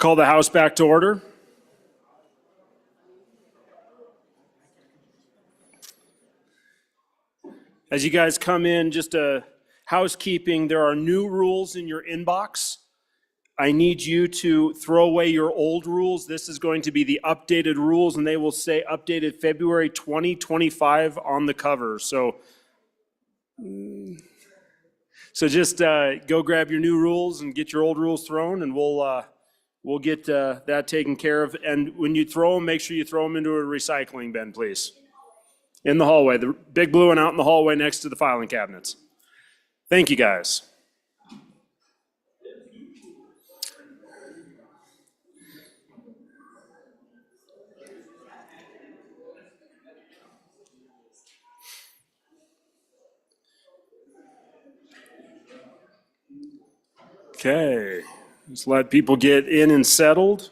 Call the House back to order. As you guys come in, just a housekeeping, there are new rules in your inbox. I need you to throw away your old rules. This is going to be the updated rules, and they will say updated February 2025 on the cover. So just go grab your new rules and get your old rules thrown, and we'll get that taken care of. And when you throw them, make sure you throw them into a recycling bin, please. In the hallway, the big blue one out in the hallway next to the filing cabinets. Thank you, guys. Okay, just let people get in and settled.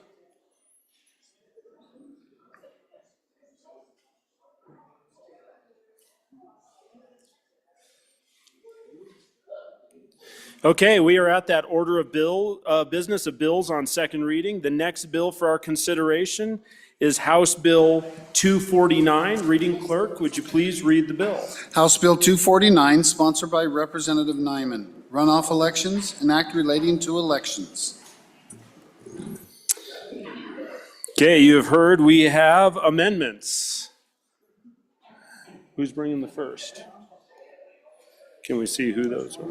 Okay, we are at that order of business of bills on second reading. The next bill for our consideration is House Bill 249. Reading clerk, would you please read the bill? House Bill 249, sponsored by Representative Nyman. Runoff elections, an act relating to elections. Okay, you have heard we have amendments. Who's bringing the first? Can we see who those are?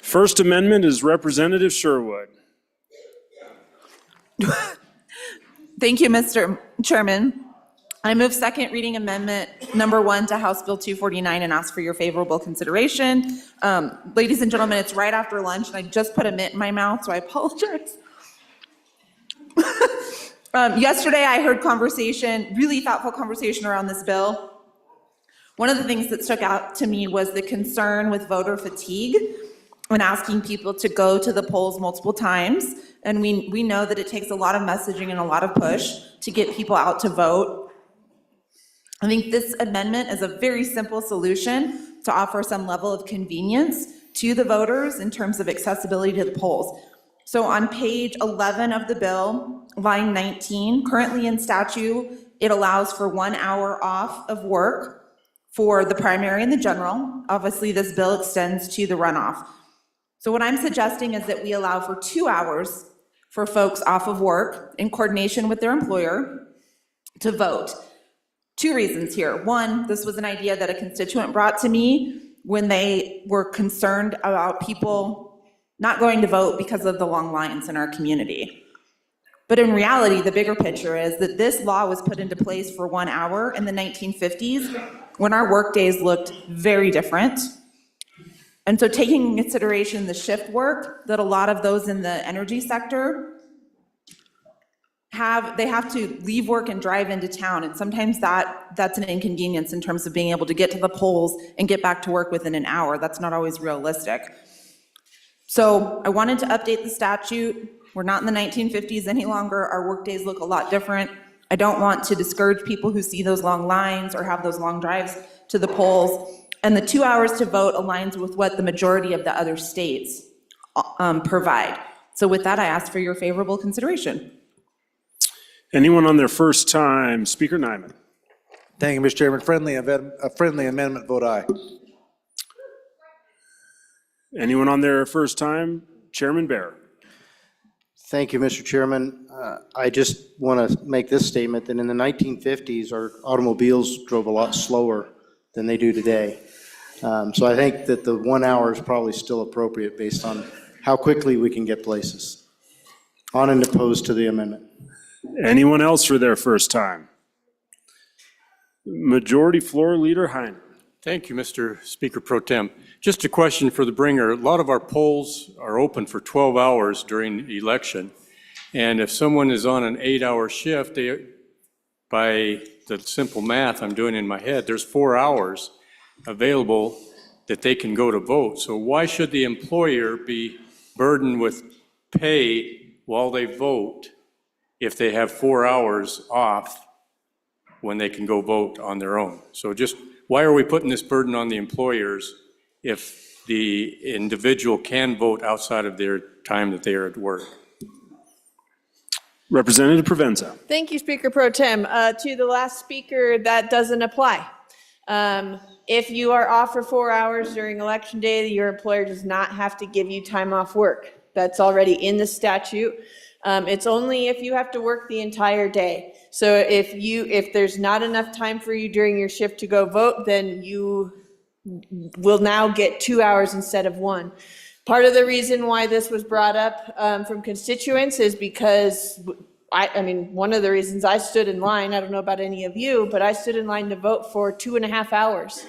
First amendment is Representative Sherwood. Thank you, Mr. Chairman. I move second reading amendment number 1 to House Bill 249 and ask for your favorable consideration. Ladies and gentlemen, it's right after lunch and I just put a mint in my mouth, so I apologize. Yesterday I heard conversation, really thoughtful conversation around this bill. One of the things that stuck out to me was the concern with voter fatigue and asking people to go to the polls multiple times. And we know that it takes a lot of messaging and a lot of push to get people out to vote. I think this amendment is a very simple solution to offer some level of convenience to the voters in terms of accessibility to the polls. So on page 11 of the bill, line 19, currently in statute, it allows for 1 hour off of work for the primary and the general. Obviously, this bill extends to the runoff. So what I'm suggesting is that we allow for 2 hours for folks off of work in coordination with their employer to vote. 2 reasons here. 1, this was an idea that a constituent brought to me when they were concerned about people not going to vote because of the long lines in our community. But in reality, the bigger picture is that this law was put into place for 1 hour in the 1950s when our work days looked very different. And so taking into consideration the shift work that a lot of those in the energy sector they have to leave work and drive into town. And sometimes that's an inconvenience in terms of being able to get to the polls and get back to work within an hour. That's not always realistic. So I wanted to update the statute. We're not in the 1950s any longer. Our work days look a lot different. I don't want to discourage people who see those long lines or have those long drives to the polls. And the 2 hours to vote aligns with what the majority of the other states provide. So with that, I ask for your favorable consideration. Anyone on their first time? Speaker Nyman. Thank you, Mr. Chairman. Friendly amendment, vote aye. Anyone on their first time? Chairman Bear. Thank you, Mr. Chairman. I just want to make this statement that in the 1950s, our automobiles drove a lot slower than they do today. So I think that the 1 hour is probably still appropriate based on how quickly we can get places. On and opposed to the amendment. Anyone else for their first time? Majority Floor Leader Heiner. Thank you, Mr. Speaker Pro Tem. Just a question for the bringer. A lot of our polls are open for 12 hours during the election. And if someone is on an 8-hour shift, by the simple math I'm doing in my head, there's 4 hours available that they can go to vote. So why should the employer be burdened with pay while they vote if they have 4 hours off when they can go vote on their own? So just why are we putting this burden on the employers if the individual can vote outside of their time that they are at work? Representative Provenza. Thank you, Speaker Pro Tem. To the last speaker, that doesn't apply. If you are off for 4 hours during election day, your employer does not have to give you time off work. That's already in the statute. It's only if you have to work the entire day. So if there's not enough time for you during your shift to go vote, then you will now get 2 hours instead of 1. Part of the reason why this was brought up from constituents is because I mean, one of the reasons I stood in line, I don't know about any of you, but I stood in line to vote for 2.5 hours.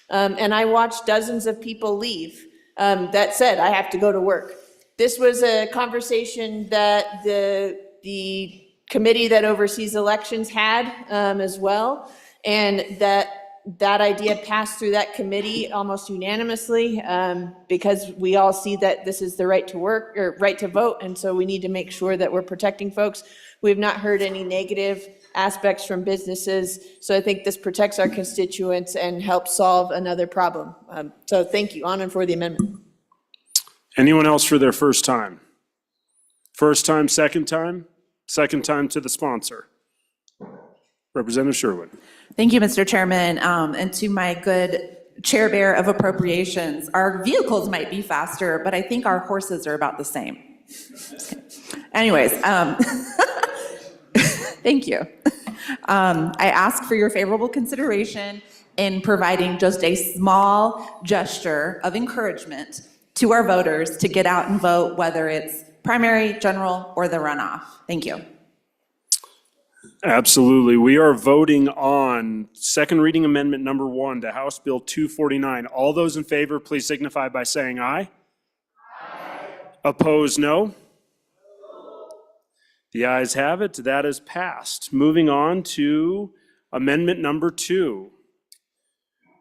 And I watched dozens of people leave that said, I have to go to work. This was a conversation that the committee that oversees elections had as well. And that idea passed through that committee almost unanimously because we all see that this is the right to work or right to vote. And so we need to make sure that we're protecting folks. We've not heard any negative aspects from businesses. So I think this protects our constituents and helps solve another problem. So thank you. On and for the amendment. Anyone else for their first time? First time, second time? Second time to the sponsor. Representative Sherwood. Thank you, Mr. Chairman. And to my good chair bear of appropriations, our vehicles might be faster, but I think our horses are about the same. Anyways, thank you. I ask for your favorable consideration in providing just a small gesture of encouragement to our voters to get out and vote, whether it's primary, general, or the runoff. Thank you. Absolutely. We are voting on second reading amendment number 1 to House Bill 249. All those in favor, please signify by saying aye. Aye. Opposed, no. The ayes have it. That is passed. Moving on to amendment number 2.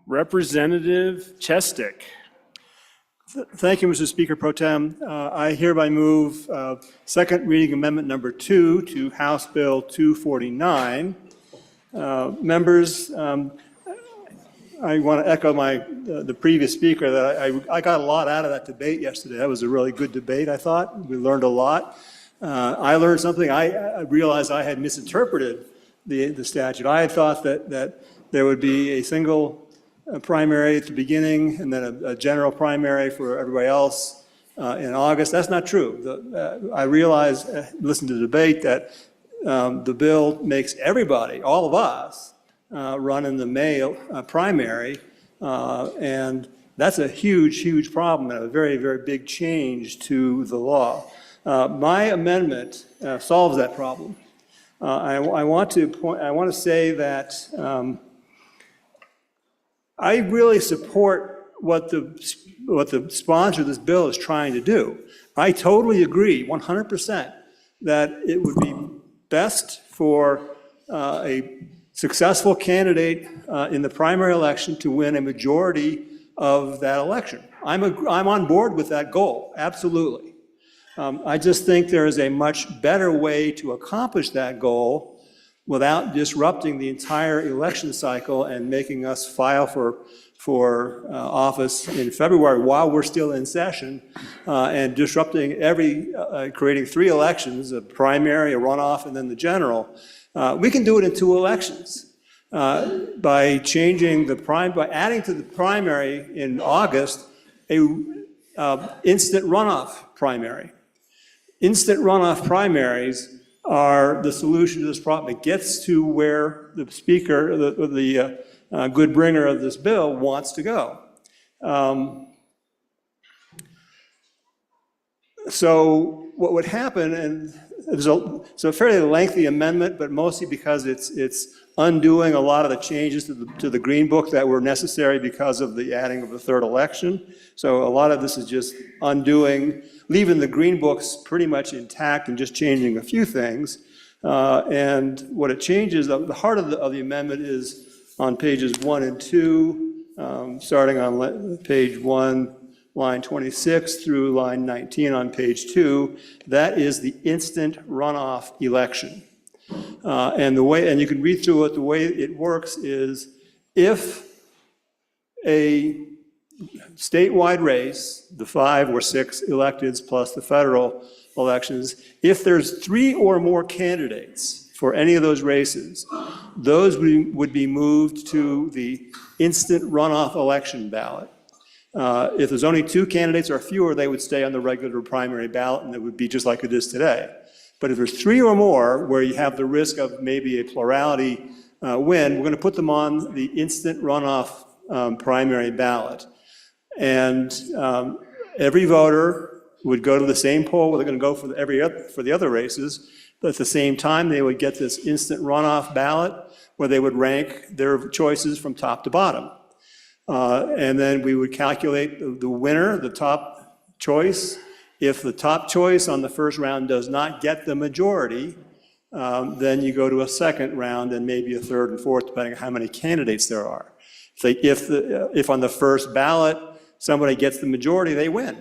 Representative Chestick. Thank you, Mr. Speaker Pro Tem. I hereby move second reading amendment number 2 to House Bill 249. Members, I want to echo the previous speaker that I got a lot out of that debate yesterday. That was a really good debate, I thought. We learned a lot. I learned something. I realized I had misinterpreted the statute. I had thought that there would be a single primary at the beginning and then a general primary for everybody else in August. That's not true. I realized, listened to the debate, that the bill makes everybody, all of us, run in the May primary, and that's a huge, huge problem and a very, very big change to the law. My amendment solves that problem. I want to say that I really support what the sponsor of this bill is trying to do. I totally agree, 100%, that it would be best for a successful candidate in the primary election to win a majority of that election. I'm on board with that goal, absolutely. I just think there is a much better way to accomplish that goal without disrupting the entire election cycle and making us file for office in February while we're still in session, and disrupting creating 3 elections, a primary, a runoff, and then the general. We can do it in 2 elections by changing by adding to the primary in August a instant runoff primary. Instant runoff primaries are the solution to this problem. It gets to where the speaker, the good bringer of this bill, wants to go. So what would happen, and it's a fairly lengthy amendment, but mostly because it's undoing a lot of the changes to the Green Book that were necessary because of the adding of the 3rd election. So a lot of this is just undoing, leaving the Green Books pretty much intact and just changing a few things. And what it changes, the heart of the amendment is on pages 1 and 2, starting on page 1, line 26 through line 19 on page 2. That is the instant runoff election. And you can read through it. The way it works is if a statewide race, the 5 or 6 electeds plus the federal, elections, if there's 3 or more candidates for any of those races, those would be moved to the instant runoff election ballot. If there's only 2 candidates or fewer, they would stay on the regular primary ballot, and it would be just like it is today. But if there's 3 or more, where you have the risk of maybe a plurality win, we're going to put them on the instant runoff primary ballot. And every voter would go to the same poll where they're going to go for the other races, but at the same time, they would get this instant runoff ballot where they would rank their choices from top to bottom. And then we would calculate the winner, the top choice. If the top choice on the first round does not get the majority, then you go to a second round and maybe a third and fourth, depending on how many candidates there are. If on the first ballot somebody gets the majority, they win,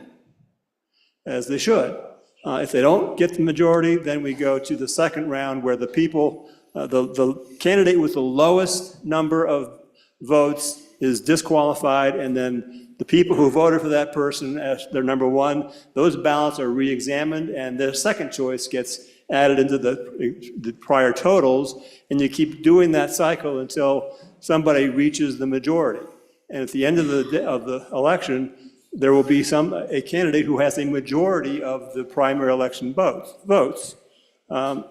as they should. If they don't get the majority, then we go to the second round where the people, the candidate with the lowest number of votes is disqualified, and then the people who voted for that person as their number 1, those ballots are re-examined, and their second choice gets added into the prior totals, and you keep doing that cycle until somebody reaches the majority. And at the end of the election, there will be a candidate who has a majority of the primary election votes.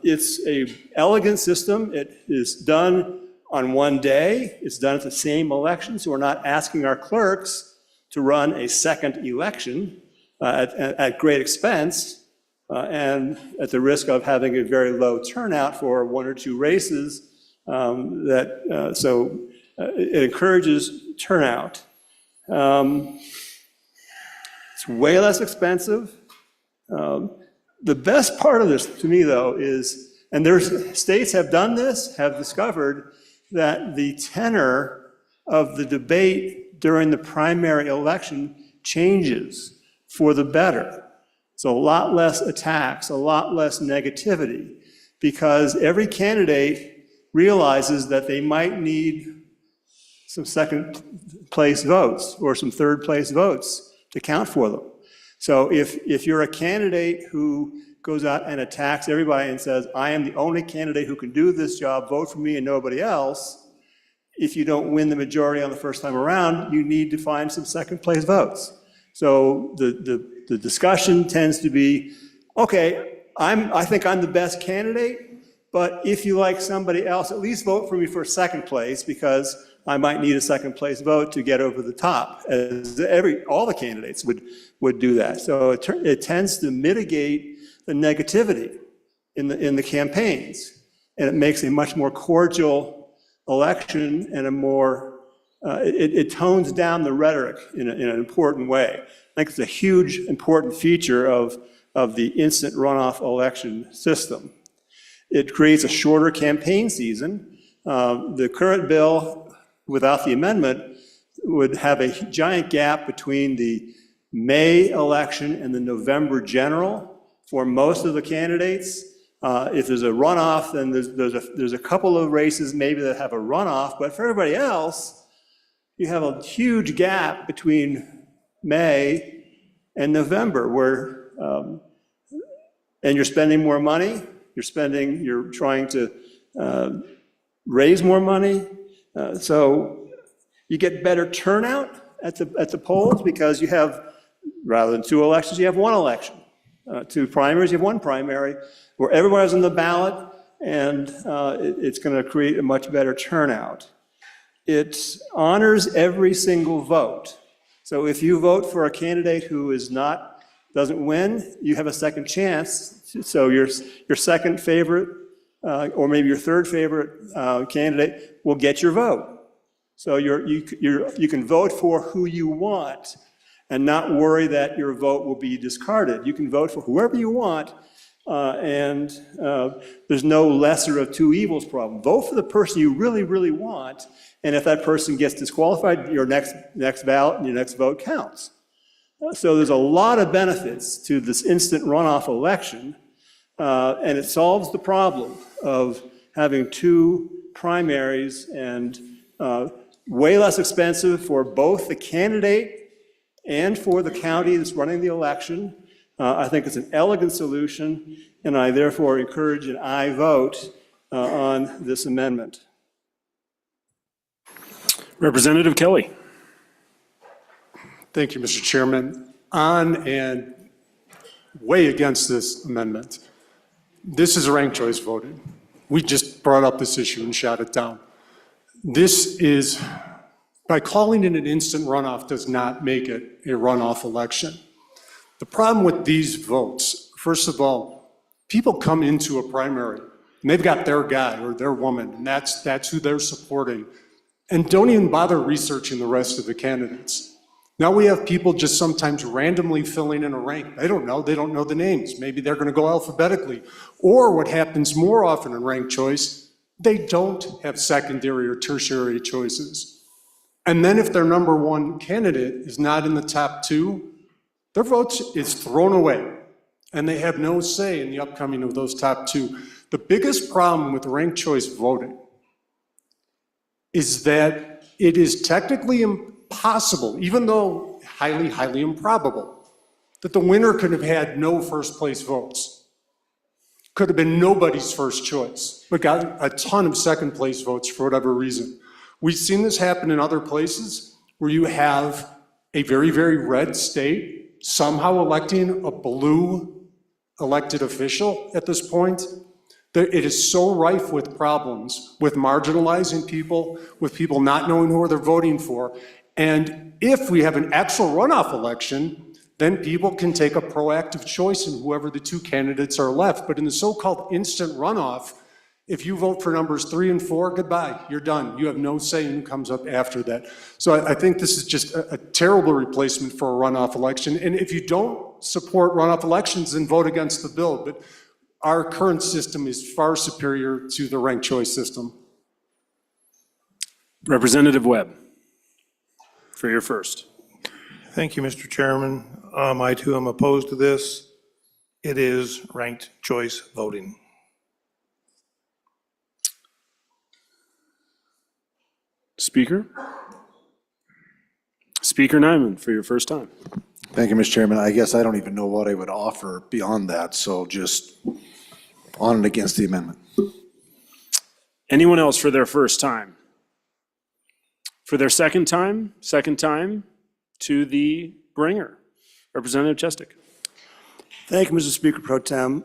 It's an elegant system. It is done on one day. It's done at the same election, so we're not asking our clerks to run a second election at great expense and at the risk of having a very low turnout for 1 or 2 races. So it encourages turnout. It's way less expensive. The best part of this to me, though, is, and states have done this, have discovered that the tenor of the debate during the primary election changes for the better. So a lot less attacks, a lot less negativity, because every candidate realizes that they might need some second place votes or some third place votes to count for them. So if you're a candidate who goes out and attacks everybody and says, I am the only candidate who can do this job, vote for me and nobody else, if you don't win the majority on the first time around, you need to find some second place votes. So the discussion tends to be, okay, I think I'm the best candidate, but if you like somebody else, at least vote for me for second place, because I might need a second place vote to get over the top, as all the candidates would do that. So it tends to mitigate the negativity in the campaigns, and it makes a much more cordial election and it tones down the rhetoric in an important way. I think it's a huge, important feature of the instant runoff election system. It creates a shorter campaign season. The current bill, without the amendment, would have a giant gap between the May election and the November general for most of the candidates. If there's a runoff, then there's a couple of races maybe that have a runoff, but for everybody else, you have a huge gap between May and November where, and you're spending more money, you're trying to raise more money, so you get better turnout at the polls because you have, rather than 2 elections, you have 1 election. 2 primaries, you have 1 primary, where everybody's on the ballot, and it's going to create a much better turnout. It honors every single vote. So if you vote for a candidate who doesn't win, you have a second chance. So your second favorite, or maybe your third favorite candidate will get your vote. So you can vote for who you want and not worry that your vote will be discarded. You can vote for whoever you want, and there's no lesser of 2 evils problem. Vote for the person you really, really want, and if that person gets disqualified, your next ballot and your next vote counts. So there's a lot of benefits to this instant runoff election, and it solves the problem of having 2 primaries and way less expensive for both the candidate and for the county that's running the election. I think it's an elegant solution, and I therefore encourage an aye vote on this amendment. Representative Kelly. Thank you, Mr. Chairman. On and way against this amendment. This is ranked choice voting. We just brought up this issue and shot it down. This is, by calling it an instant runoff does not make it a runoff election. The problem with these votes, first of all, people come into a primary and they've got their guy or their woman, and that's who they're supporting, and don't even bother researching the rest of the candidates. Now we have people just sometimes randomly filling in a rank. They don't know the names. Maybe they're gonna go alphabetically. Or what happens more often in ranked choice, they don't have secondary or tertiary choices. And then if their number one candidate is not in the top two, their vote is thrown away. And they have no say in the upcoming of those top two. The biggest problem with ranked choice voting is that it is technically impossible, even though highly, highly improbable, that the winner could have had no first place votes. Could have been nobody's first choice, but got a ton of second place votes for whatever reason. We've seen this happen in other places where you have a very, very red state somehow electing a blue elected official at this point. It is so rife with problems, with marginalizing people, with people not knowing who they're voting for. And if we have an actual runoff election, then people can take a proactive choice in whoever the two candidates are left. But in the so-called instant runoff, if you vote for numbers 3 and 4, goodbye, you're done. You have no say in who comes up after that. So I think this is just a terrible replacement for a runoff election. And if you don't support runoff elections, then vote against the bill. But our current system is far superior to the ranked choice system. Representative Webb, for your first. Thank you, Mr. Chairman. I too am opposed to this. It is ranked choice voting. Speaker? Speaker Nyman, for your first time. Thank you, Mr. Chairman. I guess I don't even know what I would offer beyond that, so just on and against the amendment. Anyone else for their first time? For their second time to the bringer. Representative Chestick. Thank you, Mr. Speaker Pro Tem.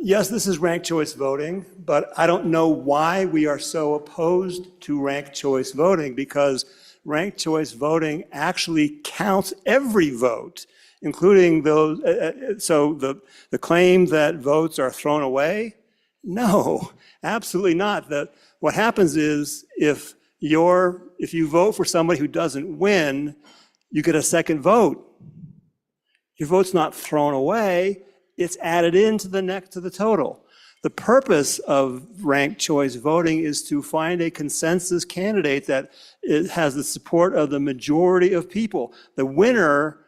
Yes, this is ranked choice voting, but I don't know why we are so opposed to ranked choice voting, because ranked choice voting actually counts every vote, including those, so the claim that votes are thrown away, no, absolutely not. What happens is if you vote for somebody who doesn't win, you get a second vote. Your vote's not thrown away, it's added into the total. The purpose of ranked choice voting is to find a consensus candidate that has the support of the majority of people. The winner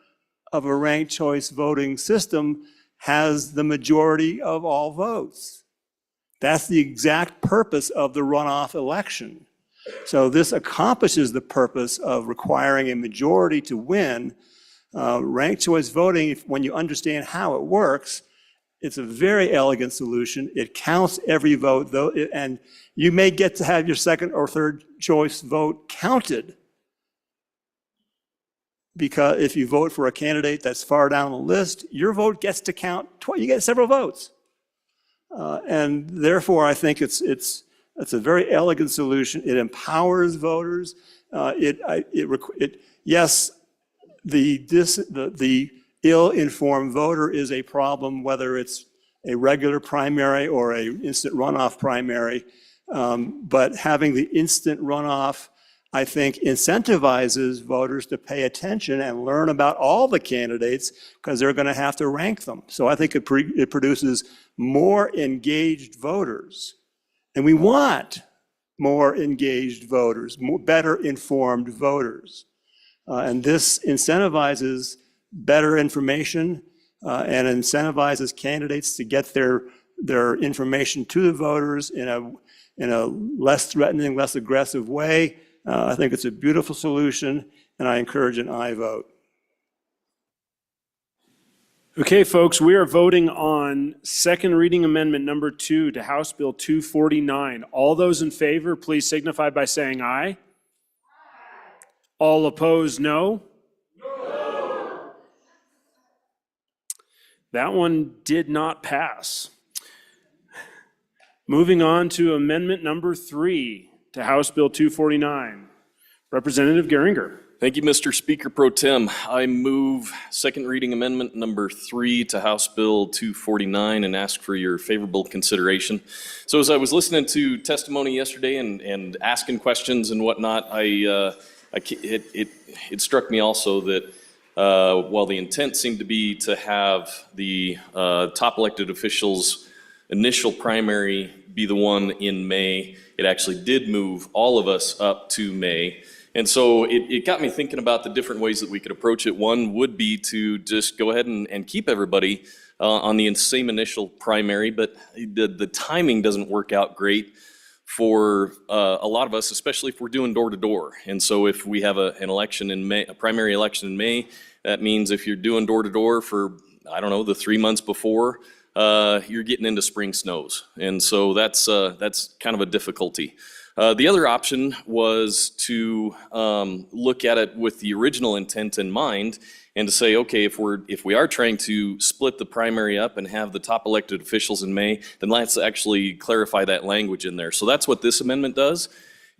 of a ranked choice voting system has the majority of all votes. That's the exact purpose of the runoff election. So this accomplishes the purpose of requiring a majority to win. Ranked choice voting, when you understand how it works, it's a very elegant solution. It counts every vote, though, and you may get to have your second or third choice vote counted. Because if you vote for a candidate that's far down the list, your vote gets to count twice. You get several votes. And therefore, I think it's a very elegant solution. It empowers voters. Yes, the ill-informed voter is a problem, whether it's a regular primary or a instant runoff primary. But having the instant runoff, I think, incentivizes voters to pay attention and learn about all the candidates, because they're going to have to rank them. So I think it produces more engaged voters. And we want more engaged voters, better informed voters. And this incentivizes better information and incentivizes candidates to get their information to the voters in a less threatening, less aggressive way. I think it's a beautiful solution, and I encourage an aye vote. Okay, folks, we are voting on second reading amendment number 2 to House Bill 249. All those in favor, please signify by saying aye. All opposed, no. That one did not pass. Moving on to amendment number 3 to House Bill 249. Representative Geringer. Thank you, Mr. Speaker Pro Tem. I move second reading amendment number 3 to House Bill 249 and ask for your favorable consideration. So as I was listening to testimony yesterday and asking questions and whatnot, it struck me also that while the intent seemed to be to have the top elected officials' initial primary be the one in May, it actually did move all of us up to May. And so it got me thinking about the different ways that we could approach it. One would be to just go ahead and keep everybody on the same initial primary, but the timing doesn't work out great for a lot of us, especially if we're doing door to door. And so if we have an election in May, a primary election in May, that means if you're doing door to door for, I don't know, the 3 months before, you're getting into spring snows. And so that's kind of a difficulty. The other option was to look at it with the original intent in mind and to say, okay, if we are trying to split the primary up and have the top elected officials in May, then let's actually clarify that language in there. So that's what this amendment does,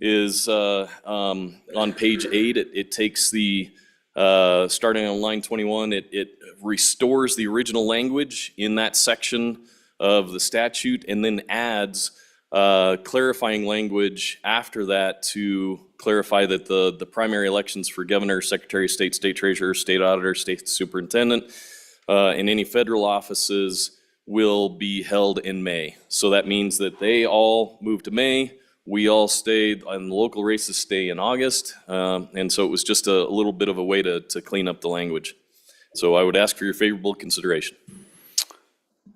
is on page 8, it takes the, starting on line 21, it restores the original language in that section of the statute and then adds clarifying language after that to clarify that the primary elections for governor, secretary of state, state treasurer, state auditor, state superintendent, and any federal offices will be held in May. So that means that they all move to May, we all stayed, and the local races stay in August, and so it was just a little bit of a way to clean up the language. So I would ask for your favorable consideration.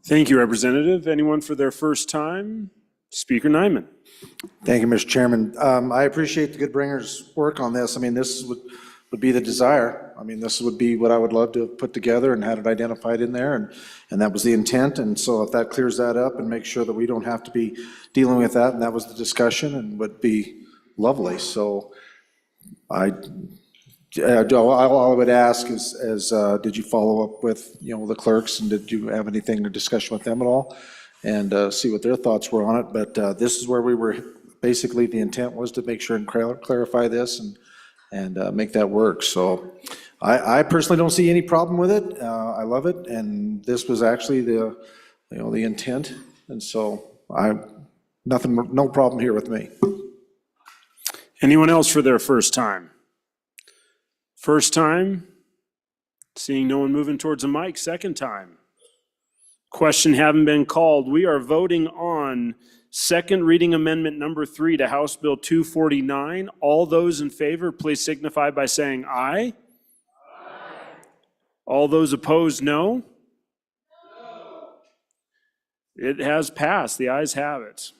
Thank you, Representative. Anyone for their first time? Speaker Nyman. Thank you, Mr. Chairman. I appreciate the Good Bringers' work on this. I mean, this would be the desire. I mean, this would be what I would love to put together and had it identified in there, and that was the intent. And so if that clears that up and makes sure that we don't have to be dealing with that, and that was the discussion, and would be lovely. So all I would ask is did you follow up with, the clerks, and did you have anything to discussion with them at all? And see what their thoughts were on it. But this is where we were, basically the intent was to make sure and clarify this and make that work. So I personally don't see any problem with it. I love it, and this was actually the intent. And so no problem here with me. Anyone else for their first time? First time? Seeing no one moving towards a mic. Second time? Question having been called, we are voting on second reading amendment number 3 to House Bill 249. All those in favor, please signify by saying aye. Aye. All those opposed, no? No. It has passed. The ayes have it.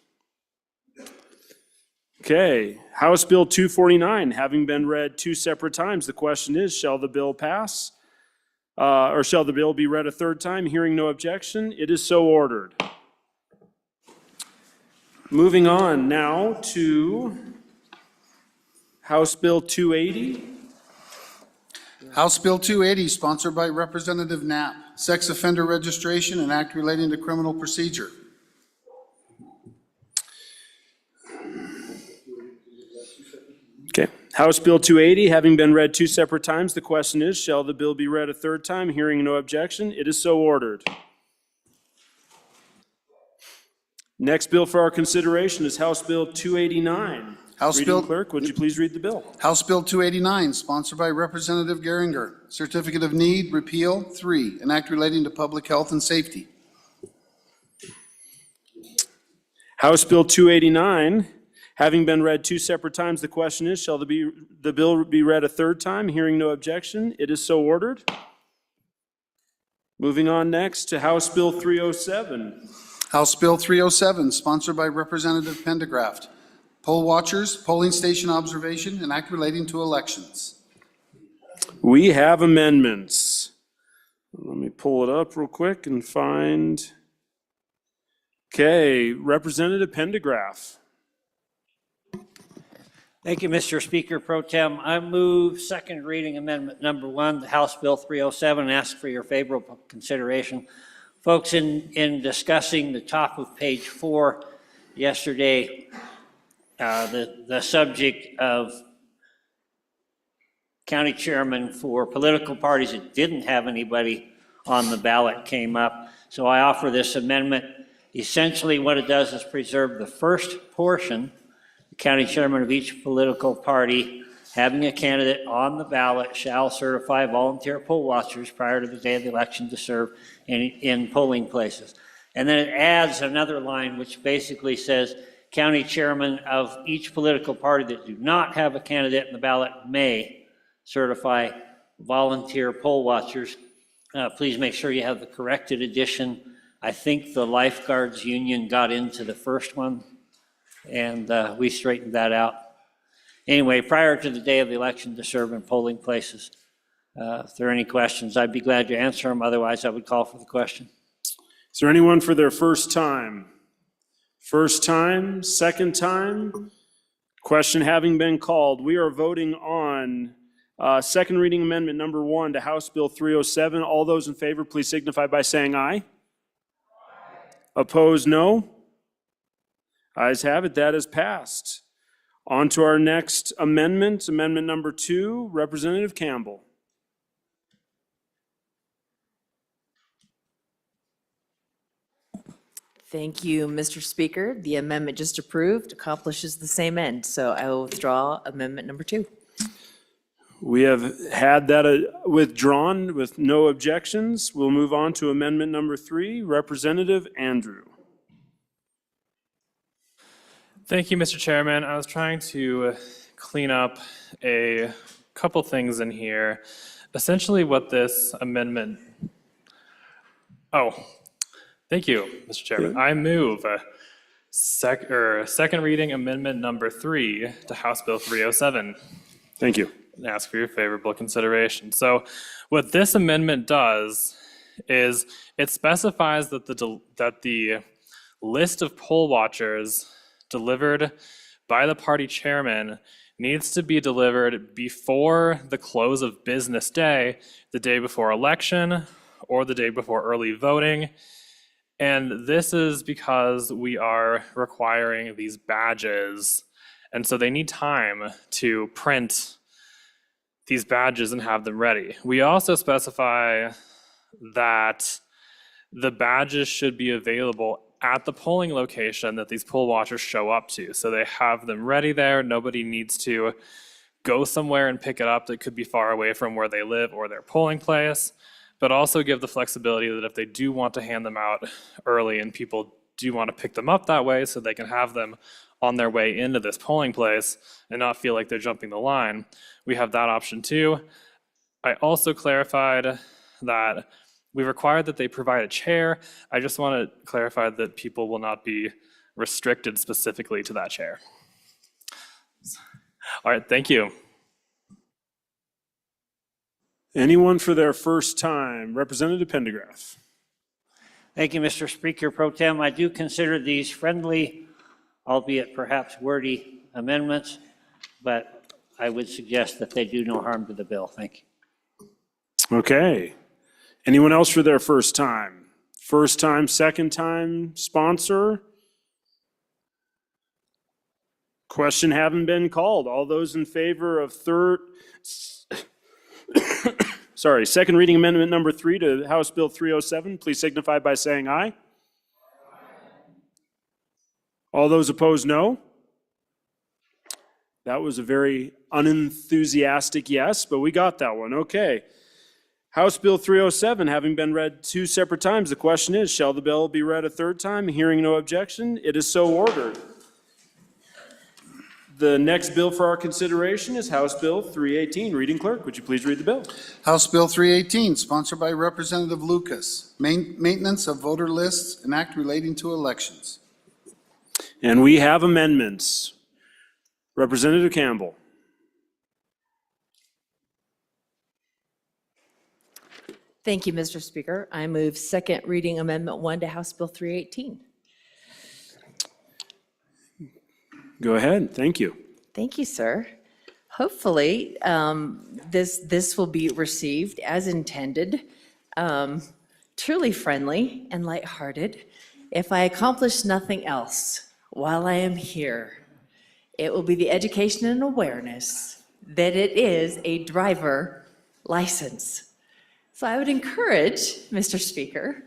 Okay, House Bill 249, having been read 2 separate times, the question is, shall the bill pass? Or shall the bill be read a third time? Hearing no objection, it is so ordered. Moving on now to House Bill 280. House Bill 280, sponsored by Representative Knapp, Sex Offender Registration and Act Relating to Criminal Procedure. Okay, House Bill 280, having been read 2 separate times, the question is, shall the bill be read a third time? Hearing no objection, it is so ordered. Next bill for our consideration is House Bill 289. Reading Clerk, would you please read the bill? House Bill 289, sponsored by Representative Geringer, Certificate of Need, Repeal 3, an act relating to public health and safety. House Bill 289, having been read 2 separate times, the question is, shall the bill be read a third time? Hearing no objection, it is so ordered. Moving on next to House Bill 307. House Bill 307, sponsored by Representative Pendergraft, Poll Watchers, Polling Station Observation, and Act Relating to Elections. We have amendments. Let me pull it up real quick and find. Okay, Representative Pendergraph. Thank you, Mr. Speaker Pro Tem. I move second reading amendment number 1, the House Bill 307, and ask for your favorable consideration. Folks, in discussing the top of page 4 yesterday, the subject of county chairman for political parties that didn't have anybody on the ballot came up. So I offer this amendment. Essentially, what it does is preserve the first portion. The county chairman of each political party having a candidate on the ballot shall certify volunteer poll watchers prior to the day of the election to serve in polling places. And then it adds another line which basically says, county chairman of each political party that do not have a candidate in the ballot may certify volunteer poll watchers. Please make sure you have the corrected edition. I think the lifeguards union got into the first one, and we straightened that out. Anyway, prior to the day of the election to serve in polling places. If there are any questions, I'd be glad to answer them. Otherwise, I would call for the question. Is there anyone for their first time? First time, second time? Question having been called, we are voting on second reading amendment number 1 to House Bill 307. All those in favor, please signify by saying aye. Opposed, no. Ayes have it, that is passed. On to our next amendment, amendment number 2, Representative Campbell. Thank you, Mr. Speaker. The amendment just approved accomplishes the same end, so I will withdraw amendment number 2. We have had that withdrawn with no objections. We'll move on to amendment number 3, Representative Andrew. Thank you, Mr. Chairman. I was trying to clean up a couple things in here. Essentially what this amendment, thank you, Mr. Chairman. I move second reading amendment number 3 to House Bill 307. Thank you. And ask for your favorable consideration. So what this amendment does is it specifies that the list of poll watchers delivered by the party chairman needs to be delivered before the close of business day, the day before election, or the day before early voting. And this is because we are requiring these badges. And so they need time to print these badges and have them ready. We also specify that the badges should be available at the polling location that these poll watchers show up to. So they have them ready there. Nobody needs to go somewhere and pick it up that could be far away from where they live or their polling place, but also give the flexibility that if they do want to hand them out early and people do want to pick them up that way so they can have them on their way into this polling place and not feel like they're jumping the line, we have that option too. I also clarified that we required that they provide a chair. I just want to clarify that people will not be restricted specifically to that chair. All right, thank you. Anyone for their first time? Representative Pendergraph. Thank you, Mr. Speaker Pro Tem. I do consider these friendly, albeit perhaps wordy amendments, but I would suggest that they do no harm to the bill. Thank you. Okay. Anyone else for their first time? First time, second time sponsor? Question having been called. All those in favor of second reading amendment number 3 to House Bill 307, please signify by saying aye. All those opposed, no. That was a very unenthusiastic yes, but we got that one. Okay. House Bill 307 having been read 2 separate times, the question is, shall the bill be read a third time? Hearing no objection, it is so ordered. The next bill for our consideration is House Bill 318. Reading clerk, would you please read the bill? House Bill 318, sponsored by Representative Lucas, maintenance of voter lists, an act relating to elections. And we have amendments. Representative Campbell. Thank you, Mr. Speaker. I move second reading Amendment 1 to House Bill 318. Go ahead. Thank you. Thank you, sir. Hopefully, this will be received as intended, truly friendly and lighthearted. If I accomplish nothing else while I am here, it will be the education and awareness that it is a driver license. So I would encourage, Mr. Speaker,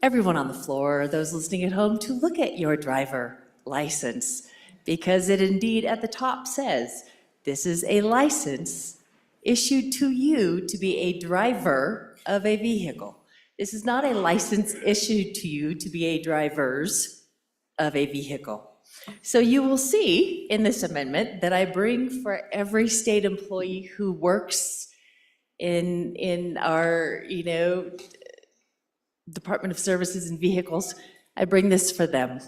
everyone on the floor, those listening at home, to look at your driver license, because it indeed at the top says, this is a license issued to you to be a driver of a vehicle. This is not a license issued to you to be a drivers of a vehicle. So you will see in this amendment that I bring for every state employee who works in our, Department of Services and Vehicles, I bring this for them.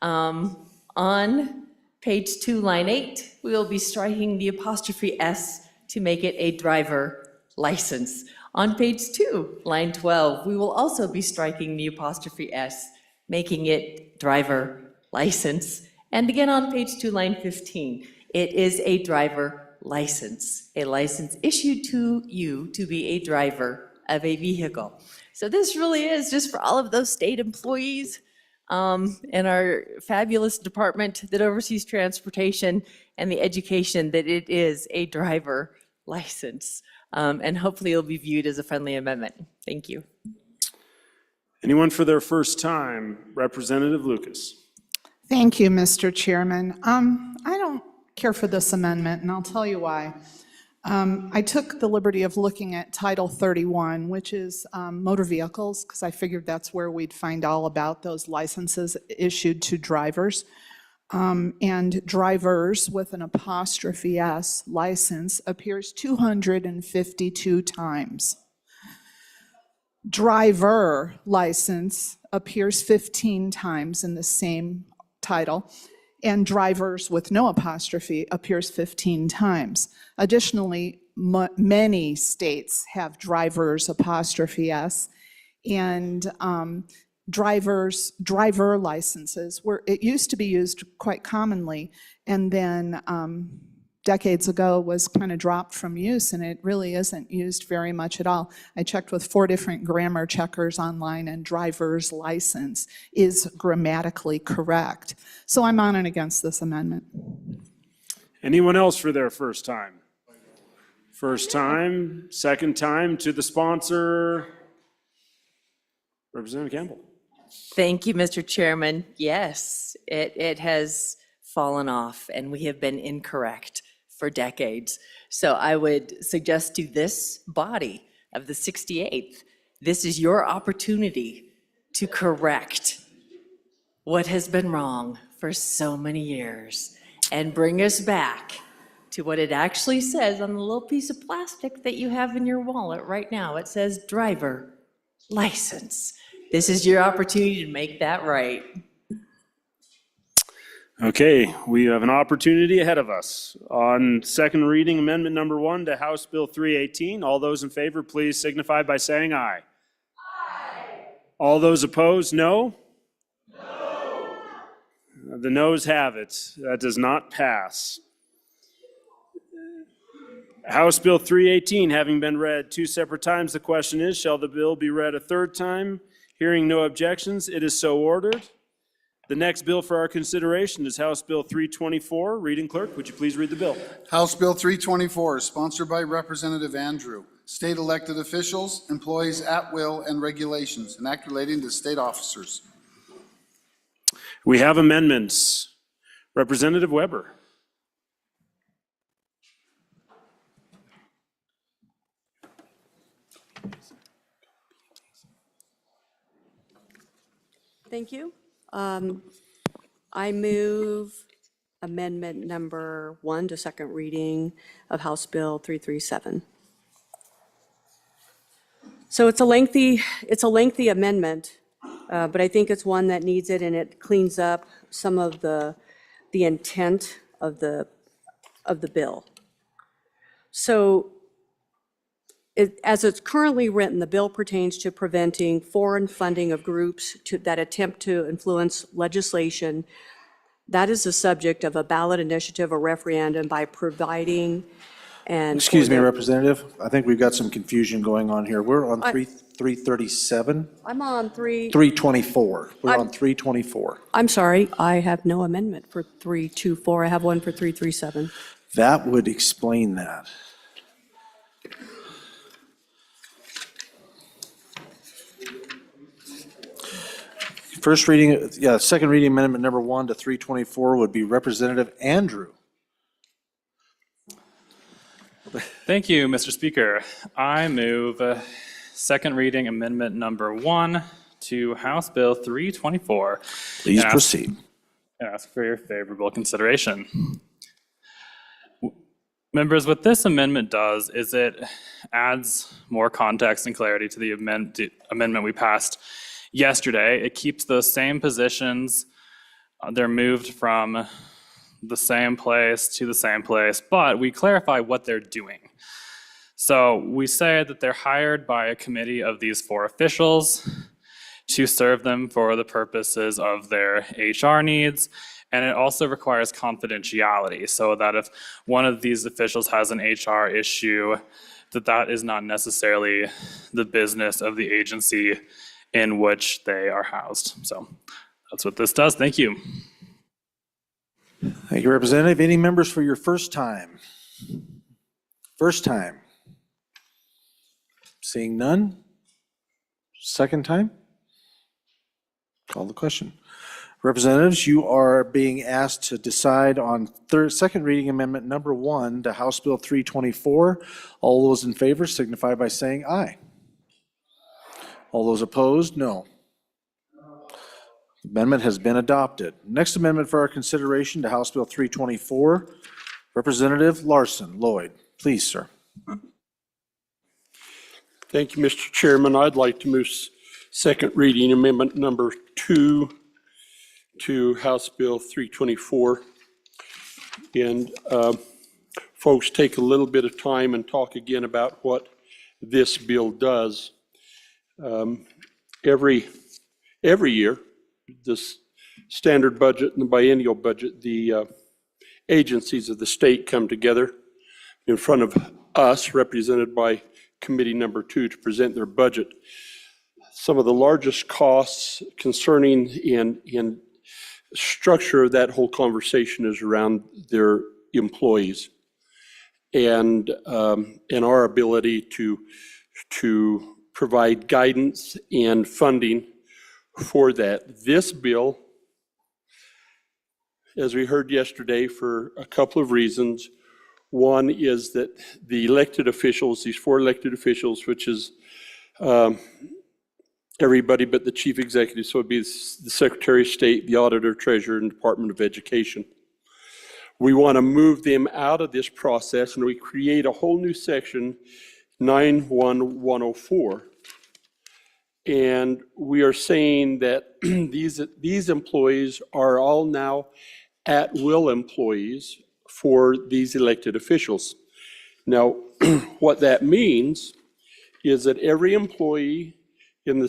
On page 2, line 8, we will be striking the apostrophe S to make it a driver license. On page 2, line 12, we will also be striking the apostrophe S, making it driver license. And again on page 2, line 15, it is a driver license, a license issued to you to be a driver of a vehicle. So this really is just for all of those state employees and our fabulous department that oversees transportation and the education, that it is a driver license. And hopefully it'll be viewed as a friendly amendment. Thank you. Anyone for their first time? Representative Lucas. Thank you, Mr. Chairman. I don't care for this amendment, and I'll tell you why. I took the liberty of looking at Title 31, which is motor vehicles, because I figured that's where we'd find all about those licenses issued to drivers. And drivers with an apostrophe S license appears 252 times. Driver license appears 15 times in the same title, and drivers with no apostrophe appears 15 times. Additionally, many states have drivers apostrophe S, and driver licenses it used to be used quite commonly, and then decades ago was kind of dropped from use, and it really isn't used very much at all. I checked with 4 different grammar checkers online, and driver's license is grammatically correct. So I'm on and against this amendment. Anyone else for their first time? First time, second time, to the sponsor, Representative Campbell. Thank you, Mr. Chairman. Yes, it has fallen off, and we have been incorrect for decades. So I would suggest to this body of the 68th, this is your opportunity to correct what has been wrong for so many years and bring us back to what it actually says on the little piece of plastic that you have in your wallet right now. It says driver license. This is your opportunity to make that right. Okay, we have an opportunity ahead of us. On second reading, Amendment Number 1 to House Bill 318, all those in favor, please signify by saying aye. Aye. All those opposed, no? No. The noes have it. That does not pass. House Bill 318 having been read 2 separate times, the question is, shall the bill be read a third time? Hearing no objections, it is so ordered. The next bill for our consideration is House Bill 324. Reading clerk, would you please read the bill? House Bill 324, sponsored by Representative Andrew. State elected officials, employees at will, and regulations, an act relating to state officers. We have amendments. Representative Weber. Thank you. I move amendment number 1 to second reading of House Bill 337. So it's a lengthy amendment, but I think it's one that needs it, and it cleans up some of the intent of the bill. So As it's currently written, the bill pertains to preventing foreign funding of groups that attempt to influence legislation. That is the subject of a ballot initiative or referendum by providing and. Excuse me, Representative, I think we've got some confusion going on here. We're on 337? I'm on 324. We're on 324. I'm sorry, I have no amendment for 324. I have one for 337. That would explain that. First reading, second reading amendment number 1 to 324 would be Representative Andrew. Thank you, Mr. Speaker. I move second reading amendment number 1 to House Bill 324. Please proceed. And ask for your favorable consideration. Members, what this amendment does is it adds more context and clarity to the amendment we passed yesterday. It keeps those same positions. They're moved from the same place to the same place, but we clarify what they're doing. So we say that they're hired by a committee of these 4 officials to serve them for the purposes of their HR needs. And it also requires confidentiality, so that if one of these officials has an HR issue, that is not necessarily the business of the agency in which they are housed. So that's what this does. Thank you. Thank you, Representative. Any members for your first time? First time? Seeing none? Second time? Call the question. Representatives, you are being asked to decide on second reading amendment number 1 to House Bill 324. All those in favor signify by saying aye. All those opposed, no. The amendment has been adopted. Next amendment for our consideration to House Bill 324, Representative Larson Lloyd. Please, sir. Thank you, Mr. Chairman. I'd like to move second reading amendment number 2 to House Bill 324. And folks, take a little bit of time and talk again about what this bill does. Every year, this standard budget and the biennial budget, the agencies of the state come together in front of us, represented by committee number 2, to present their budget. Some of the largest costs concerning and structure of that whole conversation is around their employees and our ability to provide guidance and funding for that. This bill, as we heard yesterday, for a couple of reasons. One is that the elected officials, these 4 elected officials, which is everybody but the chief executive, so it'd be the Secretary of State, the Auditor, Treasurer, and Department of Education. We want to move them out of this process, and we create a whole new section, 91104. And we are saying that these employees are all now at-will employees for these elected officials. Now, what that means is that every employee in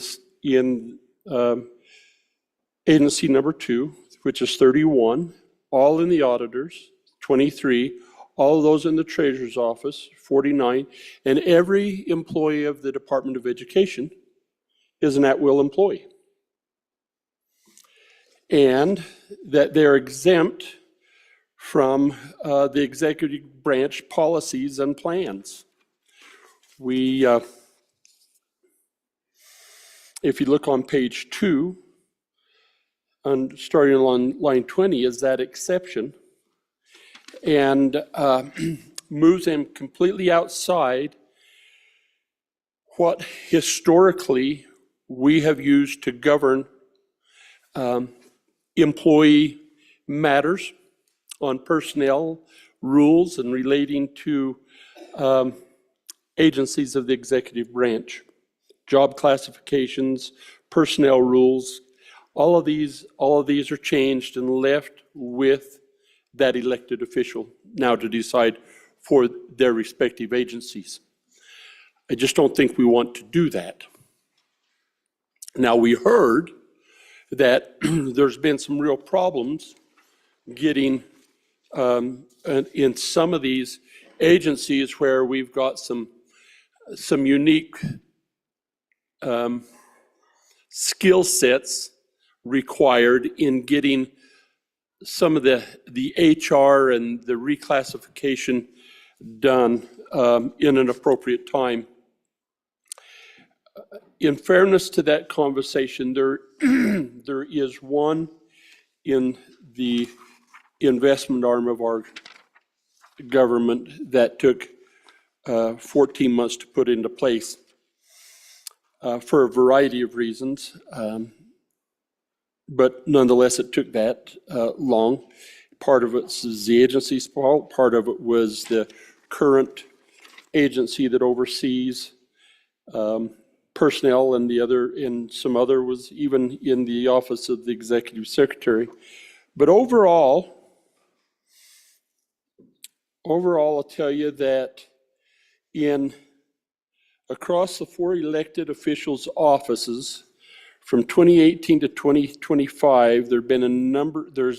agency number 2, which is 31, all in the auditors, 23, all those in the treasurer's office, 49, and every employee of the Department of Education is an at-will employee. And that they're exempt from the executive branch policies and plans. We, if you look on page 2, and starting on line 20 is that exception, and moves them completely outside what historically we have used to govern employee matters on personnel rules and relating to agencies of the executive branch, job classifications, personnel rules. All of these are changed and left with that elected official now to decide for their respective agencies. I just don't think we want to do that. Now, we heard that there's been some real problems getting in some of these agencies where we've got some unique skill sets required in getting some of the HR and the reclassification done in an appropriate time. In fairness to that conversation, there is one in the investment arm of our government that took 14 months to put into place for a variety of reasons. But nonetheless, it took that long. Part of it is the agency's fault. Part of it was the current agency that oversees personnel, and some other was even in the office of the executive secretary. But overall, I'll tell you that across the 4 elected officials' offices, from 2018 to 2025, there's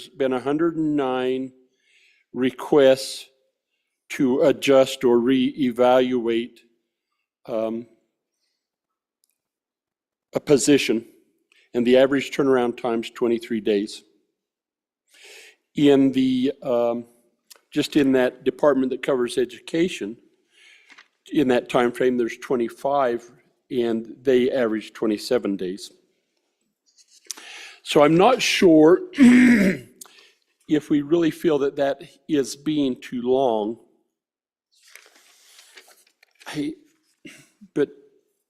been 109 requests to adjust or reevaluate a position, and the average turnaround time is 23 days. In the just in that department that covers education, in that time frame, there's 25, and they average 27 days. So I'm not sure if we really feel that that is being too long.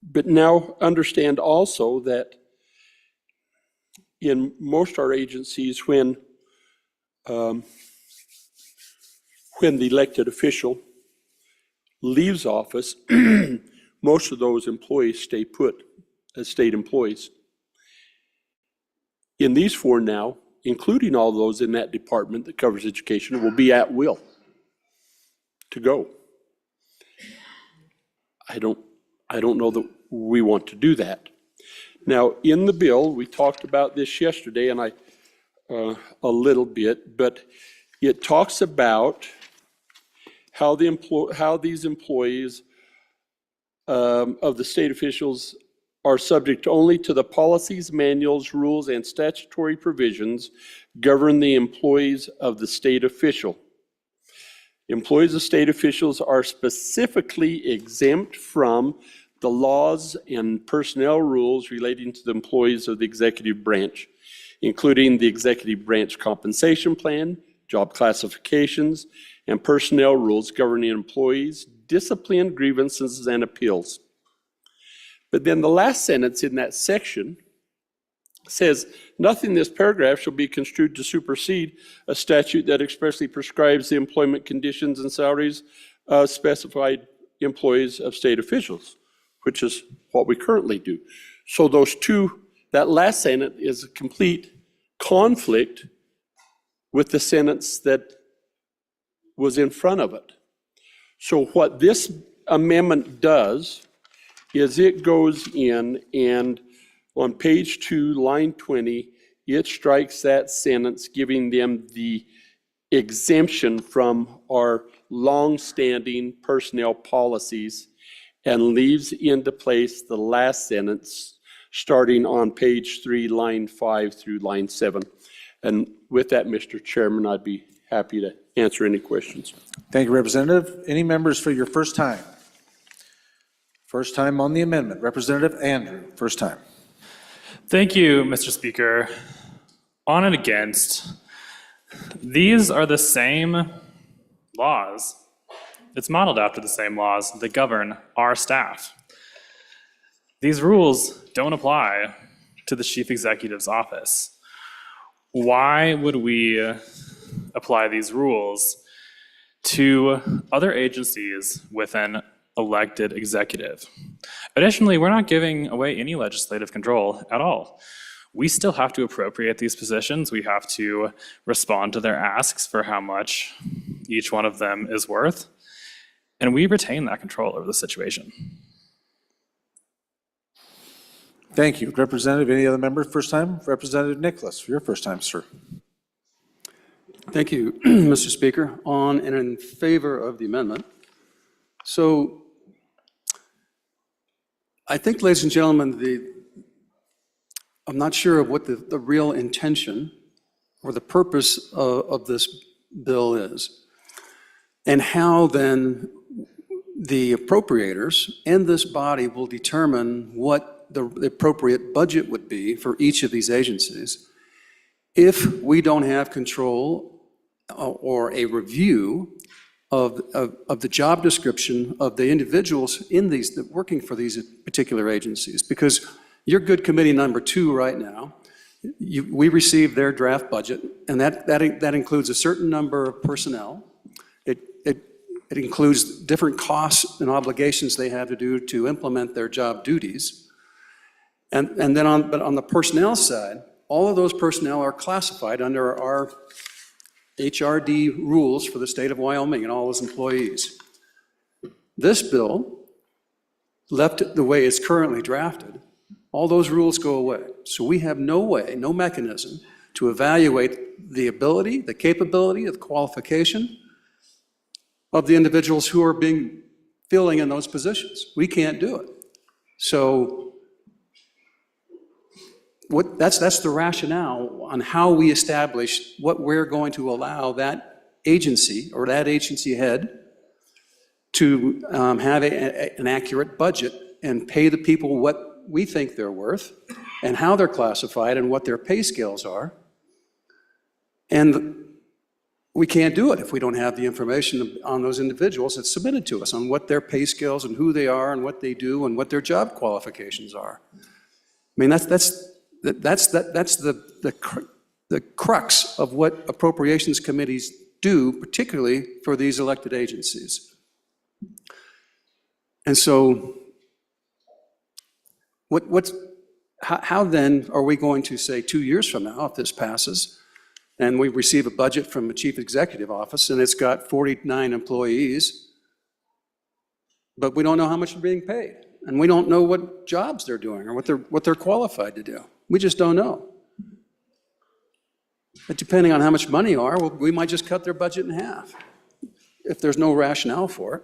But now understand also that in most our agencies, when the elected official leaves office, most of those employees stay put as state employees. In these 4 now, including all those in that department that covers education, will be at will to go. I don't know that we want to do that. Now, in the bill, we talked about this yesterday, and a little bit, but it talks about how these employees of the state officials are subject only to the policies, manuals, rules, and statutory provisions govern the employees of the state official. Employees of state officials are specifically exempt from the laws and personnel rules relating to the employees of the executive branch, including the executive branch compensation plan, job classifications, and personnel rules governing employees, discipline, grievances, and appeals. But then the last sentence in that section says, nothing in this paragraph shall be construed to supersede a statute that expressly prescribes the employment conditions and salaries of specified employees of state officials, which is what we currently do. So that last sentence is a complete conflict with the sentence that was in front of it. So what this amendment does is it goes in and on page 2, line 20, it strikes that sentence, giving them the exemption from our long-standing personnel policies, and leaves into place the last sentence starting on page 3, line 5 through line 7. And with that, Mr. Chairman, I'd be happy to answer any questions. Thank you, Representative. Any members for your first time? First time on the amendment. Representative Andrew, first time. Thank you, Mr. Speaker. On and against, these are the same laws. It's modeled after the same laws that govern our staff. These rules don't apply to the chief executive's office. Why would we apply these rules to other agencies with an elected executive? Additionally, we're not giving away any legislative control at all. We still have to appropriate these positions. We have to respond to their asks for how much each one of them is worth. And we retain that control over the situation. Thank you. Representative, any other member, first time? Representative Nicholas, for your first time, sir. Thank you, Mr. Speaker. On and in favor of the amendment. So I think, ladies and gentlemen, I'm not sure of what the real intention or the purpose of this bill is, and how then the appropriators and this body will determine what the appropriate budget would be for each of these agencies if we don't have control or a review of the job description of the individuals in these, working for these particular agencies. Because you're good committee number 2 right now. We received their draft budget, and that includes a certain number of personnel. It includes different costs and obligations they have to do to implement their job duties. And then on the personnel side, all of those personnel are classified under our HRD rules for the state of Wyoming and all those employees. This bill, left the way it's currently drafted, all those rules go away. So we have no way, no mechanism to evaluate the ability, the capability, the qualification of the individuals who are filling in those positions. We can't do it. So that's the rationale on how we establish what we're going to allow that agency or that agency head to have an accurate budget and pay the people what we think they're worth and how they're classified and what their pay scales are. And we can't do it if we don't have the information on those individuals that's submitted to us on what their pay scales and who they are and what they do and what their job qualifications are. I mean, that's the crux of what appropriations committees do, particularly for these elected agencies. And so how then are we going to say 2 years from now, if this passes, and we receive a budget from the chief executive office and it's got 49 employees, but we don't know how much they're being paid, and we don't know what jobs they're doing or what they're qualified to do. We just don't know. But depending on how much money we might just cut their budget in half if there's no rationale for it,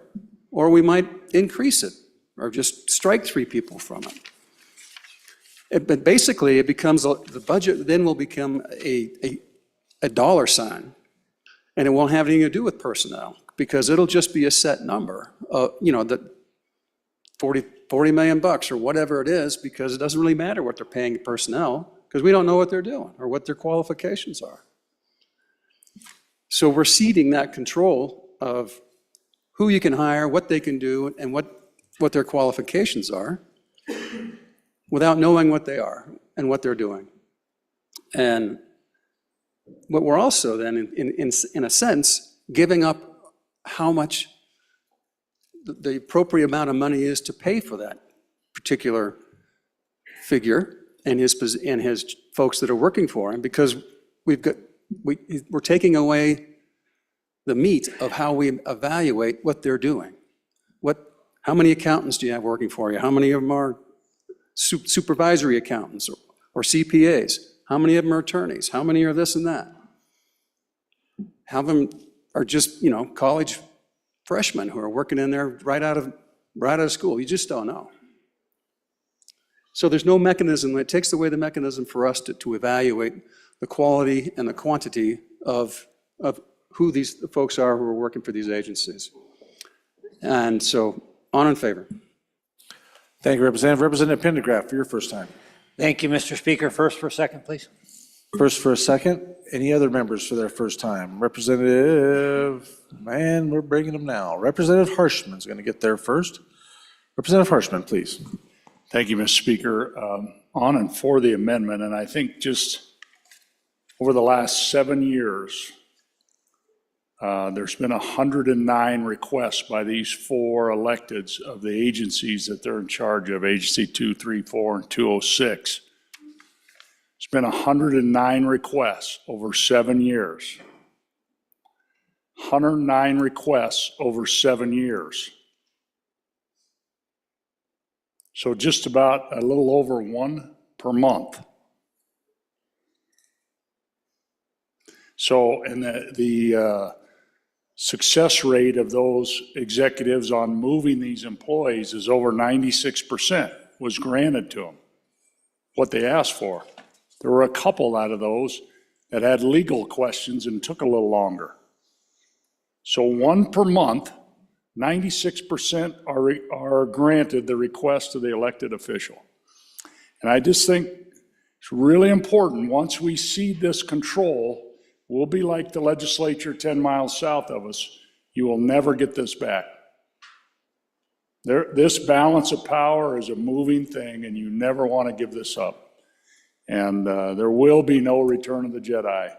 or we might increase it or just strike 3 people from it. But basically, it becomes the budget then will become a dollar sign, and it won't have anything to do with personnel because it'll just be a set number, that $40 million or whatever it is, because it doesn't really matter what they're paying personnel because we don't know what they're doing or what their qualifications are. So we're ceding that control of who you can hire, what they can do, and what their qualifications are without knowing what they are and what they're doing. And what we're also then, in a sense, giving up how much the appropriate amount of money is to pay for that particular figure and his folks that are working for him, because we're taking away the meat of how we evaluate what they're doing. How many accountants do you have working for you? How many of them are supervisory accountants or CPAs? How many of them are attorneys? How many are this and that? How many of them are just, college freshmen who are working in there right out of school? You just don't know. So there's no mechanism. It takes away the mechanism for us to evaluate the quality and the quantity of who these folks are who are working for these agencies. And so, on in favor. Thank you, Representative. Representative Pendergraft, for your first time. Thank you, Mr. Speaker. First for a second, please. First for a second. Any other members for their first time? Representative, man, we're bringing them now. Representative Harshman's going to get there first. Representative Harshman, please. Thank you, Mr. Speaker. On and for the amendment, and I think just over the last 7 years, there's been 109 requests by these 4 electeds of the agencies that they're in charge of, Agency 2, 3, 4, and 206. It's been 109 requests over 7 years. 109 requests over 7 years. So just about a little over one per month. So, and the success rate of those executives on moving these employees is over 96% was granted to them, what they asked for. There were a couple out of those that had legal questions and took a little longer. So one per month, 96% are granted the request of the elected official. And I just think it's really important, once we cede this control, we'll be like the legislature 10 miles south of us. You will never get this back. This balance of power is a moving thing, and you never want to give this up. And there will be no return of the Jedi.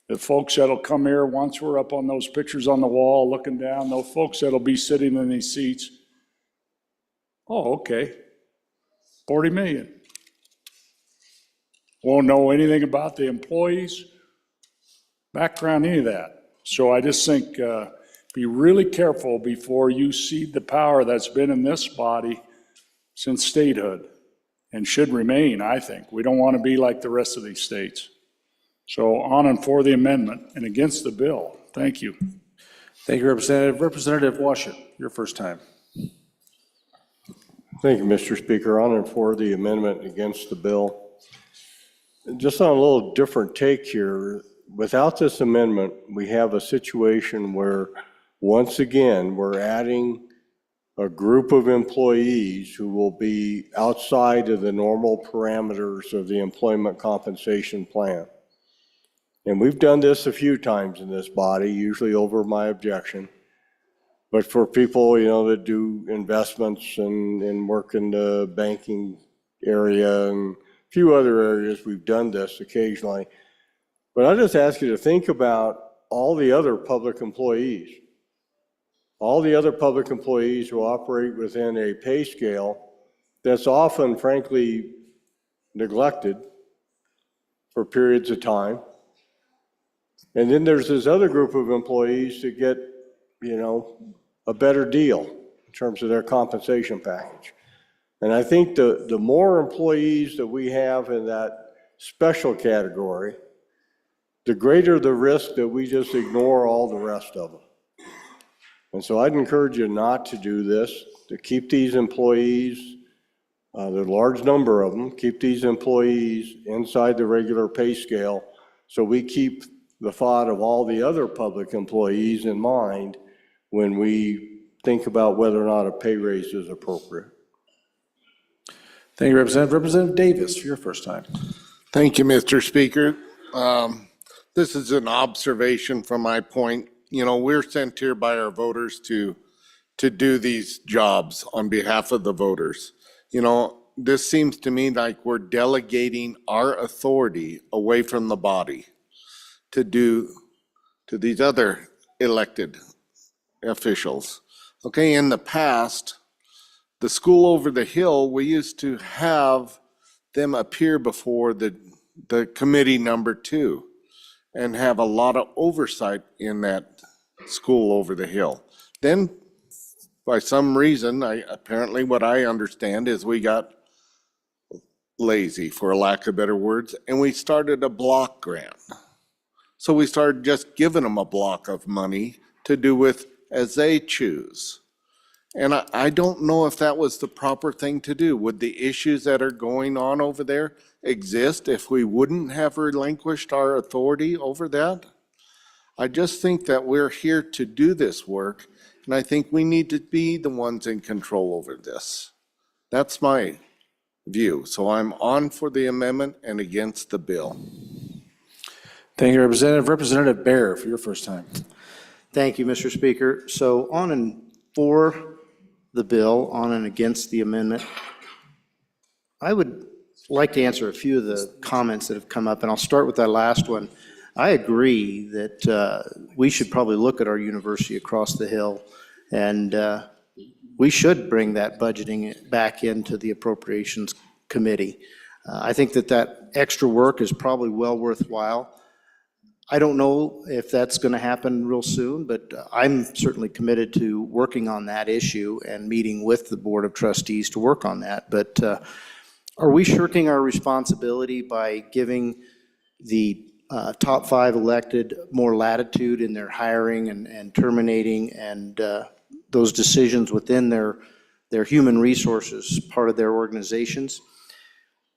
The folks that'll come here, once we're up on those pictures on the wall looking down, those folks that'll be sitting in these seats, oh, okay, 40 million. Won't know anything about the employees, background, any of that. So I just think be really careful before you cede the power that's been in this body since statehood and should remain, I think. We don't want to be like the rest of these states. So on and for the amendment and against the bill. Thank you. Thank you, Representative. Representative Washut, your first time. Thank you, Mr. Speaker. On and for the amendment against the bill. Just on a little different take here, without this amendment, we have a situation where, once again, we're adding a group of employees who will be outside of the normal parameters of the employment compensation plan. And we've done this a few times in this body, usually over my objection. But for people, you know, that do investments and work in the banking area and a few other areas, we've done this occasionally. But I just ask you to think about all the other public employees. All the other public employees who operate within a pay scale that's often, frankly, neglected for periods of time. And then there's this other group of employees that get, you know, a better deal in terms of their compensation package. And I think the more employees that we have in that special category, the greater the risk that we just ignore all the rest of them. And so I'd encourage you not to do this, to keep these employees, there's a large number of them, keep these employees inside the regular pay scale so we keep the thought of all the other public employees in mind when we think about whether or not a pay raise is appropriate. Thank you, Representative. Representative Davis, for your first time. Thank you, Mr. Speaker. This is an observation from my point. You know, we're sent here by our voters to do these jobs on behalf of the voters. You know, this seems to me like we're delegating our authority away from the body to do to these other elected officials. Okay, in the past, the school over the hill, we used to have them appear before the committee number 2 and have a lot of oversight in that school over the hill. Then, by some reason, apparently what I understand is we got lazy, for a lack of better words, and we started a block grant. So we started just giving them a block of money to do with as they choose. And I don't know if that was the proper thing to do. Would the issues that are going on over there exist if we wouldn't have relinquished our authority over that? I just think that we're here to do this work, and I think we need to be the ones in control over this. That's my view. So I'm on for the amendment and against the bill. Thank you, Representative. Representative Baer, for your first time. Thank you, Mr. Speaker. So on and for the bill, on and against the amendment, I would like to answer a few of the comments that have come up, and I'll start with that last one. I agree that we should probably look at our university across the hill, and we should bring that budgeting back into the Appropriations Committee. I think that extra work is probably well worthwhile. I don't know if that's going to happen real soon, but I'm certainly committed to working on that issue and meeting with the Board of Trustees to work on that. But are we shirking our responsibility by giving the top 5 elected more latitude in their hiring and terminating and those decisions within their human resources part of their organizations?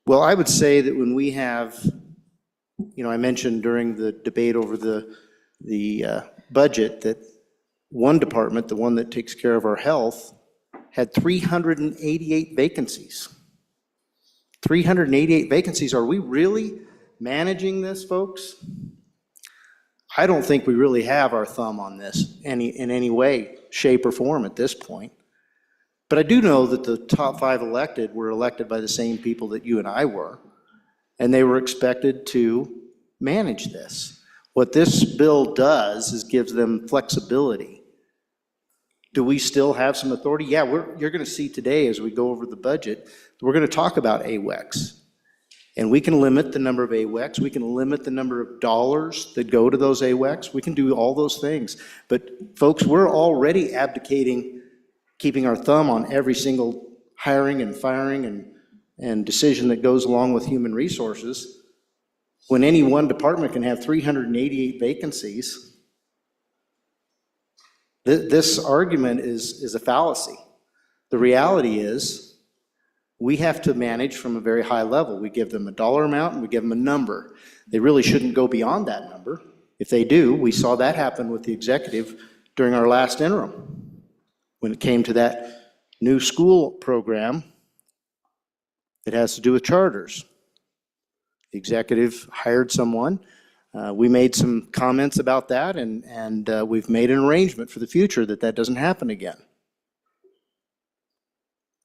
Well, I would say that when we have, I mentioned during the debate over the budget that one department, the one that takes care of our health, had 388 vacancies. 388 vacancies. Are we really managing this, folks? I don't think we really have our thumb on this in any way, shape, or form at this point. But I do know that the top 5 elected were elected by the same people that you and I were, and they were expected to manage this. What this bill does is gives them flexibility. Do we still have some authority? Yeah, you're going to see today as we go over the budget, we're going to talk about AWECs. And we can limit the number of AWECs. We can limit the number of dollars that go to those AWECs. We can do all those things. But folks, we're already abdicating keeping our thumb on every single hiring and firing and decision that goes along with human resources. When any one department can have 388 vacancies, this argument is a fallacy. The reality is we have to manage from a very high level. We give them a dollar amount and we give them a number. They really shouldn't go beyond that number. If they do, we saw that happen with the executive during our last interim. When it came to that new school program that has to do with charters. The executive hired someone. We made some comments about that, and we've made an arrangement for the future that doesn't happen again.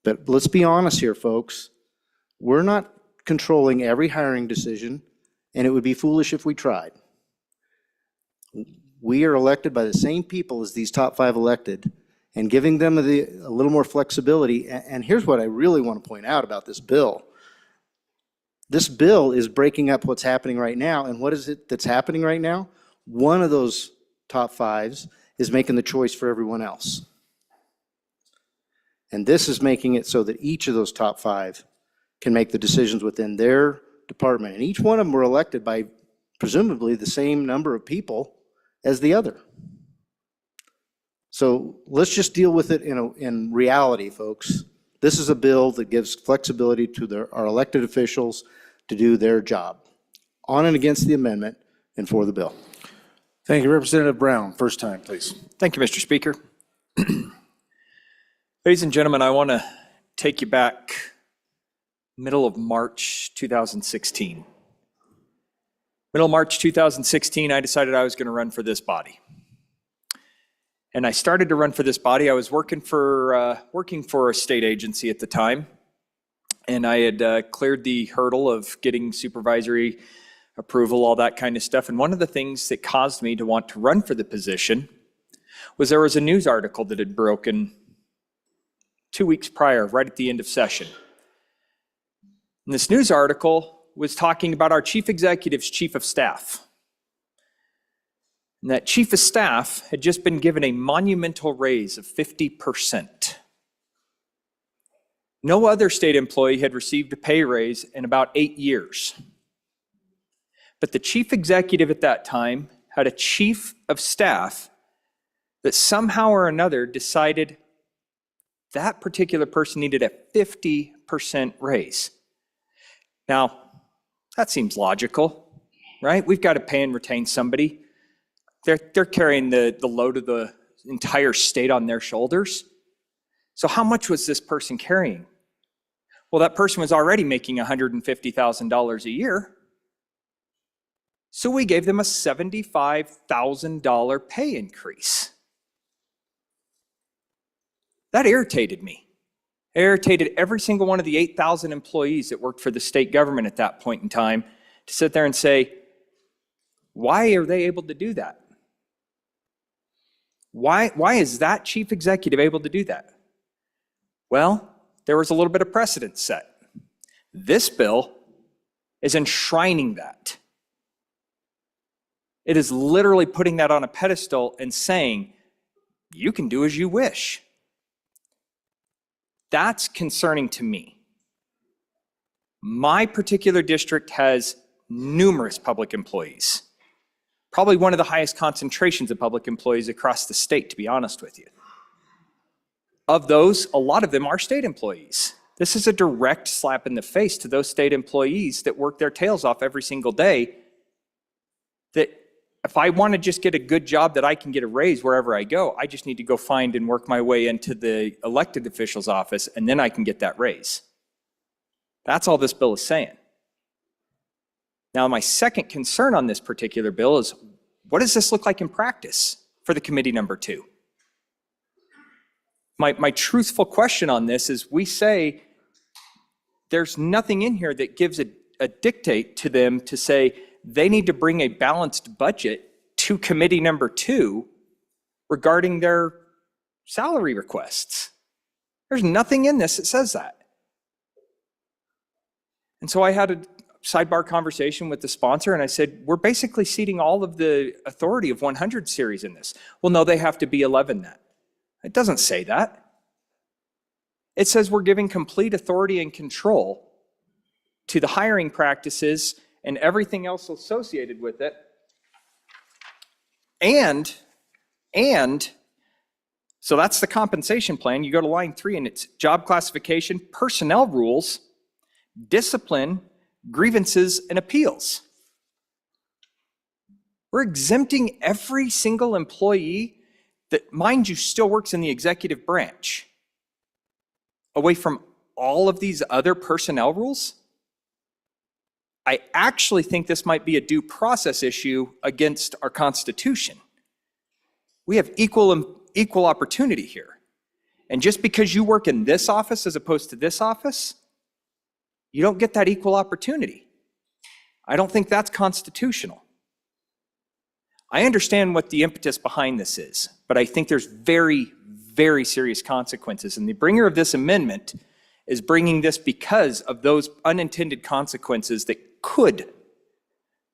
But let's be honest here, folks. We're not controlling every hiring decision, and it would be foolish if we tried. We are elected by the same people as these top 5 elected, and giving them a little more flexibility. And here's what I really want to point out about this bill. This bill is breaking up what's happening right now. And what is it that's happening right now? One of those top 5s is making the choice for everyone else. And this is making it so that each of those top 5 can make the decisions within their department. And each one of them were elected by presumably the same number of people as the other. So let's just deal with it in reality, folks. This is a bill that gives flexibility to our elected officials to do their job. On and against the amendment and for the bill. Thank you, Representative Brown. First time, please. Thank you, Mr. Speaker. Ladies and gentlemen, I want to take you back middle of March 2016. Middle of March 2016, I decided I was going to run for this body. And I started to run for this body. I was working for a state agency at the time, and I had cleared the hurdle of getting supervisory approval, all that kind of stuff. And one of the things that caused me to want to run for the position was there was a news article that had broken 2 weeks prior, right at the end of session. And this news article was talking about our chief executive's chief of staff. And that chief of staff had just been given a monumental raise of 50%. No other state employee had received a pay raise in about 8 years. But the chief executive at that time had a chief of staff that somehow or another decided that particular person needed a 50% raise. Now, that seems logical, right? We've got to pay and retain somebody. They're carrying the load of the entire state on their shoulders. So how much was this person carrying? Well, that person was already making $150,000 a year. So we gave them a $75,000 pay increase. That irritated me. It irritated every single one of the 8,000 employees that worked for the state government at that point in time to sit there and say, why are they able to do that? Why is that chief executive able to do that? Well, there was a little bit of precedent set. This bill is enshrining that. It is literally putting that on a pedestal and saying, you can do as you wish. That's concerning to me. My particular district has numerous public employees, probably one of the highest concentrations of public employees across the state, to be honest with you. Of those, a lot of them are state employees. This is a direct slap in the face to those state employees that work their tails off every single day, that if I want to just get a good job that I can get a raise wherever I go, I just need to go find and work my way into the elected official's office, and then I can get that raise. That's all this bill is saying. Now, my second concern on this particular bill is, what does this look like in practice for the committee number 2? My truthful question on this is, we say there's nothing in here that gives a dictate to them to say they need to bring a balanced budget to committee number 2 regarding their salary requests. There's nothing in this that says that. And so I had a sidebar conversation with the sponsor, and I said, we're basically ceding all of the authority of 100 series in this. Well, no, they have to be 11 then. It doesn't say that. It says we're giving complete authority and control to the hiring practices and everything else associated with it. And so that's the compensation plan. You go to line 3 and it's job classification, personnel rules, discipline, grievances, and appeals. We're exempting every single employee that, mind you, still works in the executive branch away from all of these other personnel rules. I actually think this might be a due process issue against our Constitution. We have equal opportunity here. And just because you work in this office as opposed to this office, you don't get that equal opportunity. I don't think that's constitutional. I understand what the impetus behind this is, but I think there's very, very serious consequences. And the bringer of this amendment is bringing this because of those unintended consequences that could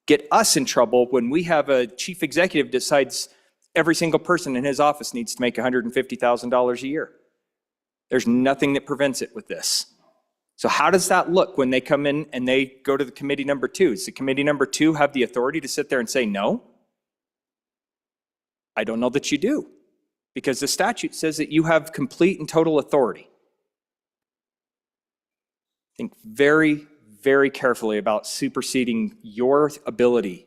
get us in trouble when we have a chief executive decides every single person in his office needs to make $150,000 a year. There's nothing that prevents it with this. So how does that look when they come in and they go to the committee number 2? Does the committee number 2 have the authority to sit there and say no? I don't know that you do, because the statute says that you have complete and total authority. Think very, very carefully about superseding your ability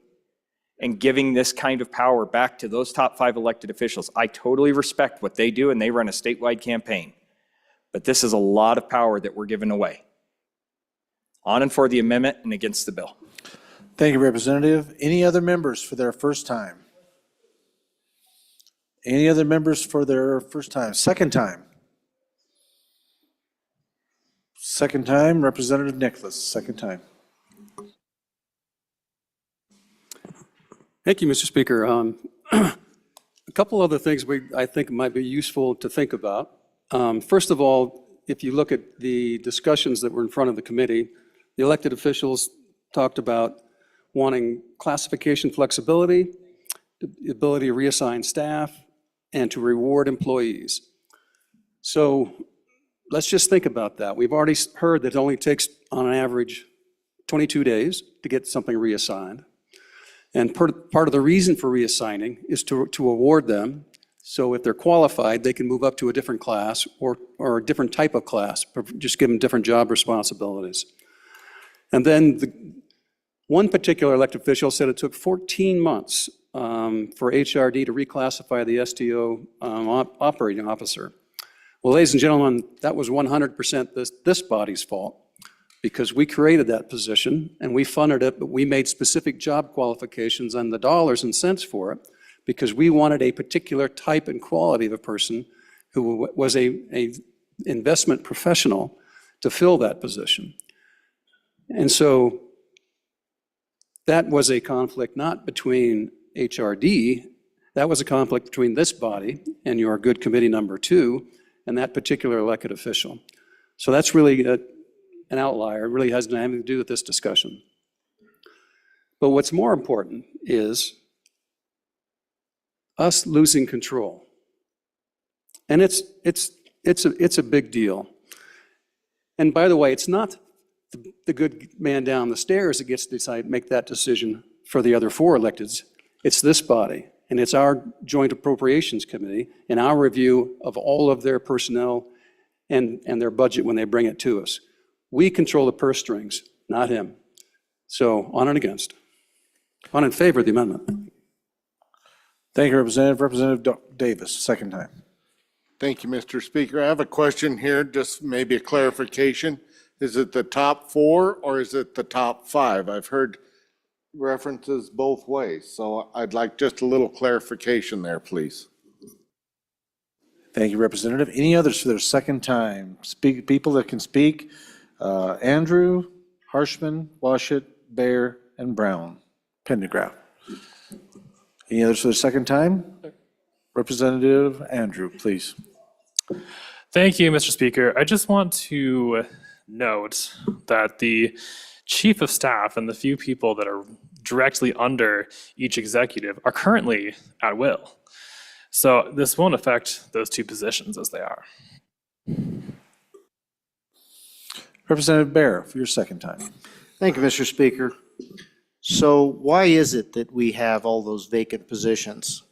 and giving this kind of power back to those top 5 elected officials. I totally respect what they do, and they run a statewide campaign. But this is a lot of power that we're giving away. On and for the amendment and against the bill. Thank you, Representative. Any other members for their first time? Any other members for their first time? Second time? Second time, Representative Nicholas, second time. Thank you, Mr. Speaker. A couple other things I think might be useful to think about. First of all, if you look at the discussions that were in front of the committee, the elected officials talked about wanting classification flexibility, the ability to reassign staff, and to reward employees. So let's just think about that. We've already heard that it only takes, on an average, 22 days to get something reassigned. And part of the reason for reassigning is to award them. So if they're qualified, they can move up to a different class or a different type of class, just give them different job responsibilities. And then one particular elected official said it took 14 months for HRD to reclassify the STO operating officer. Well, ladies and gentlemen, that was 100% this body's fault, because we created that position and we funded it, but we made specific job qualifications and the dollars and cents for it, because we wanted a particular type and quality of a person who was a investment professional to fill that position. And so that was a conflict not between HRD, that was a conflict between this body and your good committee number 2 and that particular elected official. So that's really an outlier. It really has nothing to do with this discussion. But what's more important is us losing control. And it's a big deal. And by the way, it's not the good man down the stairs that gets to decide, make that decision for the other 4 electeds. It's this body, and it's our Joint Appropriations Committee and our review of all of their personnel and their budget when they bring it to us. We control the purse strings, not him. So on and against. On in favor of the amendment. Thank you, Representative. Representative Davis, second time. Thank you, Mr. Speaker. I have a question here, just maybe a clarification. Is it the top 4 or is it the top 5? I've heard references both ways, so I'd like just a little clarification there, please. Thank you, Representative. Any others for their second time? Speak, people that can speak. Andrew, Harshman, Washut, Baer, and Brown. Pendergraft. Any others for the second time? Representative Andrew, please. Thank you, Mr. Speaker. I just want to note that the chief of staff and the few people that are directly under each executive are currently at will. So this won't affect those 2 positions as they are. Representative Baer, for your second time. Thank you, Mr. Speaker. So why is it that we have all those vacant positions?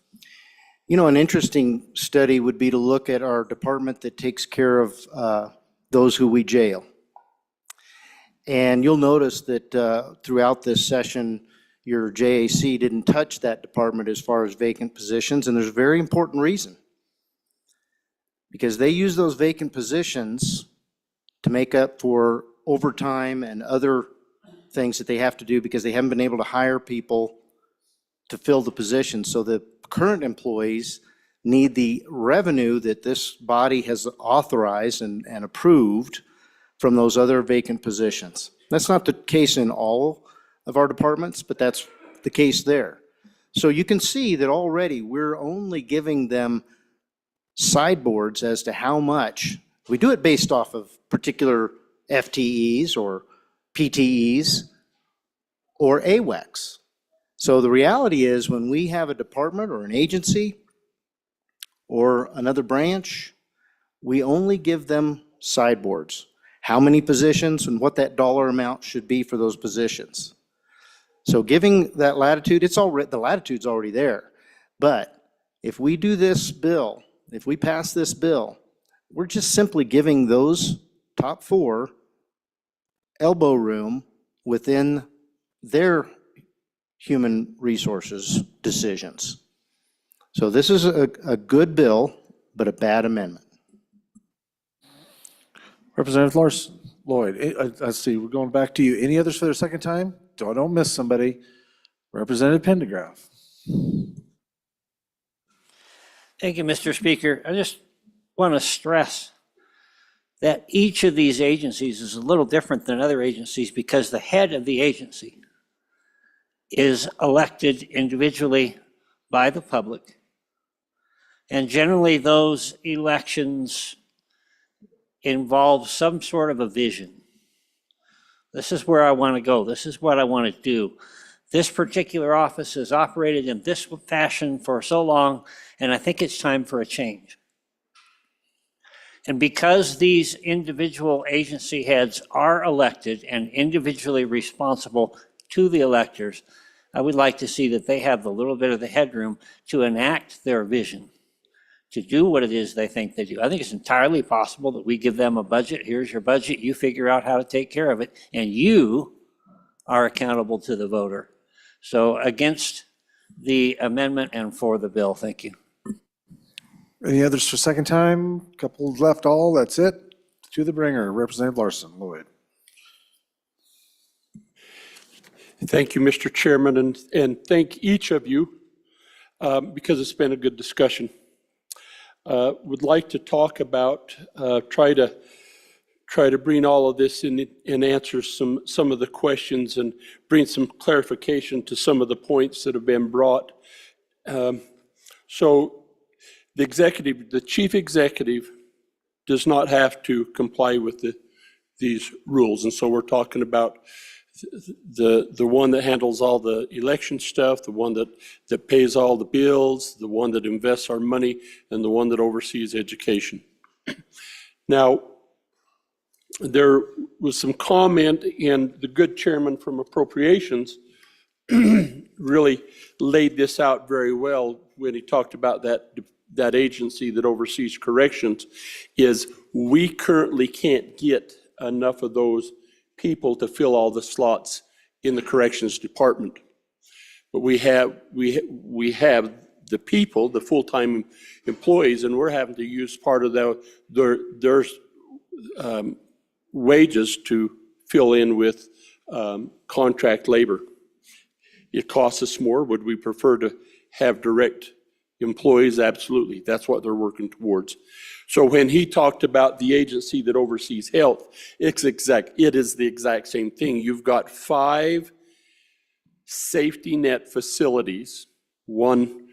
You know, an interesting study would be to look at our department that takes care of those who we jail. And you'll notice that throughout this session, your JAC didn't touch that department as far as vacant positions, and there's a very important reason. Because they use those vacant positions to make up for overtime and other things that they have to do because they haven't been able to hire people to fill the position. So the current employees need the revenue that this body has authorized and approved from those other vacant positions. That's not the case in all of our departments, but that's the case there. So you can see that already we're only giving them sideboards as to how much. We do it based off of particular FTEs or PTEs or AWECs. So the reality is when we have a department or an agency or another branch, we only give them sideboards. How many positions and what that dollar amount should be for those positions. So giving that latitude, the latitude's already there. But if we do this bill, if we pass this bill, we're just simply giving those top 4 elbow room within their human resources decisions. So this is a good bill, but a bad amendment. Representative Lloyd, let's see, we're going back to you. Any others for their second time? Don't miss somebody. Representative Pendergraft. Thank you, Mr. Speaker. I just want to stress that each of these agencies is a little different than other agencies because the head of the agency is elected individually by the public. And generally those elections involve some sort of a vision. This is where I want to go. This is what I want to do. This particular office has operated in this fashion for so long, and I think it's time for a change. And because these individual agency heads are elected and individually responsible to the electors, I would like to see that they have a little bit of the headroom to enact their vision, to do what it is they think they do. I think it's entirely possible that we give them a budget. Here's your budget. You figure out how to take care of it. And you are accountable to the voter. So against the amendment and for the bill. Thank you. Any others for second time? Couple left all, that's it. To the bringer, Representative Larson, Lloyd. Thank you, Mr. Chairman, and thank each of you because it's been a good discussion. Would like to talk about, try to bring all of this in and answer some of the questions and bring some clarification to some of the points that have been brought. So the chief executive does not have to comply with these rules. And so we're talking about the one that handles all the election stuff, the one that pays all the bills, the one that invests our money, and the one that oversees education. Now, there was some comment, and the good chairman from Appropriations really laid this out very well when he talked about that agency that oversees corrections, is we currently can't get enough of those people to fill all the slots in the corrections department. But we have the people, the full-time employees, and we're having to use part of their wages to fill in with contract labor. It costs us more. Would we prefer to have direct employees? Absolutely. That's what they're working towards. So when he talked about the agency that oversees health, it is the exact same thing. You've got 5 safety net facilities, one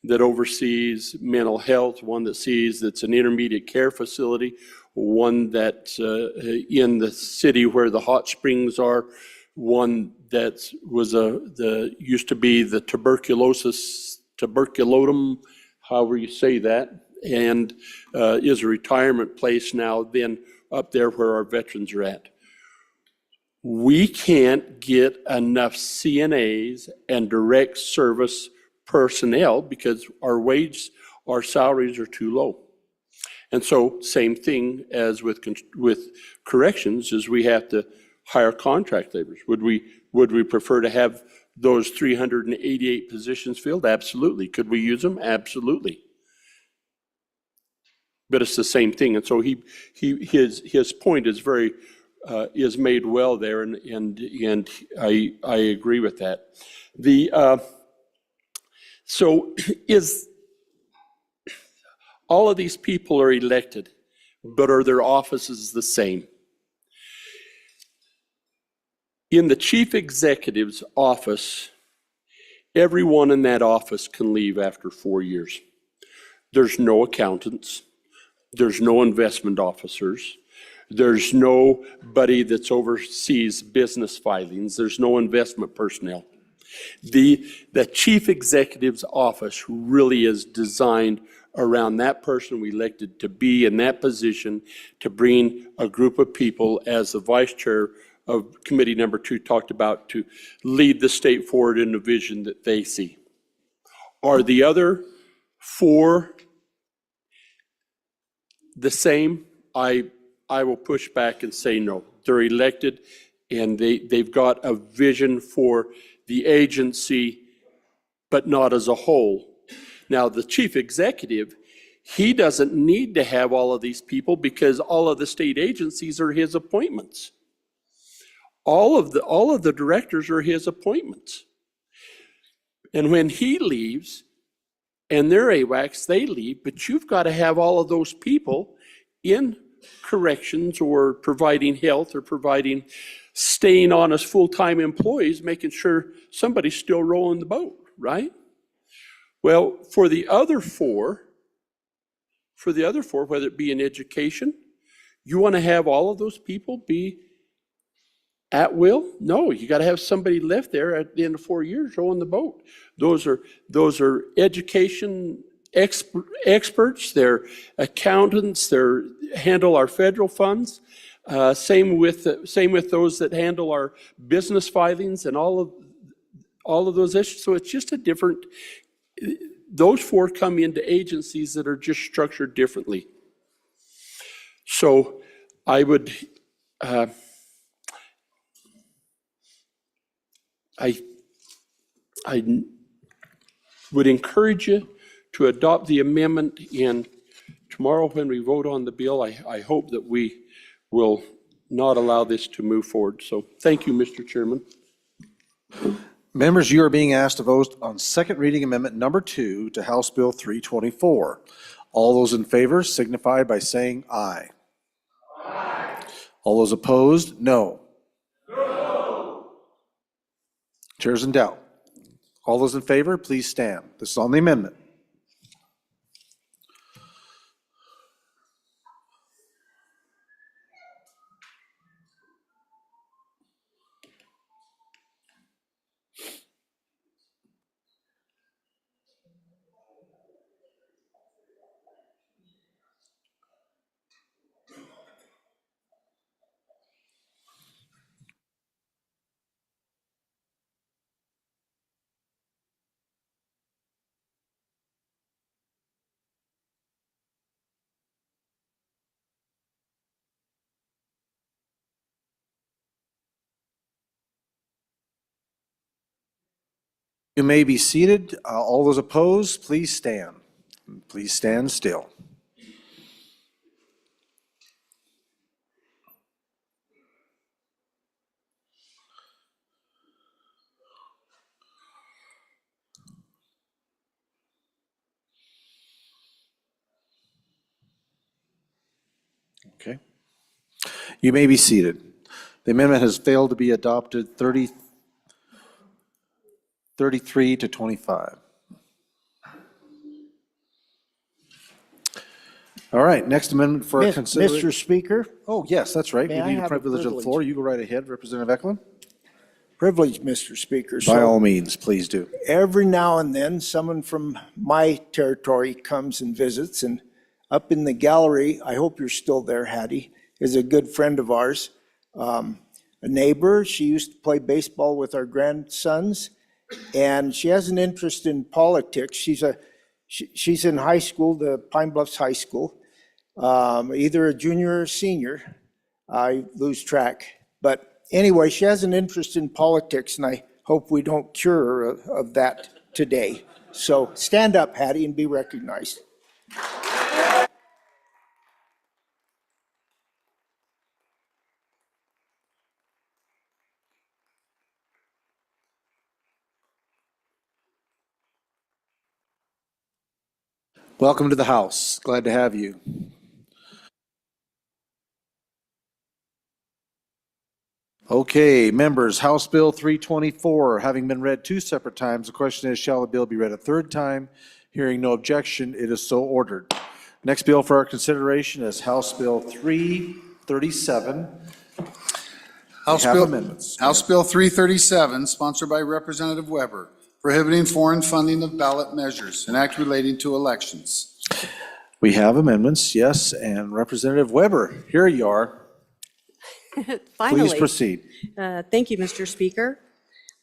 that oversees mental health, one that's an intermediate care facility, one that in the city where the hot springs are, one that used to be the tuberculum, however you say that, and is a retirement place now, then up there where our veterans are at. We can't get enough CNAs and direct service personnel because our salaries are too low. And so same thing as with corrections, is we have to hire contract laborers. Would we prefer to have those 388 positions filled? Absolutely. Could we use them? Absolutely. But it's the same thing. And so his point is is made well there, and I agree with that. So all of these people are elected, but are their offices the same? In the chief executive's office, everyone in that office can leave after 4 years. There's no accountants. There's no investment officers. There's nobody that oversees business filings. There's no investment personnel. The chief executive's office really is designed around that person we elected to be in that position, to bring a group of people, as the vice chair of committee number 2 talked about, to lead the state forward in the vision that they see. Are the other 4 the same? I will push back and say no. They're elected, and they've got a vision for the agency, but not as a whole. Now, the chief executive, he doesn't need to have all of these people because all of the state agencies are his appointments. All of the directors are his appointments. And when he leaves, and they're AWACS, they leave, but you've got to have all of those people in corrections or providing health or staying on as full-time employees, making sure somebody's still rowing the boat, right? Well, for the other four, whether it be in education, you want to have all of those people be at will? No, you got to have somebody left there at the end of 4 years rowing the boat. Those are education experts. They're accountants. They handle our federal funds. Same with those that handle our business filings and all of those issues. So it's just a different. Those 4 come into agencies that are just structured differently. So I would. I would encourage you to adopt the amendment, and tomorrow when we vote on the bill, I hope that we will not allow this to move forward. So thank you, Mr. Chairman. Members, you are being asked to vote on second reading amendment number 2 to House Bill 324. All those in favor signify by saying aye. Aye. All those opposed, no. Chair's in doubt. All those in favor, please stand. This is on the amendment. You may be seated. All those opposed, please stand. Please stand still. Okay. You may be seated. The amendment has failed to be adopted 33 to 25. All right, next amendment for consideration. Mr. Speaker, Oh, yes, that's right. May We I need a have a privilege of the privilege? floor. You go right ahead, Representative Eklund. privilege, Mr. Speaker. By So all means, please do. every now and then, someone from my territory comes and visits, and up in the gallery, I hope you're still there, Hattie, is a good friend of ours, a neighbor. She used to play baseball with our grandsons, and she has an interest in politics. She's in high school, the Pine Bluffs High School, either a junior or a senior. I lose track. But anyway, she has an interest in politics, and I hope we don't cure her of that today. So stand up, Hattie, and be recognized. Welcome to the House. Glad to have you. Okay, members, House Bill 324, having been read two separate times, the question is, shall the bill be read a third time? Hearing no objection, it is so ordered. Next bill for our consideration is House Bill 337. House have Bill, amendments. House Bill 337, sponsored by Representative Weber, prohibiting foreign funding of ballot measures, an act relating to elections. We have amendments, yes, and Representative Weber, here you are. Finally. Please proceed. Thank you, Mr. Speaker.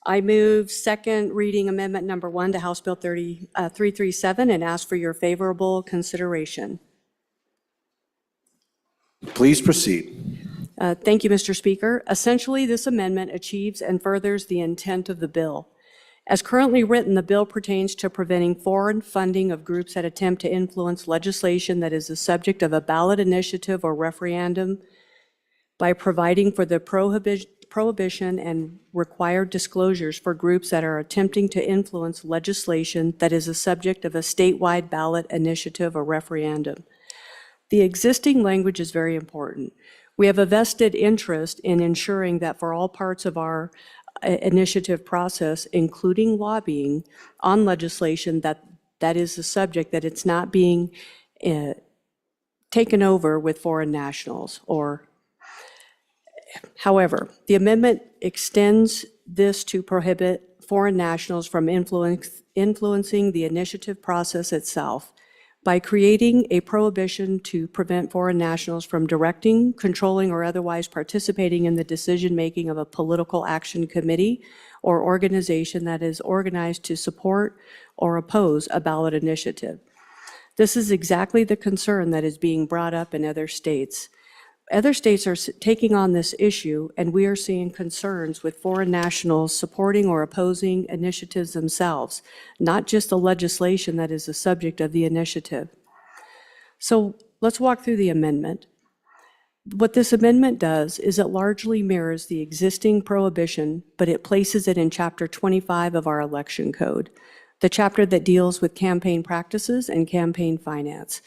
I move second reading amendment number 1 to House Bill 337 and ask for your favorable consideration. Please proceed. Thank you, Mr. Speaker. Essentially, this amendment achieves and furthers the intent of the bill. As currently written, the bill pertains to preventing foreign funding of groups that attempt to influence legislation that is the subject of a ballot initiative or referendum by providing for the prohibition and required disclosures for groups that are attempting to influence legislation that is the subject of a statewide ballot initiative or referendum. The existing language is very important. We have a vested interest in ensuring that for all parts of our initiative process, including lobbying on legislation that is the subject, that it's not being taken over with foreign nationals or However, the amendment extends this to prohibit foreign nationals from influencing the initiative process itself by creating a prohibition to prevent foreign nationals from directing, controlling, or otherwise participating in the decision-making of a political action committee or organization that is organized to support or oppose a ballot initiative. This is exactly the concern that is being brought up in other states. Other states are taking on this issue, and we are seeing concerns with foreign nationals supporting or opposing initiatives themselves, not just the legislation that is the subject of the initiative. So let's walk through the amendment. What this amendment does is it largely mirrors the existing prohibition, but it places it in Chapter 25 of our election code, the chapter that deals with campaign practices and campaign finance,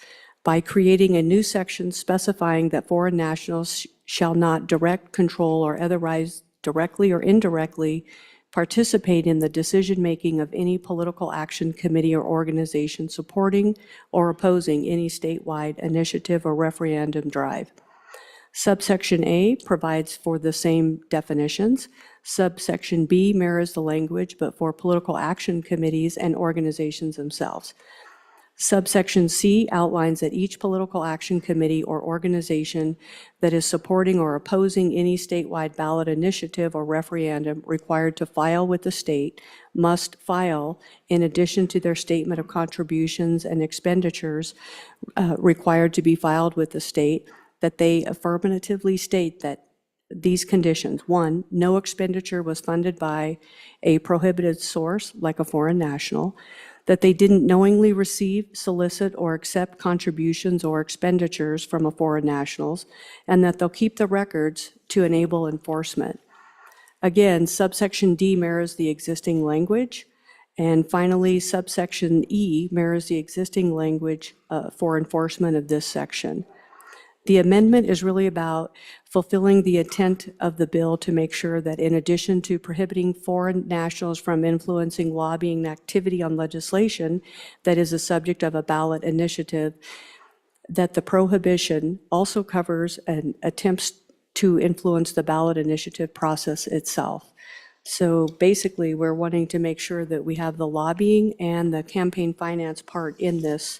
by creating a new section specifying that foreign nationals shall not direct, control, or otherwise directly or indirectly participate in the decision-making of any political action committee or organization supporting or opposing any statewide initiative or referendum drive. Subsection A provides for the same definitions. Subsection B mirrors the language, but for political action committees and organizations themselves. Subsection C outlines that each political action committee or organization that is supporting or opposing any statewide ballot initiative or referendum required to file with the state must file, in addition to their statement of contributions and expenditures required to be filed with the state, that they affirmatively state that these conditions. One, no expenditure was funded by a prohibited source like a foreign national, that they didn't knowingly receive, solicit, or accept contributions or expenditures from a foreign nationals, and that they'll keep the records to enable enforcement. Again, subsection D mirrors the existing language. And finally, subsection E mirrors the existing language for enforcement of this section. The amendment is really about fulfilling the intent of the bill to make sure that in addition to prohibiting foreign nationals from influencing lobbying activity on legislation that is a subject of a ballot initiative, that the prohibition also covers attempts to influence the ballot initiative process itself. So basically, we're wanting to make sure that we have the lobbying and the campaign finance part in this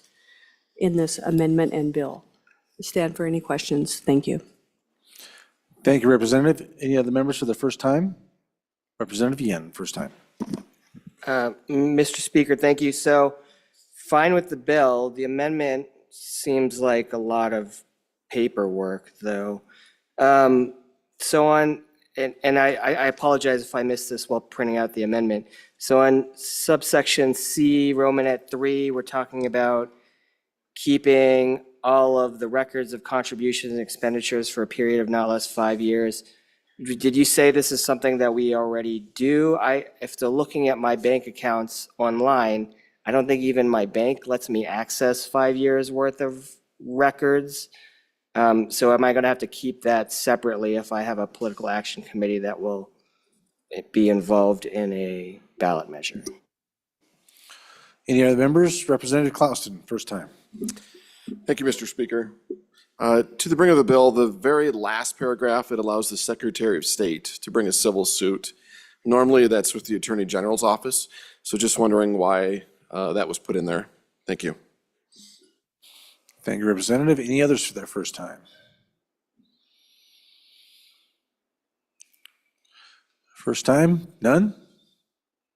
amendment and bill. Stand for any questions. Thank you. Thank you, Representative. Any other members for the first time? Representative Yen, first time. Mr. Speaker, thank you. So, fine with the bill. The amendment seems like a lot of paperwork, though. And I apologize if I missed this while printing out the amendment. So on subsection C, Romanet 3, we're talking about keeping all of the records of contributions and expenditures for a period of not less 5 years. Did you say this is something that we already do? After looking at my bank accounts online, I don't think even my bank lets me access 5 years worth of records. So am I going to have to keep that separately if I have a political action committee that will be involved in a ballot measure? Any other members? Representative Clouston, first time. Thank you, Mr. Speaker. To the bring of the bill, the very last paragraph, it allows the Secretary of State to bring a civil suit. Normally, that's with the Attorney General's office. So just wondering why that was put in there. Thank you. Thank you, Representative. Any others for their first time? First time? None?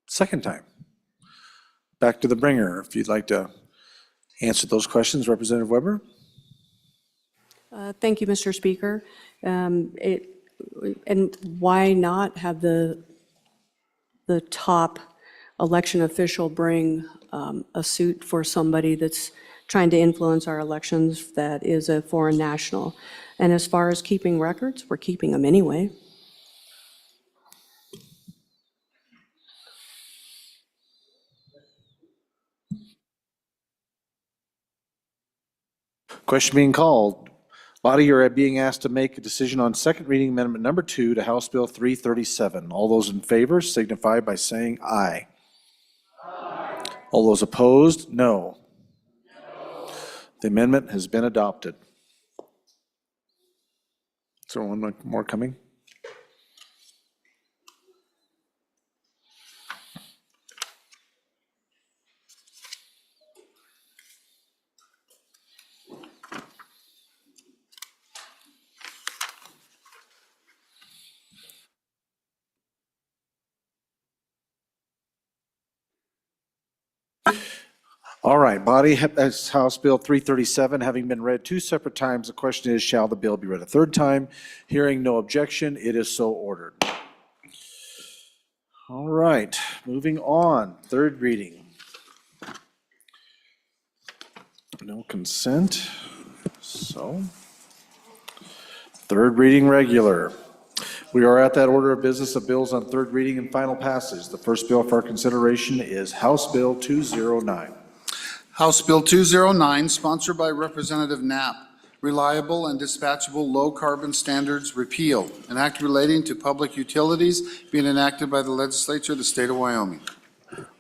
Second time? Back to the bringer, if you'd like to answer those questions, Representative Weber. Thank you, Mr. Speaker. And why not have the top election official bring a suit for somebody that's trying to influence our elections that is a foreign national? And as far as keeping records, we're keeping them anyway. Question being called. Body, you're being asked to make a decision on second reading amendment number 2 to House Bill 337. All those in favor signify by saying aye. Aye. All those opposed, no. The amendment has been adopted. Is there one more coming? All right, body, that's House Bill 337, having been read 2 separate times. The question is, shall the bill be read a third time? Hearing no objection, it is so ordered. All right, moving on, third reading. No consent, so. Third reading regular. We are at that order of business of bills on third reading and final passage. The first bill for our consideration is House Bill 209. House Bill 209, sponsored by Representative Knapp, Reliable and Dispatchable Low Carbon Standards Repeal, an act relating to public utilities being enacted by the legislature of the state of Wyoming.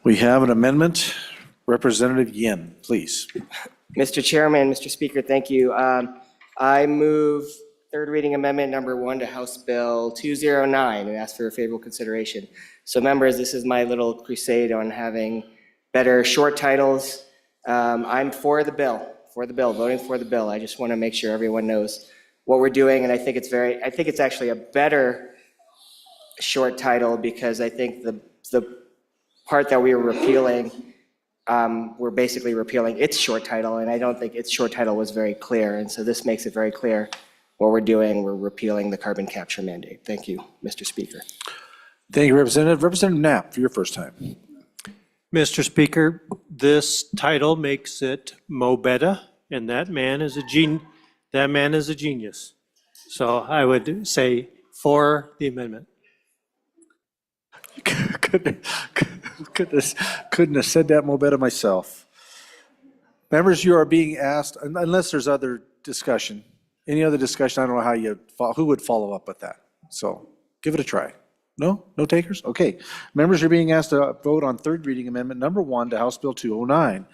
We have an amendment. Representative Yin, please. Mr. Chairman, Mr. Speaker, thank you. I move third reading amendment number 1 to House Bill 209 and ask for a favorable consideration. So members, this is my little crusade on having better short titles. I'm for the bill, voting for the bill. I just want to make sure everyone knows what we're doing, and I think it's actually a better short title because I think the part that we were repealing, we're basically repealing its short title, and I don't think its short title was very clear, and so this makes it very clear what we're doing, we're repealing the carbon capture mandate. Thank you, Mr. Speaker. Thank you, Representative. Representative Knapp, for your first time. Mr. Speaker, this title makes it Mo Betta, and that man is a genius. So I would say for the amendment. Couldn't have said that more better myself. Members, you are being asked, unless there's other discussion, any other discussion, I don't know who would follow up with that. So give it a try. No? No takers? Okay. Members, you're being asked to vote on third reading amendment number 1 to House Bill 209.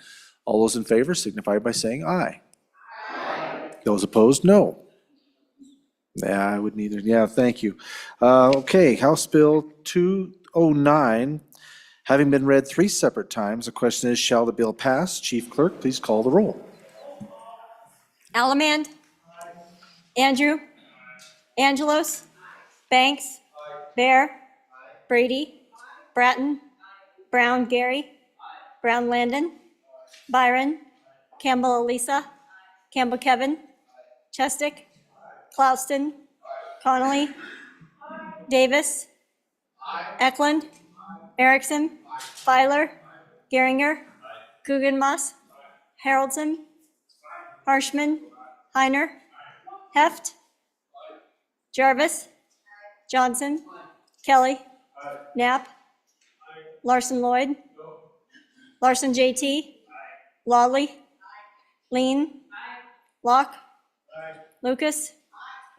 All those in favor signify by saying aye. Those opposed, no. Yeah, I would neither. Yeah, thank you. Okay, House Bill 209, having been read 3 separate times, the question is, shall the bill pass? Chief Clerk, please call the roll. Allemand. Andrew. Angelos. Banks. Bear. Brady. Bratton. Brown Gary. Brown Landon. Byron. Campbell Elisa. Campbell Kevin. Chestick. Clouston. Connolly. Davis. Eklund. Erickson. Filer. Geringer. Guggenmoss. Haroldson. Harshman. Heiner. Heft. Jarvis. Johnson. Kelly. Knapp. Larson Lloyd. Larson JT. Lawley. Lean. Locke. Lucas.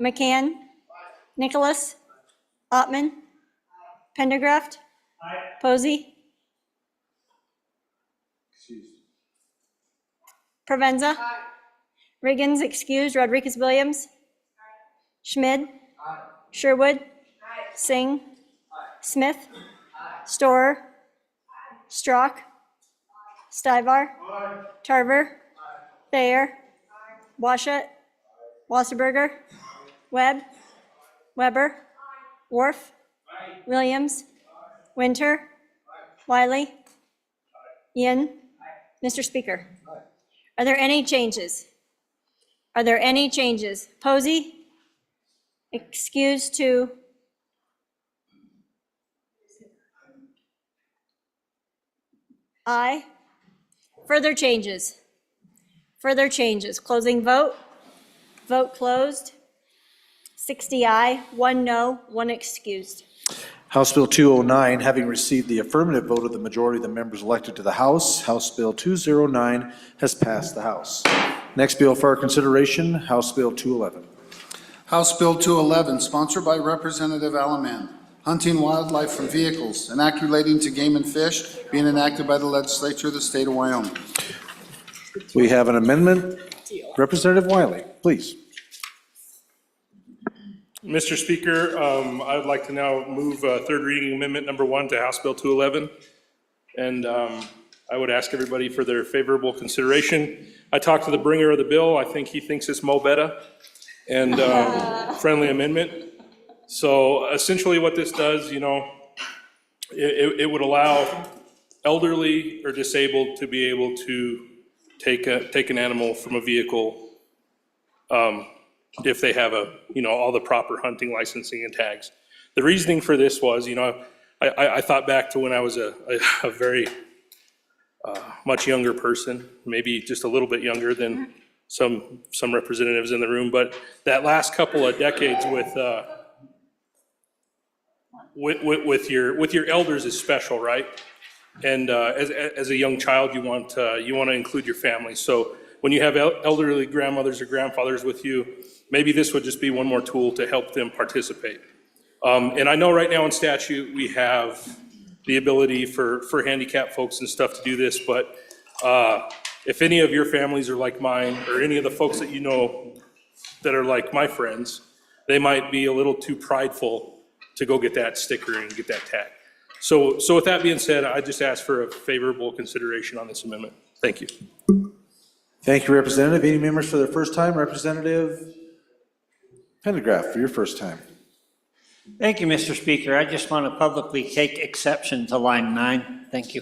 McCann. Nicholas. Ottman. Pendergraft. Posey. Provenza. Riggins excused. Rodriguez Williams. Schmid. Sherwood. Singh. Smith. Storer. Strock. Stivar. Tarver. Thayer. Washut. Wasserberger. Webb. Weber. Worf. Williams. Winter. Wiley. Yin. Mr. Speaker, are there any changes? Are there any changes? Posey, excused to aye. Further changes? Further changes. Closing vote. Vote closed. 60 aye, 1 no, 1 excused. House Bill 209, having received the affirmative vote of the majority of the members elected to the House, House Bill 209 has passed the House. Next bill for our consideration, House Bill 211. House Bill 211, sponsored by Representative Allemand, hunting wildlife from vehicles, an act relating to game and fish, being enacted by the legislature of the state of Wyoming. We have an amendment. Representative Wiley, please. Mr. Speaker, I would like to now move third reading amendment number 1 to House Bill 211. And I would ask everybody for their favorable consideration. I talked to the bringer of the bill. I think he thinks it's Mo Betta and friendly amendment. So essentially what this does, you know, it would allow elderly or disabled to be able to take an animal from a vehicle if they have all the proper hunting licensing and tags. The reasoning for this was, I thought back to when I was a very much younger person, maybe just a little bit younger than some representatives in the room, but that last couple of decades with your elders is special, right? And as a young child, you want to include your family. So when you have elderly grandmothers or grandfathers with you, maybe this would just be one more tool to help them participate. And I know right now in statute, we have the ability for handicapped folks and stuff to do this, but if any of your families are like mine, or any of the folks that you know that are like my friends, they might be a little too prideful to go get that sticker and get that tag. So with that being said, I just ask for a favorable consideration on this amendment. Thank you. Thank you, Representative. Any members for their first time? Representative Pendergraft, for your first time. Thank you, Mr. Speaker. I just want to publicly take exception to line 9. Thank you.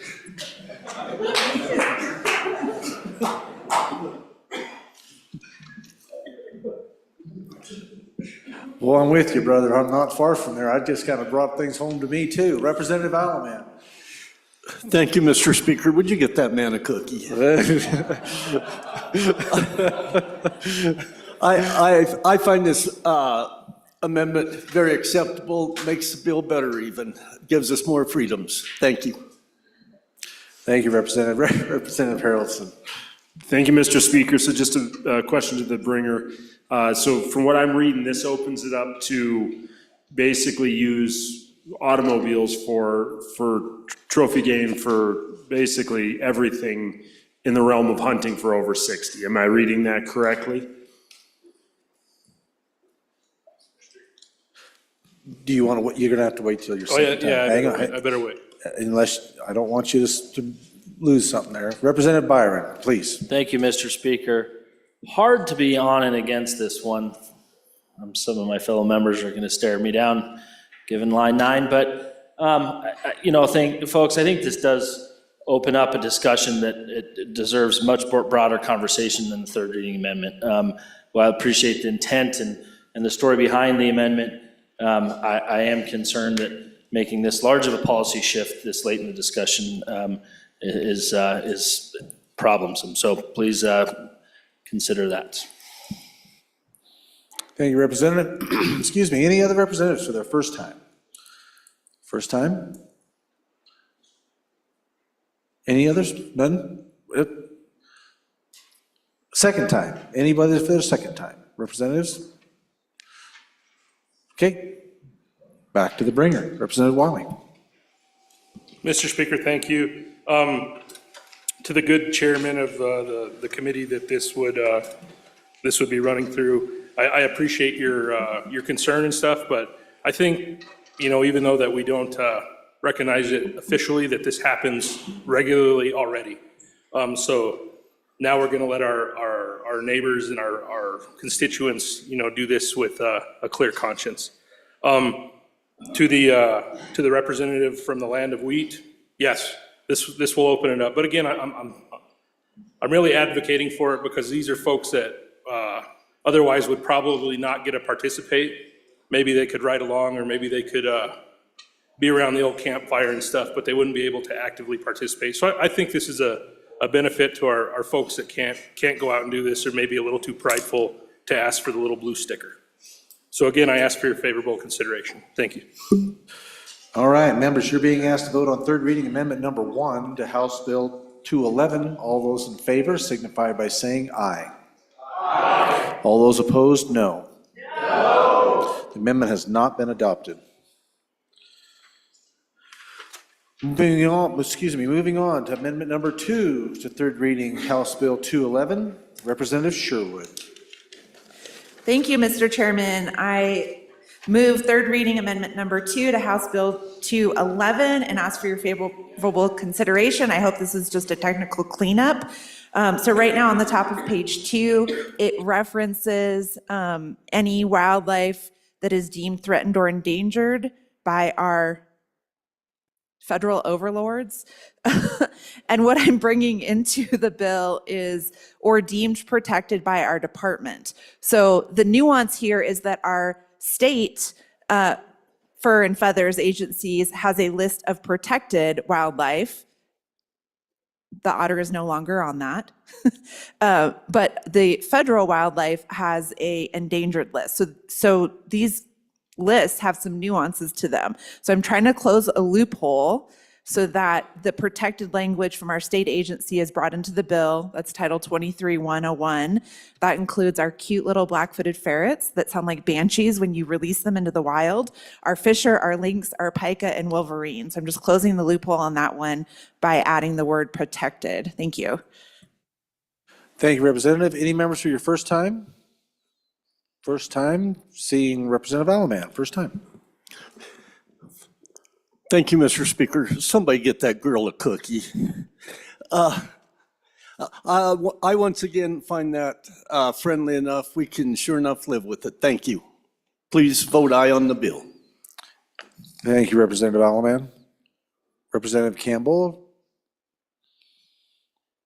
Well, I'm with you, brother. I'm not far from there. I just kind of brought things home to me, too. Representative Alaman. Thank you, Mr. Speaker. Would you get that man a cookie? I find this amendment very acceptable, makes the bill better even, gives us more freedoms. Thank you. Thank you, Representative. Representative Harrelson. Thank you, Mr. Speaker. So just a question to the bringer. So from what I'm reading, this opens it up to basically use automobiles for trophy game for basically everything in the realm of hunting for over 60. Am I reading that correctly? Do you want to, you're going to have to wait till your Oh, yeah, second time. yeah, Hang on. I better wait. Unless, I don't want you to lose something there. Representative Byron, please. Thank you, Mr. Speaker. Hard to be on and against this one. Some of my fellow members are going to stare me down, given line 9, but, folks, I think this does open up a discussion that it deserves much broader conversation than the third reading amendment. While I appreciate the intent and the story behind the amendment, I am concerned that making this large of a policy shift this late in the discussion is problemsome. So please consider that. Thank you, Representative. Excuse me, any other representatives for their first time? First time? Any others? None? Second time? Anybody for their second time? Representatives? Okay, back to the bringer. Representative Wiley. Mr. Speaker, thank you. To the good chairman of the committee that this would be running through, I appreciate your concern and stuff, but I think, even though that we don't recognize it officially, that this happens regularly already. So now we're gonna let our neighbors and our constituents, do this with a clear conscience. To the representative from the land of wheat, yes, this will open it up. But again, I'm really advocating for it because these are folks that otherwise would probably not get to participate. Maybe they could ride along, or maybe they could be around the old campfire and stuff, but they wouldn't be able to actively participate. So I think this is a benefit to our folks that can't go out and do this, or maybe a little too prideful to ask for the little blue sticker. So again, I ask for your favorable consideration. Thank you. All right, members, you're being asked to vote on third reading amendment number 1 to House Bill 211. All those in favor signify by saying aye. Aye. All those opposed, no. No. The amendment has not been adopted. Moving on to amendment number 2 to third reading House Bill 211. Representative Sherwood. Thank you, Mr. Chairman. I move third reading amendment number 2 to House Bill 211 and ask for your favorable consideration. I hope this is just a technical cleanup. So right now on the top of page 2, it references any wildlife that is deemed threatened or endangered by our federal overlords. And what I'm bringing into the bill is or deemed protected by our department. So the nuance here is that our state fur and feathers agencies has a list of protected wildlife. The otter is no longer on that. But the federal wildlife has a endangered list. So these lists have some nuances to them. So I'm trying to close a loophole so that the protected language from our state agency is brought into the bill. That's Title 23-101. That includes our cute little black-footed ferrets that sound like banshees when you release them into the wild, our fisher, our lynx, our pika, and wolverine. So I'm just closing the loophole on that one by adding the word protected. Thank you. Thank you, Representative. Any members for your first time? First time seeing Representative Alaman. First time. Thank you, Mr. Speaker. Somebody get that girl a cookie. I once again find that friendly enough. We can sure enough live with it. Thank you. Please vote aye on the bill. Thank you, Representative Alaman. Representative Campbell.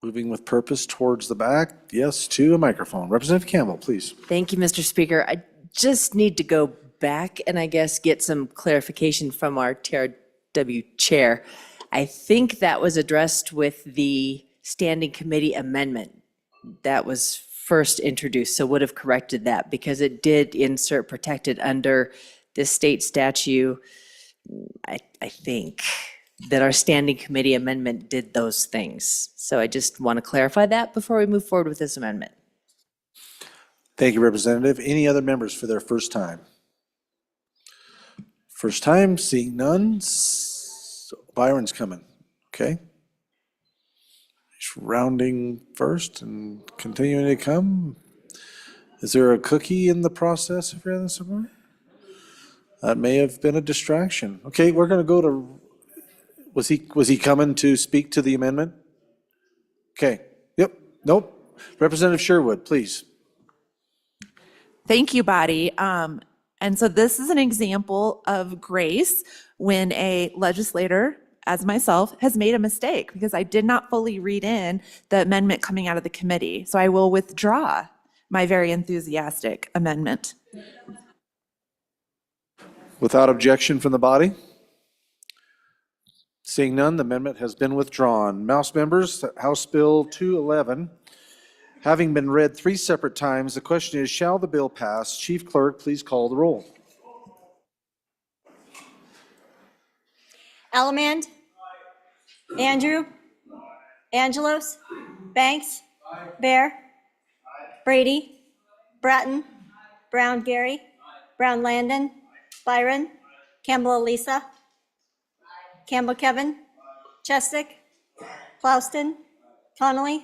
Moving with purpose towards the back. Yes, to a microphone. Representative Campbell, please. Thank you, Mr. Speaker. I just need to go back and I guess get some clarification from our TRW chair. I think that was addressed with the standing committee amendment that was first introduced, so would have corrected that because it did insert protected under this state statute. I think that our standing committee amendment did those things. So I just want to clarify that before we move forward with this amendment. Thank you, Representative. Any other members for their first time? First time, seeing none. Byron's coming, okay? Just rounding first and continuing to come. Is there a cookie in the process if you're in somewhere? That may have been a distraction. Okay, we're gonna go to, was he coming to speak to the amendment? Okay, yep, nope. Representative Sherwood, please. Thank you, Body. And so this is an example of grace when a legislator, as myself, has made a mistake because I did not fully read in the amendment coming out of the committee. So I will withdraw my very enthusiastic amendment. Without objection from the body? Seeing none, the amendment has been withdrawn. Mouse members, House Bill 211, having been read 3 separate times, the question is, shall the bill pass? Chief Clerk, please call the roll. Allemand. Andrew. Angelos. Banks. Bear. Brady. Bratton. Brown Gary. Brown Landon. Byron. Campbell Elisa. Campbell Kevin. Chestick. Clouston. Connolly.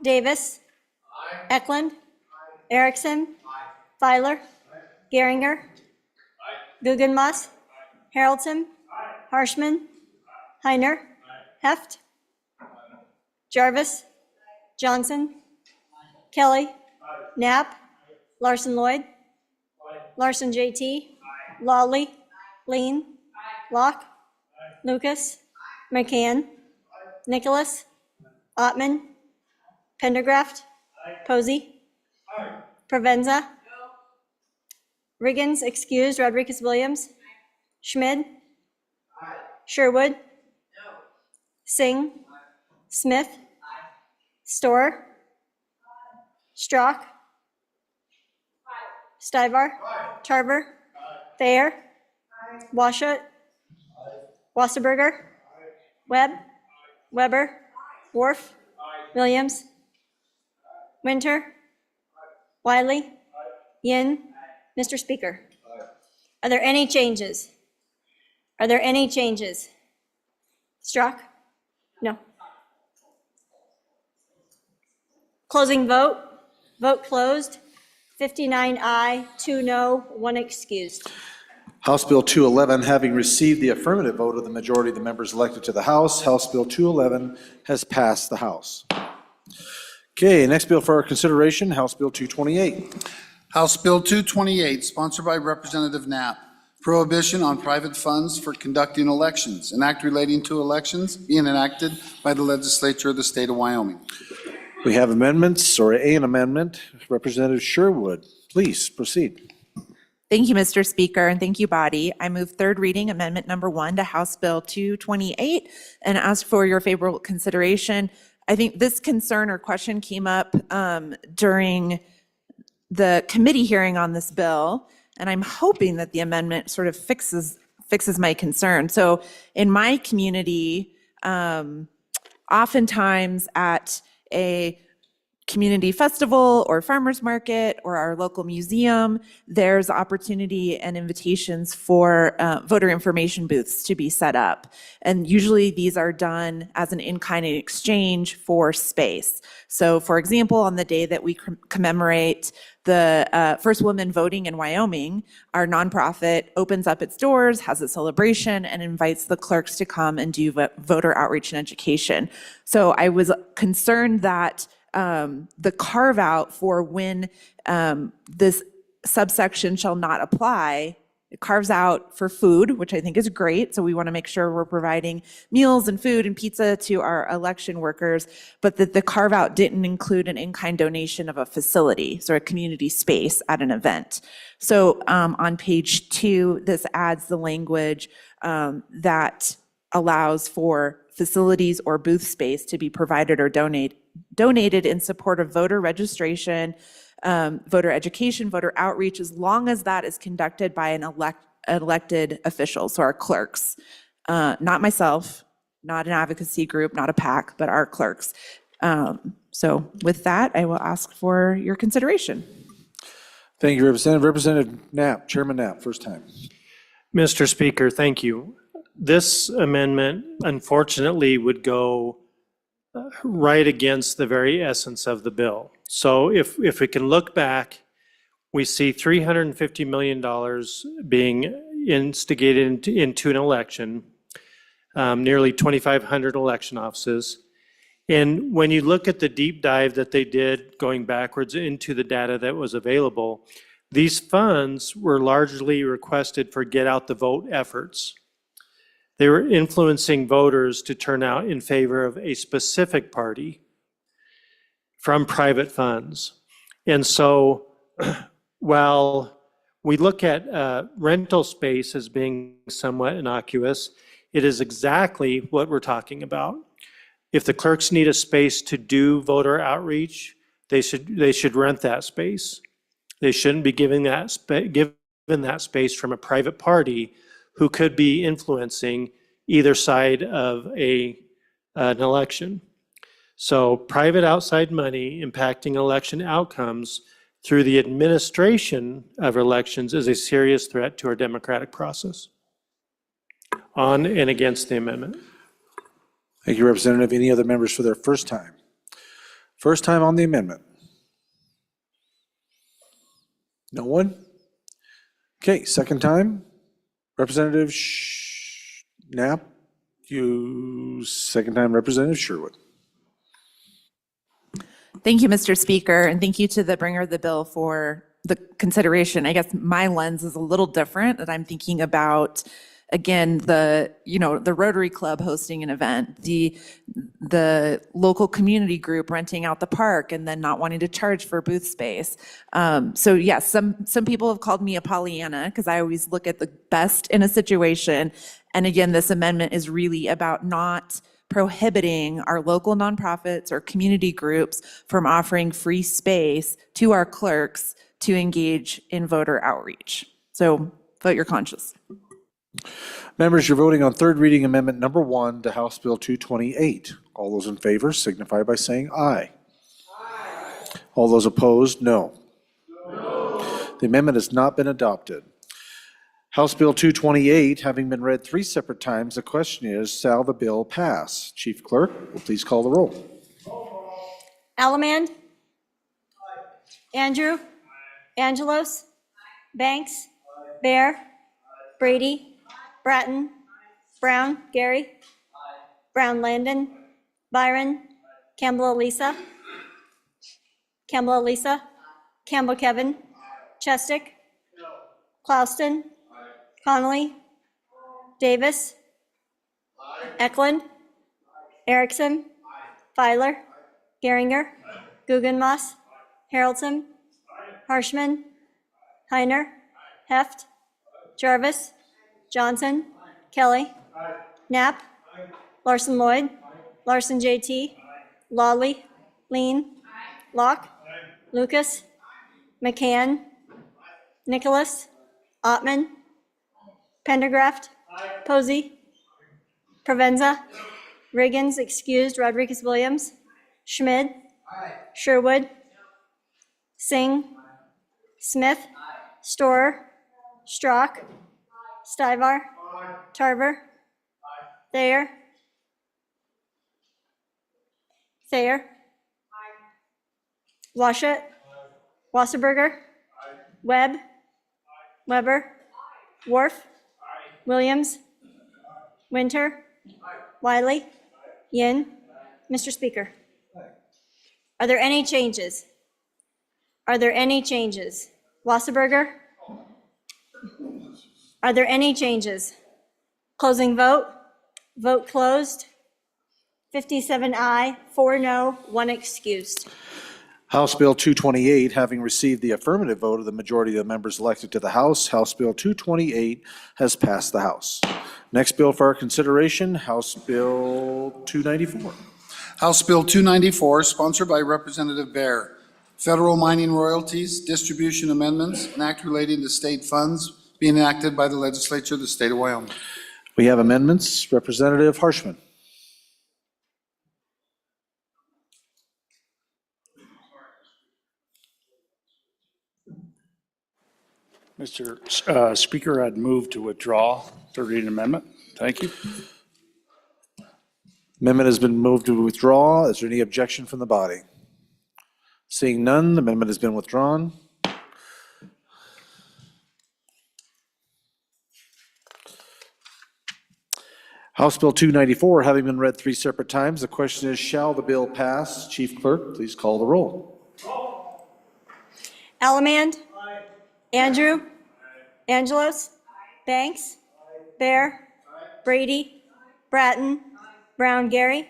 Davis. Eklund. Erickson. Filer. Geringer. Guggenmoss. Harrelson. Harshman. Heiner. Heft. Jarvis. Johnson. Kelly. Knapp. Larson Lloyd. Larson JT. Lawley. Lean. Locke. Lucas. McCann. Nicholas. Ottman. Pendergraft. Posey. Provenza. Riggins excused. Rodriguez Williams. Schmid. Sherwood. Singh. Smith. Storer. Strzok. Stivar. Tarver. Thayer. Washut. Wasserberger. Webb. Weber. Worf. Williams. Winter. Wiley. Yin. Mr. Speaker. Are there any changes? Are there any changes? Strzok? No. Closing vote. Vote closed. 59 aye, 2 no, 1 excused. House Bill 211, having received the affirmative vote of the majority of the members elected to the House, House Bill 211 has passed the House. Okay, next bill for our consideration, House Bill 228. House Bill 228, sponsored by Representative Knapp. Prohibition on private funds for conducting elections. An act relating to elections being enacted by the legislature of the state of Wyoming. We have amendments, or an amendment. Representative Sherwood, please proceed. Thank you, Mr. Speaker, and thank you, Body. I move third reading amendment number 1 to House Bill 228 and ask for your favorable consideration. I think this concern or question came up during the committee hearing on this bill, and I'm hoping that the amendment sort of fixes my concern. So in my community, oftentimes at a community festival or farmers market or our local museum, there's opportunity and invitations for voter information booths to be set up. And usually these are done as an in-kind exchange for space. So for example, on the day that we commemorate the first woman voting in Wyoming, our nonprofit opens up its doors, has a celebration, and invites the clerks to come and do voter outreach and education. So I was concerned that the carve out for when this subsection shall not apply It carves out for food, which I think is great. So we want to make sure we're providing meals and food and pizza to our election workers, but that the carve out didn't include an in-kind donation of a facility, so a community space at an event. So on page 2, this adds the language that allows for facilities or booth space to be provided or donated in support of voter registration, voter education, voter outreach, as long as that is conducted by an elected official, so our clerks, not myself, not an advocacy group, not a PAC, but our clerks. So with that, I will ask for your consideration. Thank you, Representative. Representative Knapp, Chairman Knapp, first time. Mr. Speaker, thank you. This amendment unfortunately would go right against the very essence of the bill. So if we can look back, we see $350 million being instigated into an election, nearly 2,500 election offices. And when you look at the deep dive that they did going backwards into the data that was available, these funds were largely requested for get out the vote efforts. They were influencing voters to turn out in favor of a specific party from private funds. And so while we look at rental space as being somewhat innocuous, it is exactly what we're talking about. If the clerks need a space to do voter outreach, they should rent that space. They shouldn't be given that space from a private party who could be influencing either side of an election. So private outside money impacting election outcomes through the administration of elections is a serious threat to our democratic process. On and against the amendment. Thank you, Representative. Any other members for their first time? First time on the amendment? No one? Okay, second time? Representative Knapp, you second time, Representative Sherwood. Thank you, Mr. Speaker, and thank you to the bringer of the bill for the consideration. I guess my lens is a little different, that I'm thinking about, again, the Rotary Club hosting an event, the local community group renting out the park and then not wanting to charge for booth space. So yes, some people have called me a Pollyanna because I always look at the best in a situation. And again, this amendment is really about not prohibiting our local nonprofits or community groups from offering free space to our clerks to engage in voter outreach. So vote your conscience. Members, you're voting on third reading amendment number 1 to House Bill 228. All those in favor signify by saying aye. Aye. All those opposed, no. No. The amendment has not been adopted. House Bill 228, having been read 3 separate times, the question is, shall the bill pass? Chief Clerk, will please call the roll. Allemand? Andrew? Angelos? Banks? Bear? Brady? Bratton? Brown? Gary? Brown Landon? Byron? Campbell Elisa? Campbell Elisa? Campbell Kevin? Chestick? Clouston? Connolly? Davis? Eklund? Erickson? Filer? Geringer? Guggenmoss? Harrelson? Harshman? Heiner? Heft? Jarvis? Johnson? Kelly? Knapp? Larson Lloyd? Larson JT? Lawley? Lean? Locke? Lucas? McCann? Nicholas? Ottman? Pendergraft? Posey? Provenza? Riggins, excused. Rodriguez Williams? Schmid? Sherwood? Singh? Smith? Storer? Strzok? Stivar? Tarver? Thayer? Thayer? Washut? Wasserberger? Webb? Weber? Worf? Williams? Winter? Wiley? Yin? Mr. Speaker, are there any changes? Are there any changes? Wasserberger? Are there any changes? Closing vote. Vote closed. 57 aye, 4 no, 1 excused. House Bill 228, having received the affirmative vote of the majority of the members elected to the House, House Bill 228 has passed the House. Next bill for our consideration, House Bill 294. House Bill 294, sponsored by Representative Baer. Federal mining royalties, distribution amendments, and act relating to state funds being enacted by the legislature of the state of Wyoming. We have amendments. Representative Harshman. Mr. Speaker, I'd move to withdraw third reading amendment. Thank you. Amendment has been moved to withdraw. Is there any objection from the body? Seeing none, the amendment has been withdrawn. House Bill 294, having been read 3 separate times, the question is, shall the bill pass? Chief Clerk, please call the roll. Allemand. Andrew. Angelos. Banks. Bear. Brady. Bratton. Brown Gary.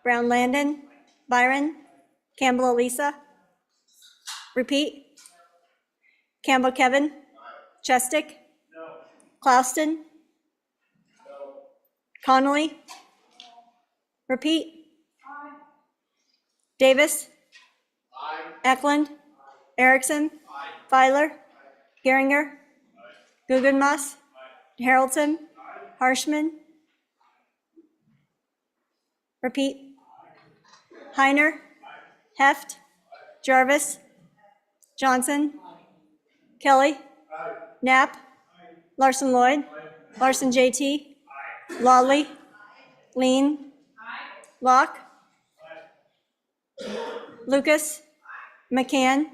Brown Landon. Byron. Campbell Elisa. Repeat. Campbell Kevin. Chestick. Clouston. Connolly. Repeat. Davis. Eklund. Erickson. Filer. Geringer. Guggenmoss. Haroldson. Harshman. Repeat. Heiner. Heft. Jarvis. Johnson. Kelly. Knapp. Larson Lloyd. Larson JT. Lawley. Lean. Locke. Lucas. McCann.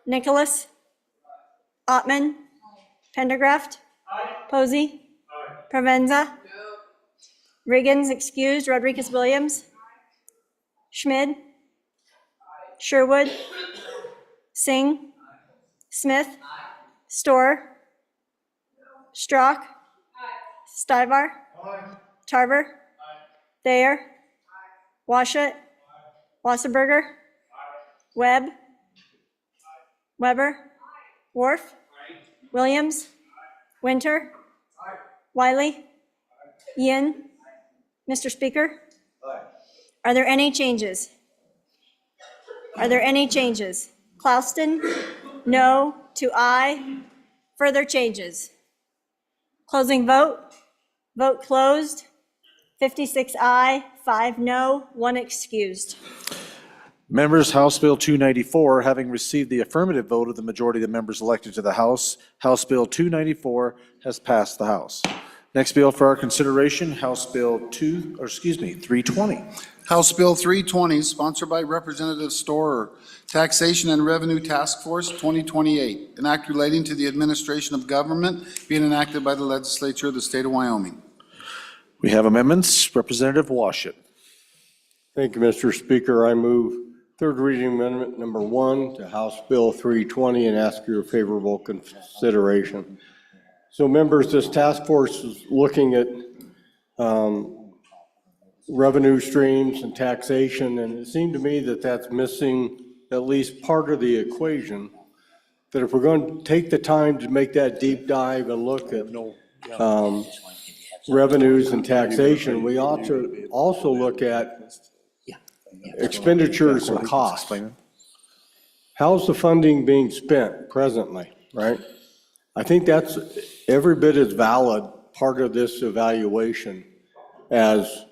Nicholas. Ottman. Pendergraft. Posey. Provenza. Riggins excused. Rodriguez Williams. Schmid. Sherwood. Singh. Smith. Storr. Strock. Stivar. Tarver. Thayer. Washut. Wasserberger. Webb. Weber. Worf. Williams. Winter. Wiley. Ian. Mr. Speaker. Are there any changes? Are there any changes? Clouston, no to aye. Further changes? Closing vote. Vote closed. 56 aye, 5 no, 1 excused. Members, House Bill 294, having received the affirmative vote of the majority of the members elected to the House, House Bill 294 has passed the House. Next bill for our consideration, House Bill 320. House Bill 320, sponsored by Representative Storer, Taxation and Revenue Task Force 2028, an act relating to the administration of government being enacted by the legislature of the state of Wyoming. We have amendments. Representative Washut. Thank you, Mr. Speaker. I move third reading amendment number 1 to House Bill 320 and ask your favorable consideration. So members, this task force is looking at revenue streams and taxation, and it seemed to me that that's missing at least part of the equation, that if we're going to take the time to make that deep dive and look at revenues and taxation, we ought to also look at expenditures and costs. How's the funding being spent presently, right? I think that's every bit as valid part of this evaluation as,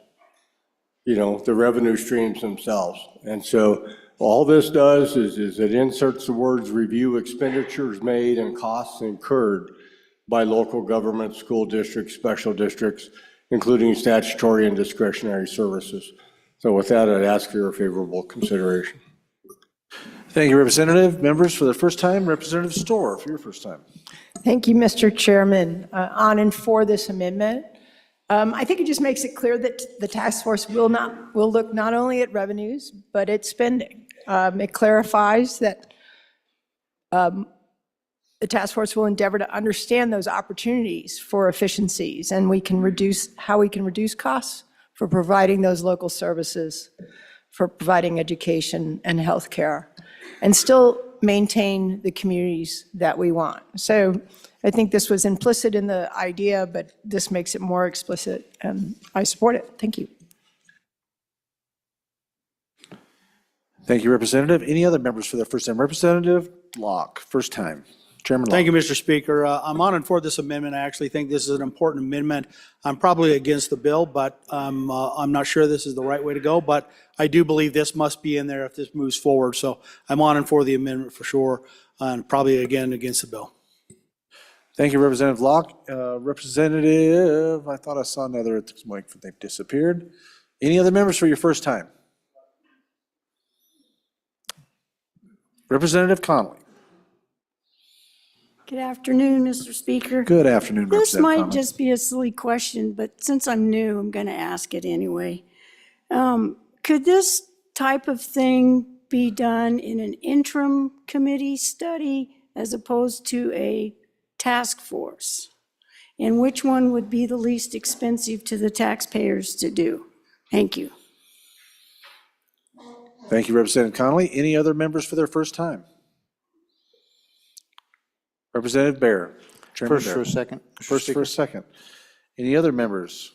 the revenue streams themselves. And so all this does is it inserts the words review expenditures made and costs incurred by local government, school districts, special districts, including statutory and discretionary services. So with that, I'd ask for your favorable consideration. Thank you, Representative. Members, for the first time, Representative Storer, for your first time. Thank you, Mr. Chairman. On and for this amendment, I think it just makes it clear that the task force will look not only at revenues, but at spending. It clarifies that the task force will endeavor to understand those opportunities for efficiencies, and how we can reduce costs for providing those local services, for providing education and healthcare, and still maintain the communities that we want. So I think this was implicit in the idea, but this makes it more explicit, and I support it. Thank you. Thank you, Representative. Any other members for the first time? Representative Locke, first time. Chairman Locke. Thank you, Mr. Speaker. I'm on and for this amendment. I actually think this is an important amendment. I'm probably against the bill, but I'm not sure this is the right way to go. But I do believe this must be in there if this moves forward. So I'm on and for the amendment for sure, and probably again against the bill. Thank you, Representative Locke. Representative, I thought I saw another at this mic, but they've disappeared. Any other members for your first time? Representative Connolly. Good afternoon, Mr. Speaker. Good afternoon, This Representative might Connolly. just be a silly question, but since I'm new, I'm going to ask it anyway. Could this type of thing be done in an interim committee study as opposed to a task force? And which one would be the least expensive to the taxpayers to do? Thank you. Thank you, Representative Connolly. Any other members for their first time? Representative Bear. Chairman First Bear. for a second. Mr. First for Speaker. a second. Any other members?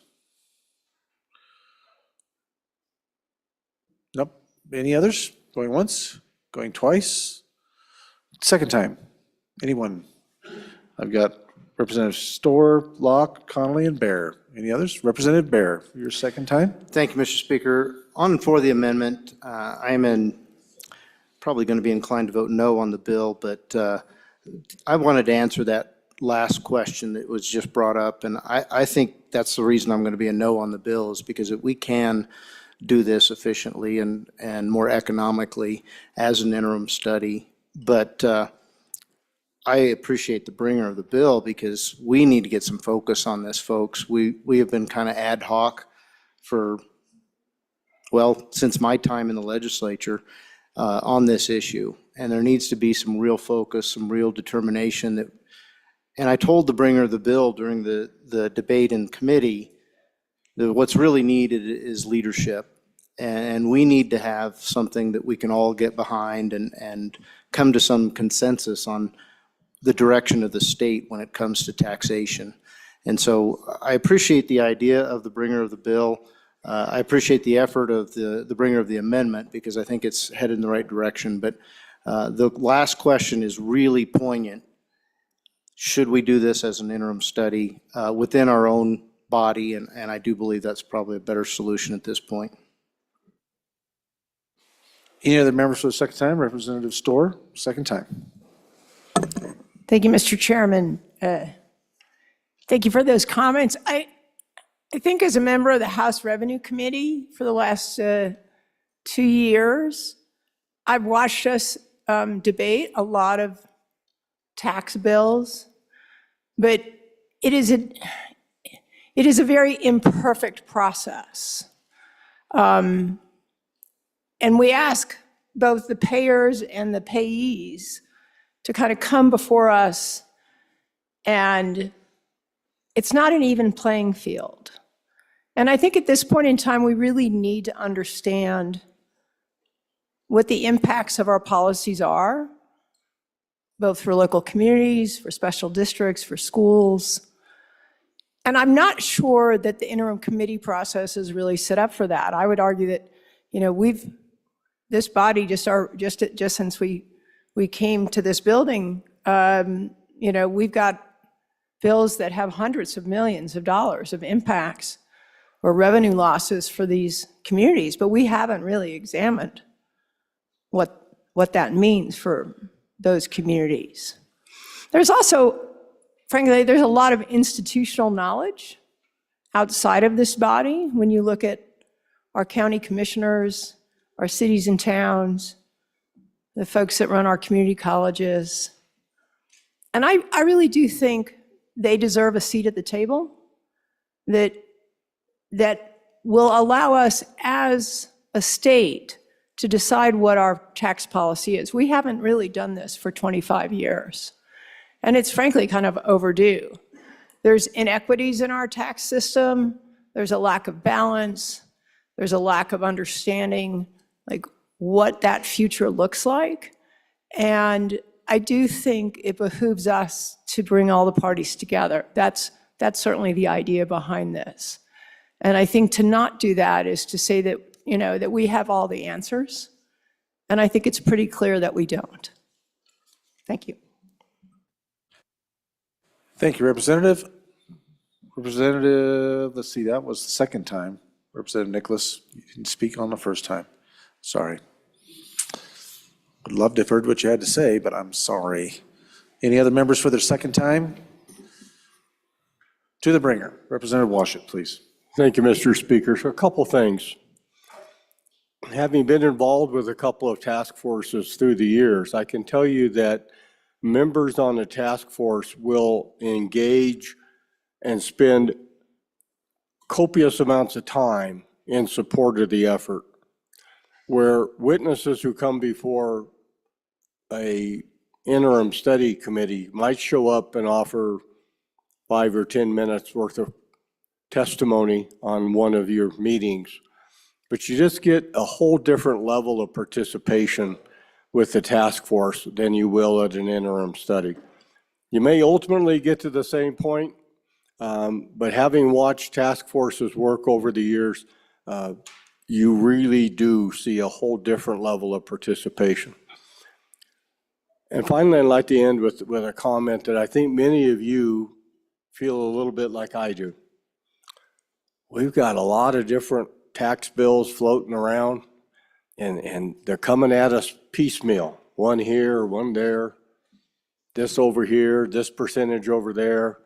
Nope. Any others? Going once? Going twice? Second time? Anyone? I've got Representative Storr, Locke, Connolly, and Bear. Any others? Representative Bear, your second time? Thank you, Mr. Speaker. On and for the amendment, I'm probably going to be inclined to vote no on the bill, but I wanted to answer that last question that was just brought up, and I think that's the reason I'm going to be a no on the bill, is because if we can do this efficiently and more economically as an interim study. But I appreciate the bringer of the bill because we need to get some focus on this, folks. We have been kind of ad hoc for, well, since my time in the legislature on this issue. And there needs to be some real focus, some real determination that, and I told the bringer of the bill during the debate in committee that what's really needed is leadership. And we need to have something that we can all get behind and come to some consensus on the direction of the state when it comes to taxation. And so I appreciate the idea of the bringer of the bill. I appreciate the effort of the bringer of the amendment because I think it's headed in the right direction. But the last question is really poignant. Should we do this as an interim study within our own body? And I do believe that's probably a better solution at this point. Any other members for the second time? Representative Storr, second time. Thank you, Mr. Chairman. Thank you for those comments. I think as a member of the House Revenue Committee for the last 2 years, I've watched us debate a lot of tax bills, but it is a very imperfect process. And we ask both the payers and the payees to kind of come before us, and it's not an even playing field. And I think at this point in time, we really need to understand what the impacts of our policies are, both for local communities, for special districts, for schools. And I'm not sure that the interim committee process is really set up for that. I would argue that, this body just since we came to this building, we've got bills that have hundreds of millions of dollars of impacts or revenue losses for these communities, but we haven't really examined what that means for those communities. There's also, frankly, there's a lot of institutional knowledge outside of this body when you look at our county commissioners, our cities and towns, the folks that run our community colleges. And I really do think they deserve a seat at the table that will allow us as a state to decide what our tax policy is. We haven't really done this for 25 years. And it's frankly kind of overdue. There's inequities in our tax system. There's a lack of balance. There's a lack of understanding, like what that future looks like. And I do think it behooves us to bring all the parties together. That's certainly the idea behind this. And I think to not do that is to say that, that we have all the answers. And I think it's pretty clear that we don't. Thank you. Thank you, Representative. Representative, let's see, that was the second time. Representative Nicholas, you didn't speak on the first time. Sorry. Would love to have heard what you had to say, but I'm sorry. Any other members for their second time? To the bringer, Representative Washut, please. Thank you, Mr. Speaker. So a couple things. Having been involved with a couple of task forces through the years, I can tell you that members on the task force will engage and spend copious amounts of time in support of the effort, where witnesses who come before a interim study committee might show up and offer 5 or 10 minutes worth of testimony on one of your meetings, but you just get a whole different level of participation with the task force than you will at an interim study. You may ultimately get to the same point, but having watched task forces work over the years, you really do see a whole different level of participation. And finally, I'd like to end with a comment that I think many of you feel a little bit like I do. We've got a lot of different tax bills floating around, and they're coming at us piecemeal. One here, one there, this over here, this percentage over there.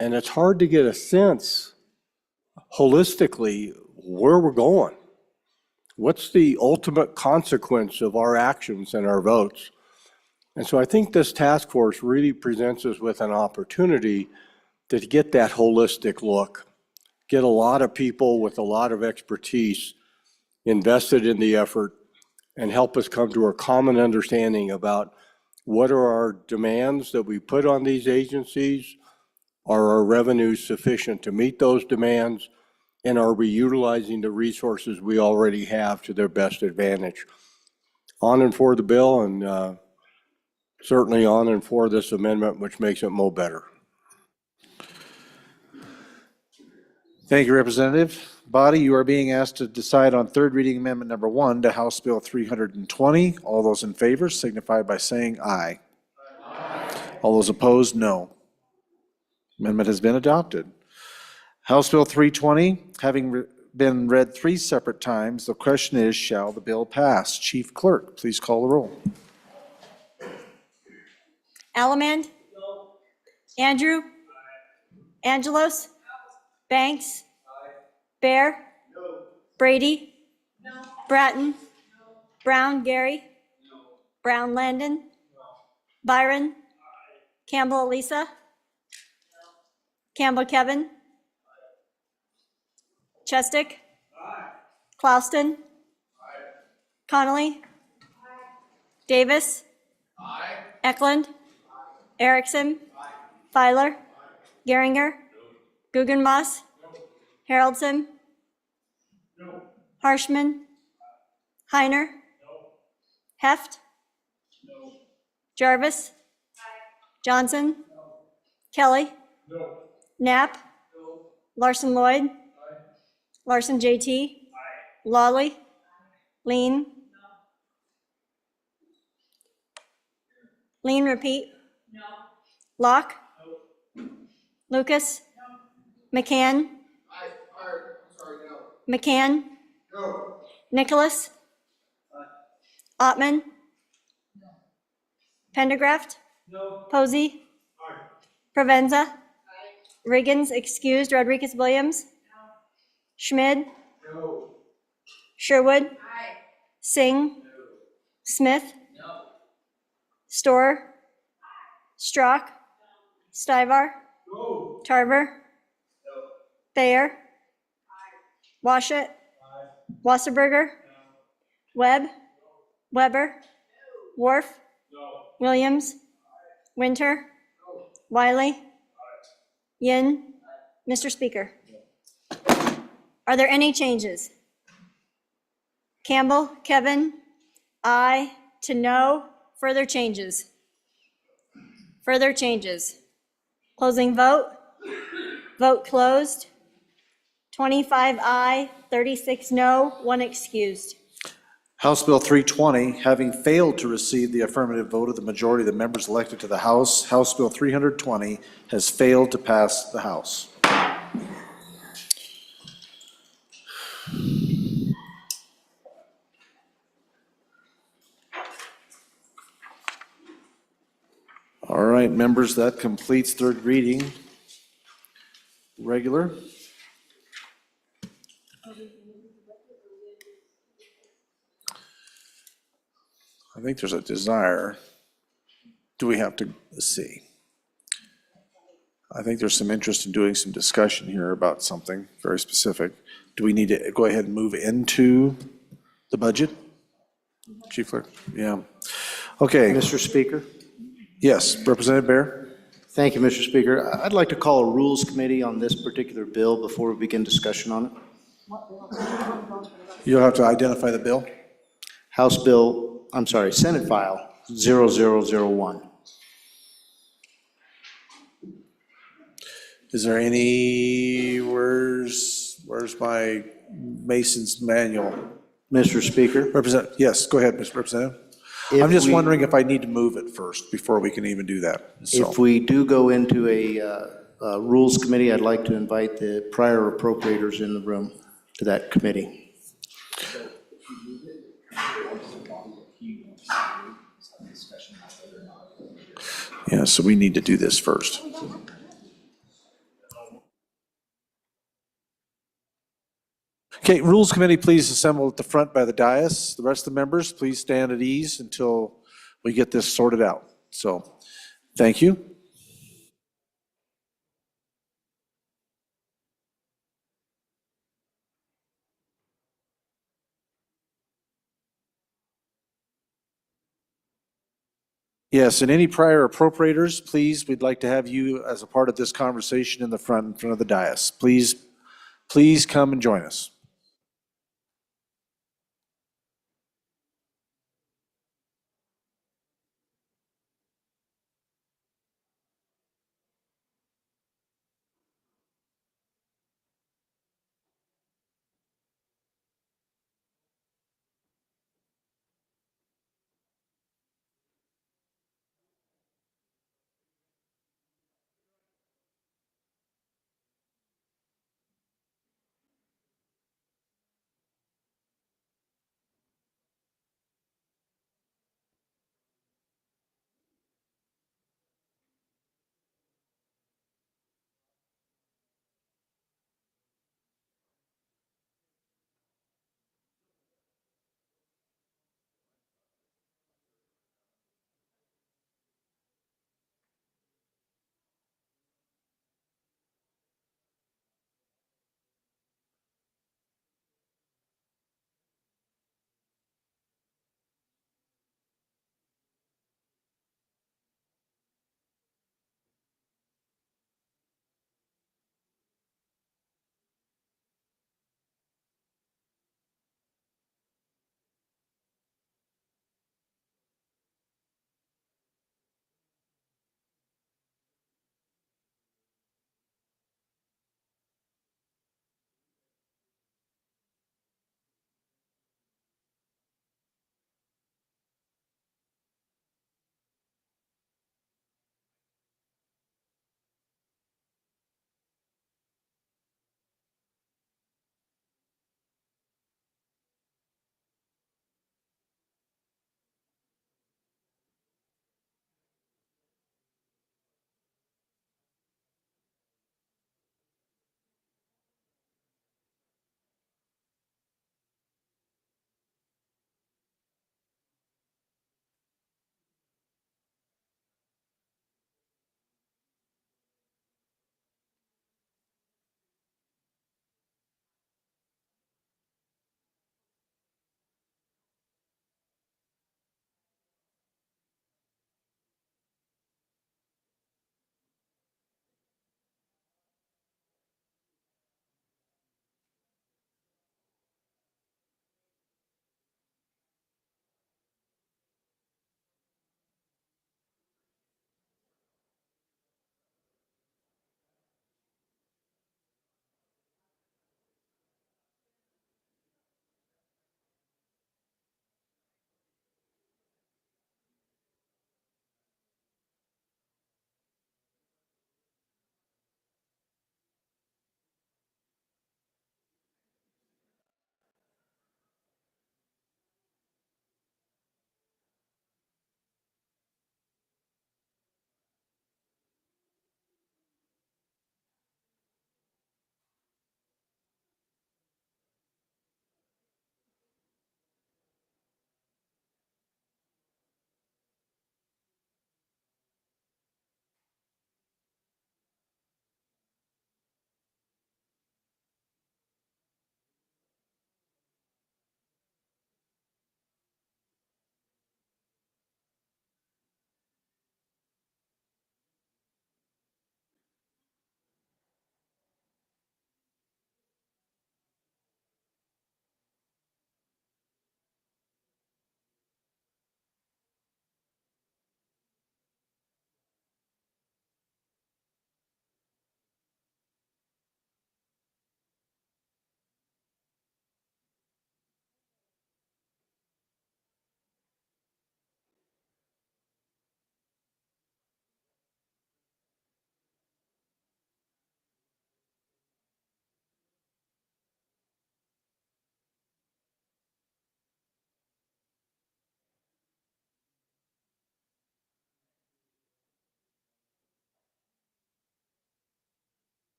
And it's hard to get a sense holistically where we're going. What's the ultimate consequence of our actions and our votes? And so I think this task force really presents us with an opportunity to get that holistic look, get a lot of people with a lot of expertise invested in the effort, and help us come to a common understanding about what are our demands that we put on these agencies, are our revenues sufficient to meet those demands, and are we utilizing the resources we already have to their best advantage. On and for the bill, and certainly on and for this amendment, which makes it more better. Thank you, Representative. Body, you are being asked to decide on third reading amendment number 1 to House Bill 320. All those in favor signify by saying aye. Aye. All those opposed, no. Amendment has been adopted. House Bill 320, having been read 3 separate times, the question is, shall the bill pass? Chief Clerk, please call the roll. Allemand? No. Andrew? Aye. Angelos? No. Banks? Aye. Bear? No. Brady? No. Bratton? No. Brown Gary? No. Brown Landon? No. Byron? Aye. Campbell Elisa? No. Campbell Kevin? Aye. Chestick? Aye. Clouston? Aye. Connolly? Aye. Davis? Aye. Eklund? Aye. Erickson? Aye. Filer? Aye. Geringer? No. Guggenmoss? No. Haroldson? No. Harshman? Heiner? No. Heft? No. Jarvis? Aye. Johnson? No. Kelly? No. Knapp? No. Larson Lloyd? Aye. Larson JT? Aye. Lawley? Aye. Lean? No. Lean repeat? No. Locke? No. Lucas? No. McCann? Aye. Sorry, no. McCann? No. Nicholas? Aye. Ottman? No. Pendergraft? No. Posey? Aye. Provenza? Aye. Riggins excused. Rodriguez Williams? No. Schmid? No. Sherwood? Aye. Singh? No. Smith? No. Storer? Aye. Strock? No. Stivar? No. Tarver? No. Thayer? Aye. Washut? Aye. Wasserberger? No. Webb? No. Weber? No. Worf? No. Williams? Aye. Winter? Wiley? Yin? Mr. Speaker? Are there any changes? Campbell? Kevin? Aye to no. Further changes? Further changes? Closing vote? Vote closed. 25 aye, 36 no, 1 excused. House Bill 320, having failed to receive the affirmative vote of the majority of the members elected to the House, House Bill 320 has failed to pass the House. All right, members, that completes third reading. Regular. I think there's a desire. Do we have to, let's see. I think there's some interest in doing some discussion here about something very specific. Do we need to go ahead and move into the budget? Chief Clerk? Yeah. Okay. Mr. Speaker? Yes, Representative Bear? Thank you, Mr. Speaker. I'd like to call a Rules Committee on this particular bill before we begin discussion on it. You'll have to identify the bill. Senate File 0001. Is there any, where's my Mason's manual? Mr. Speaker? Yes, go ahead, Mr. Representative. I'm just wondering if I need to move it first before we can even do that. So, If we do go into a Rules Committee, I'd like to invite the prior appropriators in the room to that committee. yeah, so we need to do this first. Okay, Rules Committee, please assemble at the front by the dais. The rest of the members, please stand at ease until we get this sorted out. So, thank you. Yes, and any prior appropriators, please, we'd like to have you as a part of this conversation in front of the dais. Please come and join us.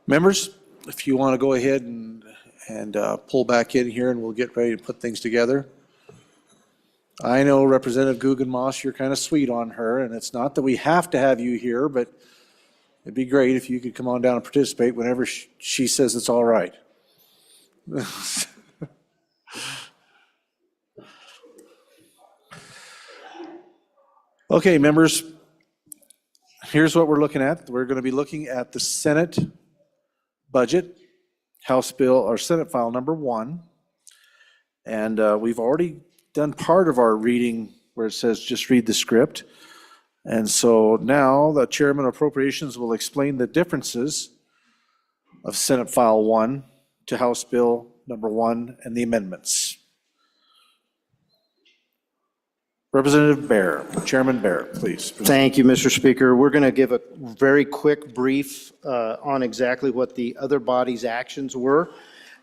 Members, if you want to go ahead and pull back in here, and we'll get ready to put things together. I know Representative Guggenmoss, you're kind of sweet on her, and it's not that we have to have you here, but it'd be great if you could come on down and participate whenever she says it's all right. Okay, members, here's what we're looking at. We're going to be looking at the Senate budget, House Bill, or Senate File Number 1. And we've already done part of our reading where it says just read the script. And so now the Chairman of Appropriations will explain the differences of Senate File 1 to House Bill Number 1 and the amendments. Representative Bear, Chairman Bear, please. Thank you, Mr. Speaker. We're going to give a very quick brief on exactly what the other body's actions were.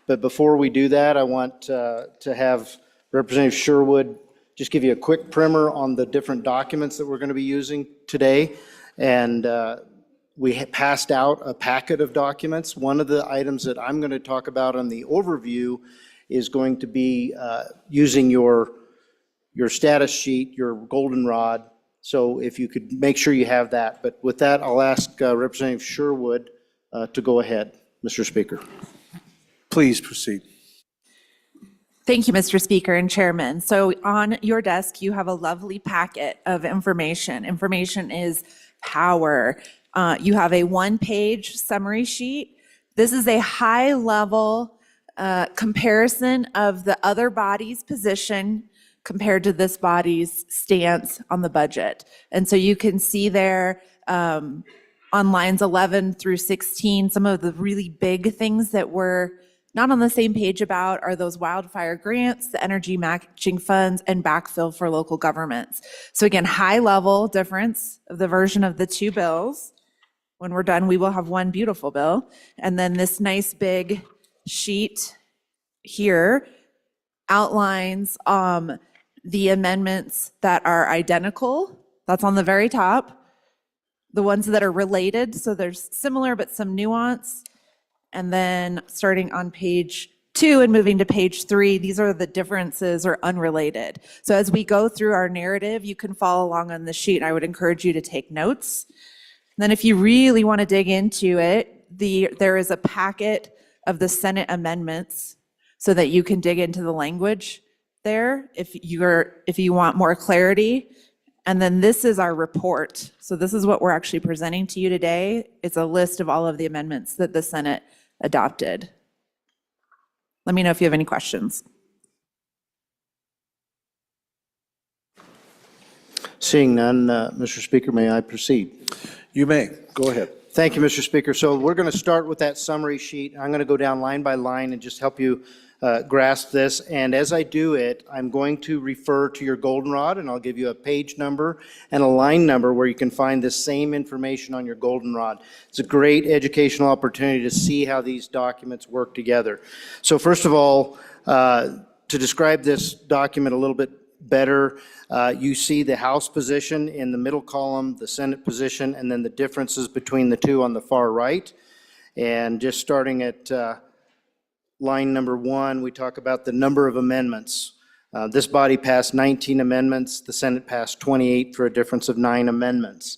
But before we do that, I want to have Representative Sherwood just give you a quick primer on the different documents that we're going to be using today. And we passed out a packet of documents. One of the items that I'm going to talk about on the overview is going to be using your status sheet, your goldenrod. So if you could make sure you have that. But with that, I'll ask Representative Sherwood to go ahead, Mr. Speaker. Please proceed. Thank you, Mr. Speaker and Chairman. So on your desk, you have a lovely packet of information. Information is power. You have a one-page summary sheet. This is a high-level comparison of the other body's position compared to this body's stance on the budget. And so you can see there on lines 11 through 16, some of the really big things that we're not on the same page about are those wildfire grants, the energy matching funds, and backfill for local governments. So again, high level difference of the version of the two bills. When we're done, we will have one beautiful bill. And then this nice big sheet here outlines the amendments that are identical. That's on the very top. The ones that are related, so there's similar but some nuance. And then starting on page 2 and moving to page 3, these are the differences or unrelated. So as we go through our narrative, you can follow along on the sheet. I would encourage you to take notes. And then if you really want to dig into it, there is a packet of the Senate amendments so that you can dig into the language there if you want more clarity. And then this is our report. So this is what we're actually presenting to you today. It's a list of all of the amendments that the Senate adopted. Let me know if you have any questions. Seeing none, Mr. Speaker, may I proceed? You may. Go ahead. Thank you, Mr. Speaker. So we're going to start with that summary sheet. I'm going to go down line by line and just help you grasp this. And as I do it, I'm going to refer to your goldenrod, and I'll give you a page number and a line number where you can find the same information on your goldenrod. It's a great educational opportunity to see how these documents work together. So first of all, to describe this document a little bit better, you see the House position in the middle column, the Senate position, and then the differences between the two on the far right. And just starting at line number 1, we talk about the number of amendments. This body passed 19 amendments. The Senate passed 28 for a difference of 9 amendments.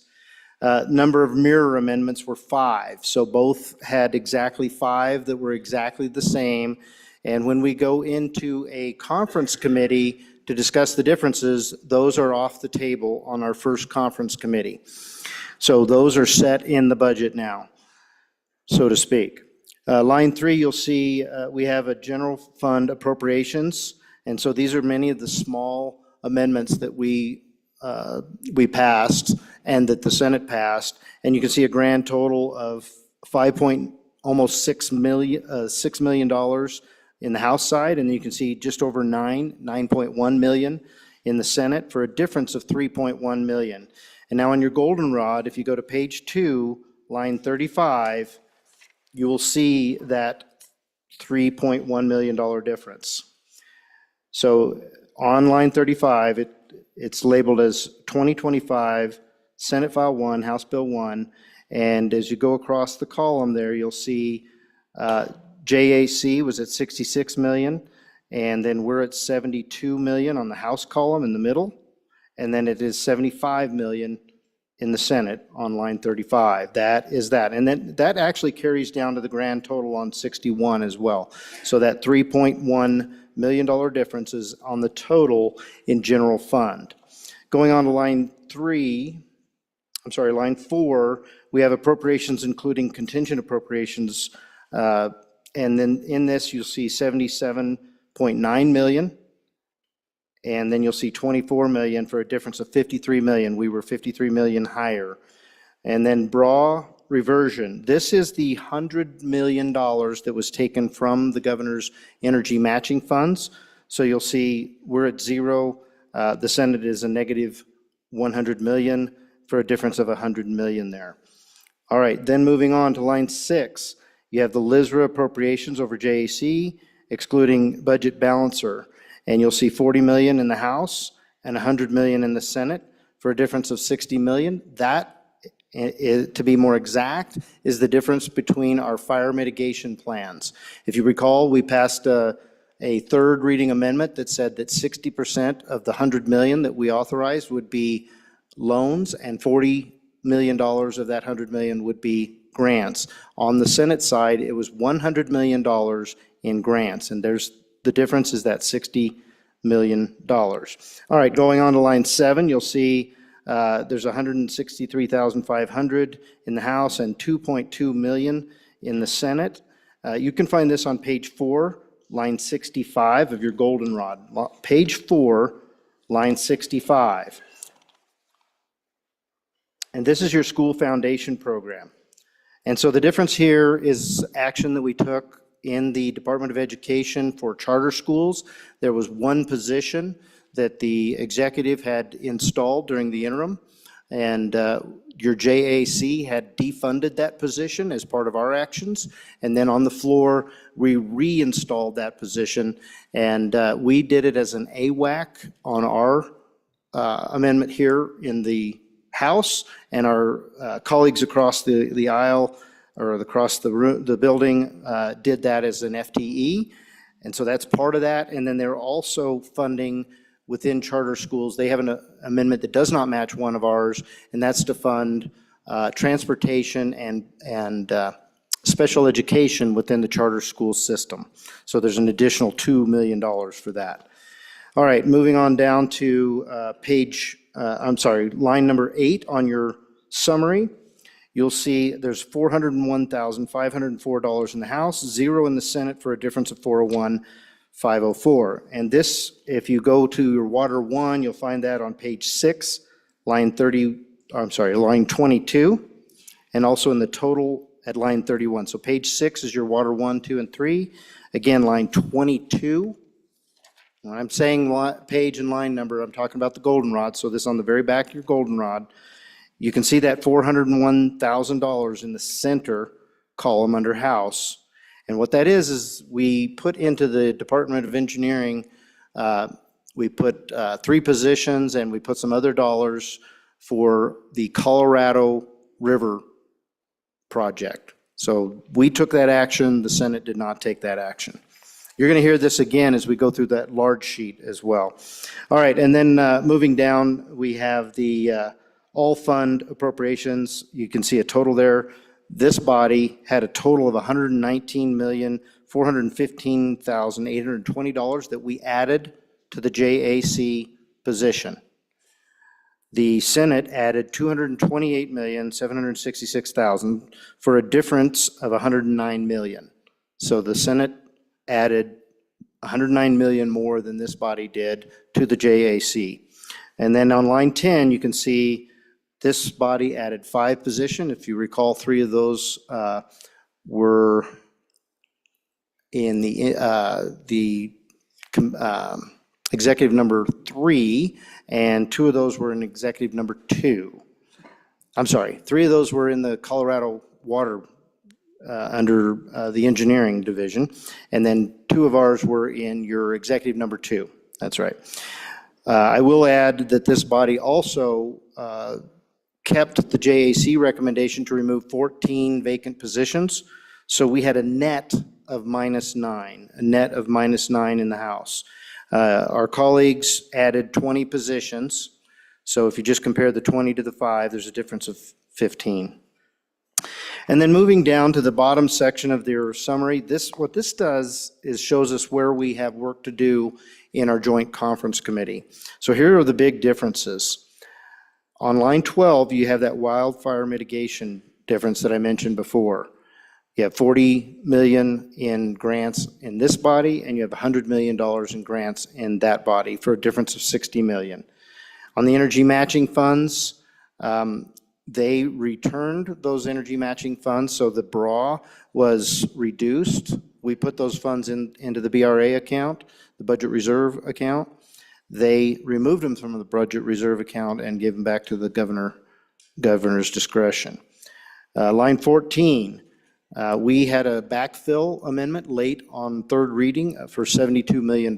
Number of mirror amendments were 5. So both had exactly 5 that were exactly the same. And when we go into a conference committee to discuss the differences, those are off the table on our first conference committee. So those are set in the budget now, so to speak. Line 3, you'll see we have a general fund appropriations. And so these are many of the small amendments that we passed and that the Senate passed. And you can see a grand total of almost $6 million in the House side. And you can see just over 9.1 million in the Senate for a difference of 3.1 million. And now on your goldenrod, if you go to page 2, line 35, you will see that $3.1 million difference. So on line 35, it's labeled as 2025 Senate File 1, House Bill 1, And as you go across the column there, you'll see JAC was at 66 million, and then we're at 72 million on the House column in the middle, and then it is 75 million in the Senate on line 35. That is that. And then that actually carries down to the grand total on 61 as well. So that $3.1 million difference is on the total in general fund. Going on to line 4, we have appropriations including contingent appropriations. And then in this, you'll see 77.9 million. And then you'll see 24 million for a difference of 53 million. We were 53 million higher. And then BRA reversion. This is the $100 million that was taken from the governor's energy matching funds. So you'll see we're at zero. The Senate is a negative 100 million for a difference of 100 million there. All right, then moving on to line 6, you have the LISRA appropriations over JAC, excluding budget balancer. And you'll see 40 million in the House and 100 million in the Senate for a difference of 60 million. That, to be more exact, is the difference between our fire mitigation plans. If you recall, we passed a third reading amendment that said that 60% of the 100 million that we authorized would be loans and $40 million of that 100 million would be grants. On the Senate side, it was $100 million in grants, and the difference is that $60 million. All right, going on to line 7, you'll see there's 163,500 in the House and 2.2 million in the Senate. You can find this on page 4, line 65 of your goldenrod. Page 4, line 65. And this is your school foundation program. And so the difference here is action that we took in the Department of Education for charter schools. There was one position that the executive had installed during the interim, and your JAC had defunded that position as part of our actions. And then on the floor, we reinstalled that position, and we did it as an AWAC on our amendment here in the House, and our colleagues across the aisle or across the building did that as an FTE. And so that's part of that. And then they're also funding within charter schools. They have an amendment that does not match one of ours, and that's to fund transportation and special education within the charter school system. So there's an additional $2 million for that. All right, moving on down to line number 8 on your summary. You'll see there's $401,504 in the House, 0 in the Senate for a difference of $401,504. And this, if you go to your Water 1, you'll find that on page 6, line 22, and also in the total at line 31. So page 6 is your Water 1, 2, and 3. Again, line 22. When I'm saying page and line number, I'm talking about the goldenrod. So this on the very back of your goldenrod. You can see that $401,000 in the center column under House. And what that is we put into the Department of Engineering, we put 3 positions and we put some other dollars for the Colorado River project. So we took that action, the Senate did not take that action. You're going to hear this again as we go through that large sheet as well. All right, and then moving down, we have the all fund appropriations. You can see a total there. This body had a total of $119,415,820 that we added to the JAC position. The Senate added $228,766,000 for a difference of $109 million. So the Senate added $109 million more than this body did to the JAC. And then on line 10, you can see this body added 5 positions. If you recall, 3 of those were in the executive number 3, and 2 of those were in executive number 2. I'm sorry, 3 of those were in the Colorado Water under the engineering division, and then 2 of ours were in your executive number 2. That's right. I will add that this body also kept the JAC recommendation to remove 14 vacant positions. So we had a net of -9, a net of -9 in the House. Our colleagues added 20 positions. So if you just compare the 20 to the 5, there's a difference of 15. And then moving down to the bottom section of their summary, what this does is shows us where we have work to do in our joint conference committee. So here are the big differences. On line 12, you have that wildfire mitigation difference that I mentioned before. You have 40 million in grants in this body, and you have $100 million in grants in that body for a difference of 60 million. On the energy matching funds, they returned those energy matching funds, so the BRA was reduced. We put those funds into the BRA account, the budget reserve account. They removed them from the budget reserve account and gave them back to the governor's discretion. Line 14, we had a backfill amendment late on third reading for $72 million,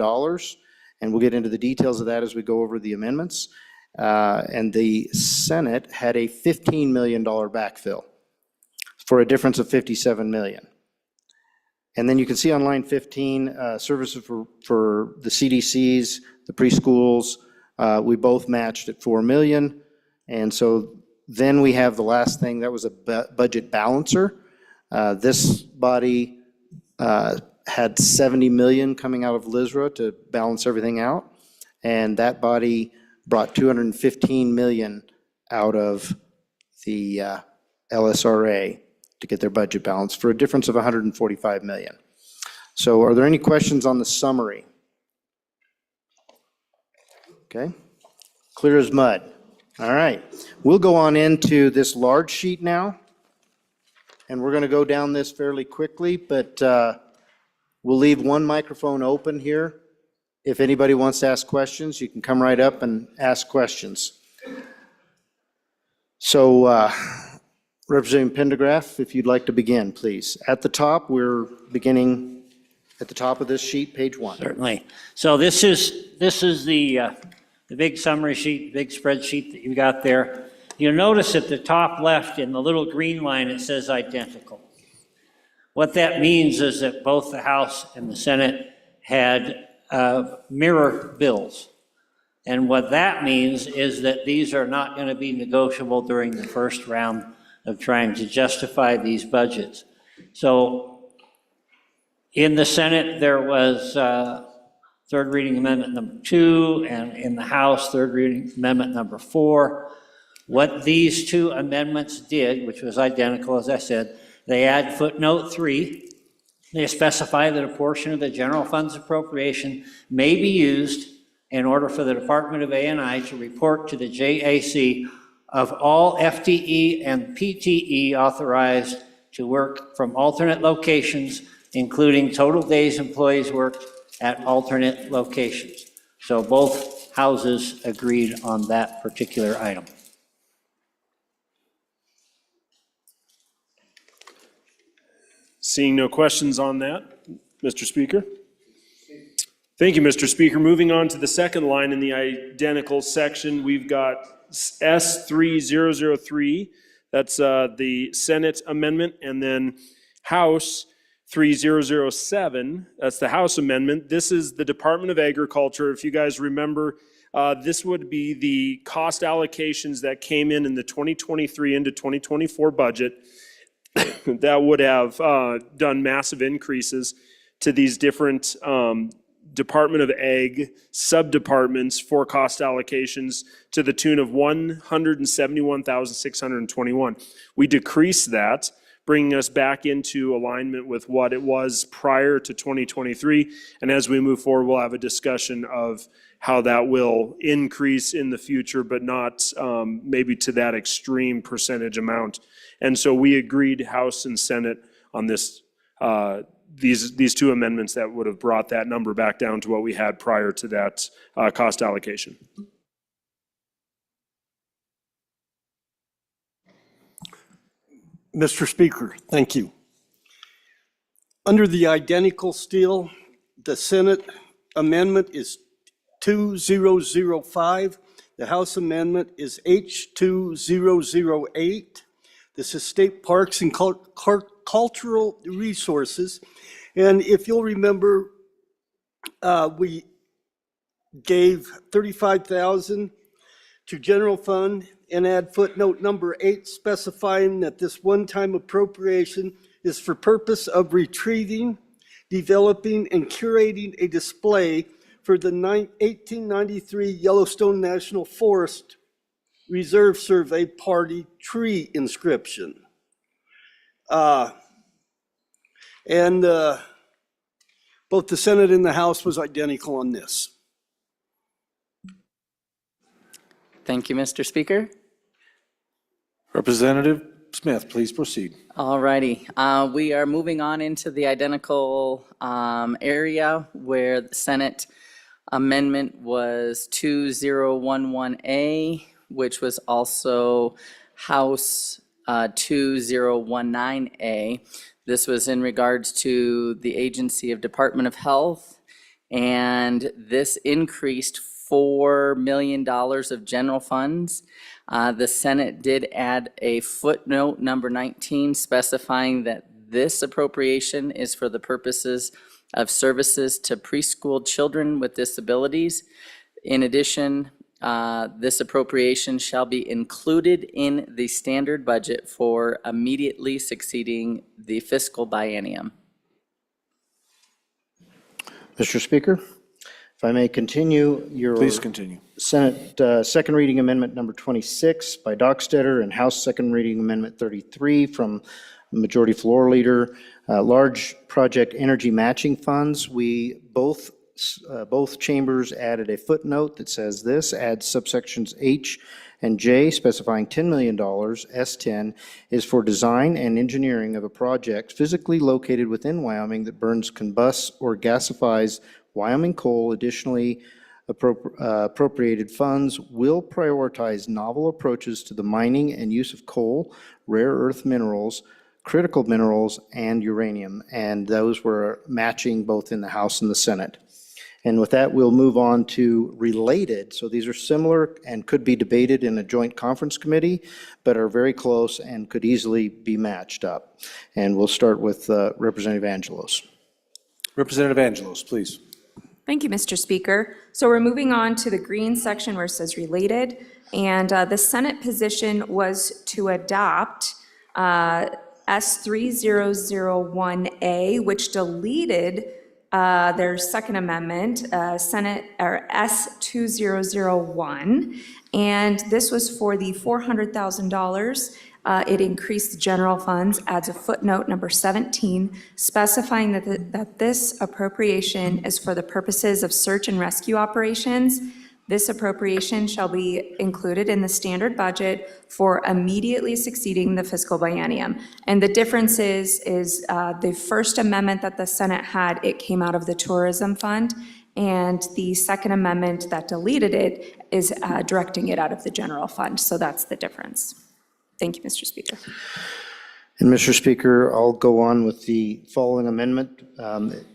and we'll get into the details of that as we go over the amendments. And the Senate had a $15 million backfill for a difference of $57 million. And then you can see on line 15, services for the CDCs, the preschools, we both matched at $4 million. And so then we have the last thing, that was a budget balancer. This body had 70 million coming out of LISRA to balance everything out. And that body brought 215 million out of the LSRA to get their budget balance for a difference of 145 million. So are there any questions on the summary? Okay, clear as mud. All right, we'll go on into this large sheet now, and we're going to go down this fairly quickly, but we'll leave one microphone open here. If anybody wants to ask questions, you can come right up and ask questions. So, Representative Pendergraft, if you'd like to begin, please. At the top, we're beginning at the top of this sheet, page 1. Certainly. So this is the big summary sheet, big spreadsheet that you got there. You'll notice at the top left in the little green line, it says identical. What that means is that both the House and the Senate had mirror bills. And what that means is that these are not going to be negotiable during the first round of trying to justify these budgets. So in the Senate, there was third reading amendment number 2, and in the House, third reading amendment number 4. What these two amendments did, which was identical, as I said, they add footnote 3. They specify that a portion of the general fund's appropriation may be used in order for the Department of A&I to report to the JAC of all FTE and PTE authorized to work from alternate locations, including total days employees worked at alternate locations. So both houses agreed on that particular item. Seeing no questions on that, Mr. Speaker. Thank you, Mr. Speaker. Moving on to the second line in the identical section, we've got S3003. That's the Senate amendment, and then House 3007. That's the House amendment. This is the Department of Agriculture. If you guys remember, this would be the cost allocations that came in the 2023 into 2024 budget that would have done massive increases to these different Department of Ag sub-departments for cost allocations to the tune of $171,621. We decreased that, bringing us back into alignment with what it was prior to 2023. And as we move forward, we'll have a discussion of how that will increase in the future, but not maybe to that extreme percentage amount. And so we agreed, House and Senate, on this these two amendments that would have brought that number back down to what we had prior to that cost allocation. Mr. Speaker, thank you. Under the identical steel, the Senate amendment is H2005. The House amendment is H2008. This is State Parks and Cultural Resources. And if you'll remember, we gave $35,000 to general fund and add footnote number 8 specifying that this one-time appropriation is for purpose of retrieving, developing, and curating a display for the 1893 Yellowstone National Forest Reserve Survey Party tree inscription. And both the Senate and the House was identical on this. Thank you, Mr. Speaker. Representative Smith, please proceed. All righty. We are moving on into the identical area where the Senate amendment was 2011A, which was also House 2019A. This was in regards to the Agency of Department of Health, and this increased $4 million of general funds. The Senate did add a footnote number 19 specifying that this appropriation is for the purposes of services to preschool children with disabilities. In addition, this appropriation shall be included in the standard budget for immediately succeeding the fiscal biennium. Mr. Speaker, if I may continue your. Please continue. Senate second reading amendment number 26 by Dockstetter and House second reading amendment 33 from Majority Floor Leader. Large project energy matching funds. We both chambers added a footnote that says this, adds subsections H and J specifying $10 million. S10 is for design and engineering of a project physically located within Wyoming that burns, combusts, or gasifies Wyoming coal. Additionally, appropriated funds will prioritize novel approaches to the mining and use of coal, rare earth minerals, critical minerals, and uranium. And those were matching both in the House and the Senate. And with that, we'll move on to related. So these are similar and could be debated in a joint conference committee, but are very close and could easily be matched up. And we'll start with Representative Angelos. Representative Angelos, please. Thank you, Mr. Speaker. So we're moving on to the green section where it says related. And the Senate position was to adopt S3001A, which deleted their second amendment, Senate or S2001, and this was for the $400,000. It increased the general funds, adds a footnote number 17, specifying that this appropriation is for the purposes of search and rescue operations. This appropriation shall be included in the standard budget for immediately succeeding the fiscal biennium. And the difference is the first amendment that the Senate had, it came out of the tourism fund, and the second amendment that deleted it is directing it out of the general fund. So that's the difference. Thank you, Mr. Speaker. And Mr. Speaker, I'll go on with the following amendment.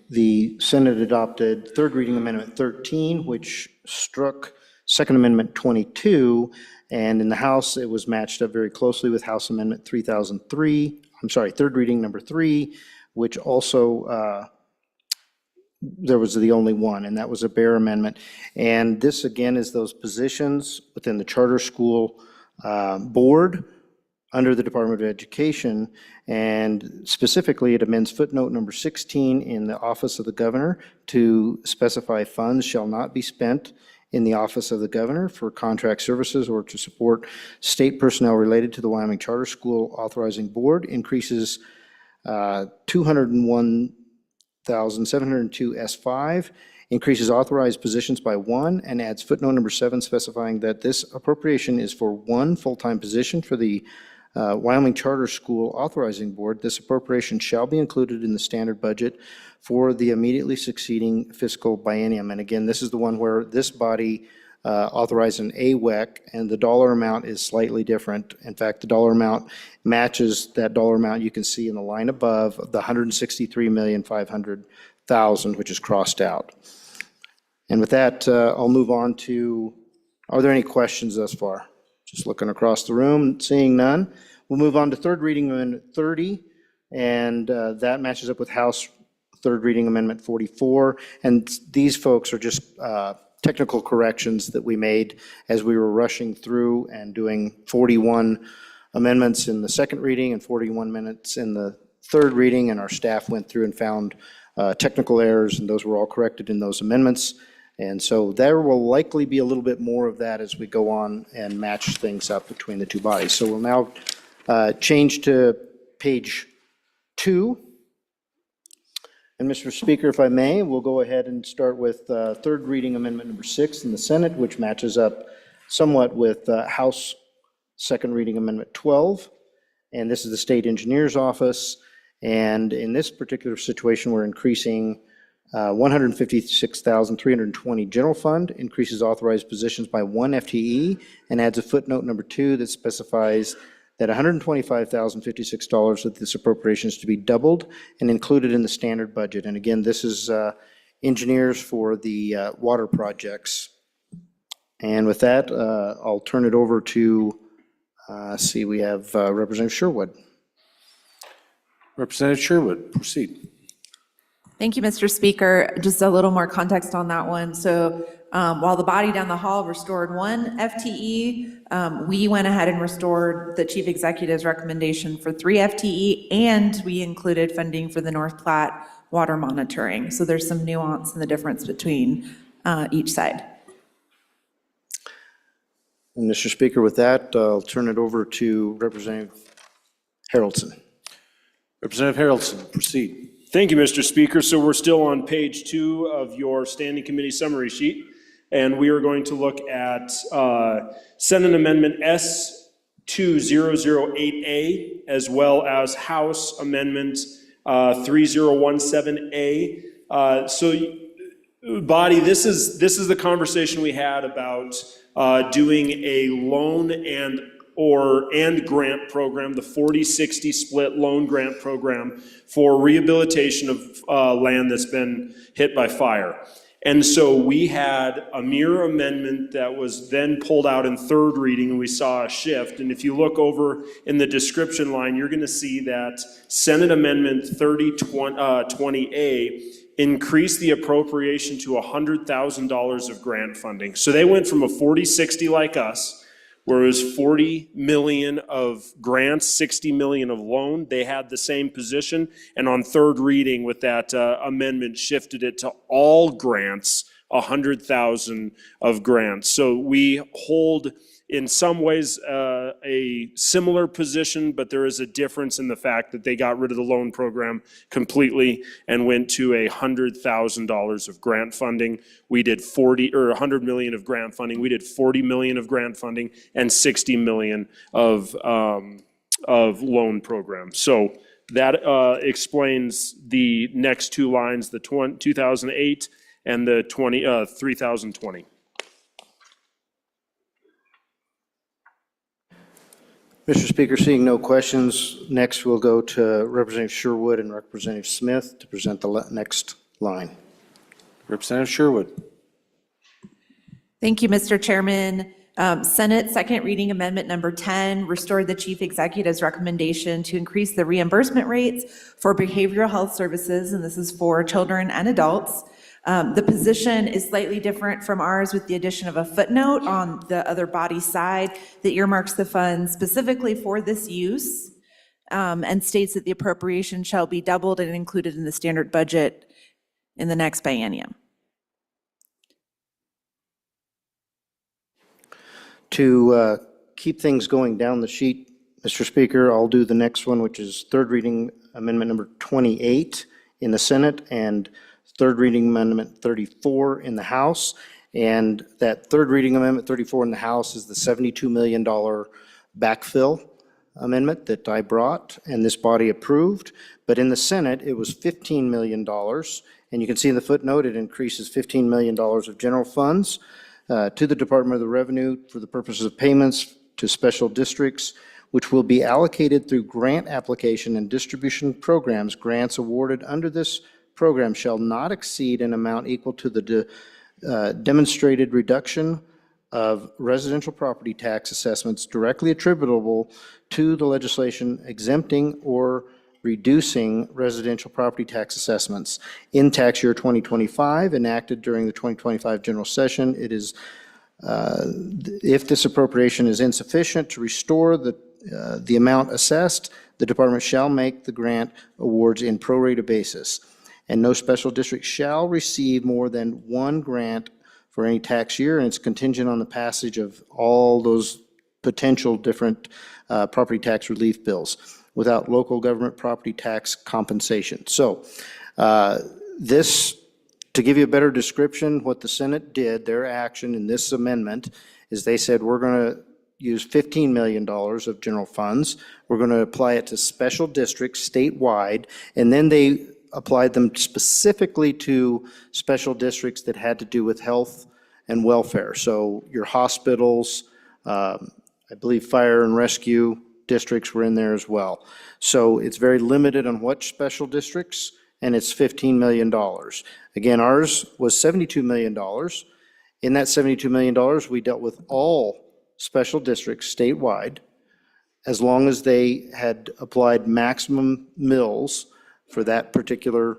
The Senate adopted third reading amendment 13, which struck second amendment 22, and in the House, it was matched up very closely with House Amendment 3003, third reading number 3, which also, there was the only one, and that was a Bear amendment. And this, again, is those positions within the charter school board under the Department of Education, and specifically it amends footnote number 16 in the Office of the Governor to specify funds shall not be spent in the Office of the Governor for contract services or to support state personnel related to the Wyoming Charter School Authorizing Board, increases 201,702 S5, increases authorized positions by 1, and adds footnote number 7 specifying that this appropriation is for 1 full-time position for the Wyoming Charter School Authorizing Board. This appropriation shall be included in the standard budget for the immediately succeeding fiscal biennium. And again, this is the one where this body authorized an AWEC, and the dollar amount is slightly different. In fact, the dollar amount matches that dollar amount you can see in the line above, the $163,500,000, which is crossed out. And with that, I'll move on to, are there any questions thus far? Just looking across the room, seeing none. We'll move on to third reading amendment 30, and that matches up with House third reading amendment 44. And these folks are just technical corrections that we made as we were rushing through and doing 41 amendments in the second reading and 41 minutes in the third reading, and our staff went through and found technical errors, and those were all corrected in those amendments. And so there will likely be a little bit more of that as we go on and match things up between the two bodies. So we'll now change to page 2. And Mr. Speaker, if I may, we'll go ahead and start with third reading amendment number 6 in the Senate, which matches up somewhat with House second reading amendment 12. And this is the State Engineer's Office. And in this particular situation, we're increasing 156,320 general fund, increases authorized positions by 1 FTE, and adds a footnote number 2 that specifies that $125,056 of this appropriation is to be doubled and included in the standard budget. And again, this is engineers for the water projects. And with that, I'll turn it over to, we have Representative Sherwood. Representative Sherwood, proceed. Thank you, Mr. Speaker. Just a little more context on that one. So while the body down the hall restored 1 FTE, we went ahead and restored the chief executive's recommendation for 3 FTE, and we included funding for the North Platte water monitoring. So there's some nuance in the difference between each side. And Mr. Speaker, with that, I'll turn it over to Representative Harrelson. Representative Harrelson, proceed. Thank you, Mr. Speaker. So we're still on page 2 of your standing committee summary sheet, and we are going to look at Senate Amendment S2008A, as well as House Amendment 3017A. Body, this is the conversation we had about doing a loan and grant program, the 40-60 split loan grant program for rehabilitation of land that's been hit by fire. And so we had a mirror amendment that was then pulled out in third reading, and we saw a shift. And if you look over in the description line, you're going to see that Senate Amendment 3020A increased the appropriation to $100,000 of grant funding. So they went from a 40-60 like us, where it was 40 million of grants, 60 million of loan. They had the same position, and on third reading with that amendment shifted it to all grants, 100,000 of grants. So we hold in some ways a similar position, but there is a difference in the fact that they got rid of the loan program completely and went to $100,000 of grant funding. We did 100 million of grant funding. We did 40 million of grant funding and 60 million of loan program. So that explains the next 2 lines, the 2008 and the 3020. Mr. Speaker, seeing no questions, next we'll go to Representative Sherwood and Representative Smith to present the next line. Representative Sherwood. Thank you, Mr. Chairman. Senate second reading amendment number 10 restored the chief executive's recommendation to increase the reimbursement rates for behavioral health services, and this is for children and adults. The position is slightly different from ours with the addition of a footnote on the other body side that earmarks the funds specifically for this use and states that the appropriation shall be doubled and included in the standard budget in the next biennium. To keep things going down the sheet, Mr. Speaker, I'll do the next one, which is third reading amendment number 28 in the Senate and third reading amendment 34 in the House. And that third reading amendment 34 in the House is the $72 million backfill amendment that I brought and this body approved. But in the Senate, it was $15 million. And you can see in the footnote, it increases $15 million of general funds to the Department of the Revenue for the purposes of payments to special districts, which will be allocated through grant application and distribution programs. Grants awarded under this program shall not exceed an amount equal to the demonstrated reduction of residential property tax assessments directly attributable to the legislation exempting or reducing residential property tax assessments in tax year 2025, enacted during the 2025 general session. It is, if this appropriation is insufficient to restore the amount assessed, the department shall make the grant awards in pro rata basis, and no special district shall receive more than one grant for any tax year, and it's contingent on the passage of all those potential different property tax relief bills without local government property tax compensation. So this, to give you a better description, what the Senate did, their action in this amendment is they said, we're going to use $15 million of general funds. We're going to apply it to special districts statewide, and then they applied them specifically to special districts that had to do with health and welfare. So your hospitals, I believe fire and rescue districts were in there as well. So it's very limited on what special districts, and it's $15 million. Again, ours was $72 million. In that $72 million, we dealt with all special districts statewide, as long as they had applied maximum mills for that particular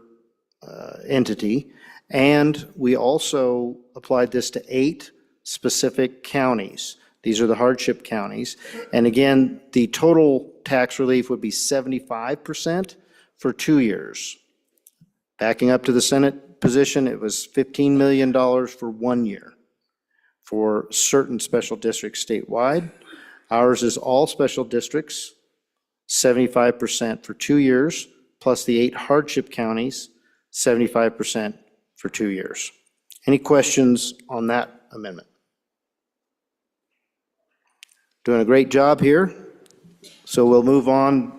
entity. And we also applied this to 8 specific counties. These are the hardship counties. And again, the total tax relief would be 75% for 2 years. Backing up to the Senate position, it was $15 million for 1 year for certain special districts statewide. Ours is all special districts, 75% for 2 years, plus the 8 hardship counties, 75% for 2 years. Any questions on that amendment? Doing a great job here. So we'll move on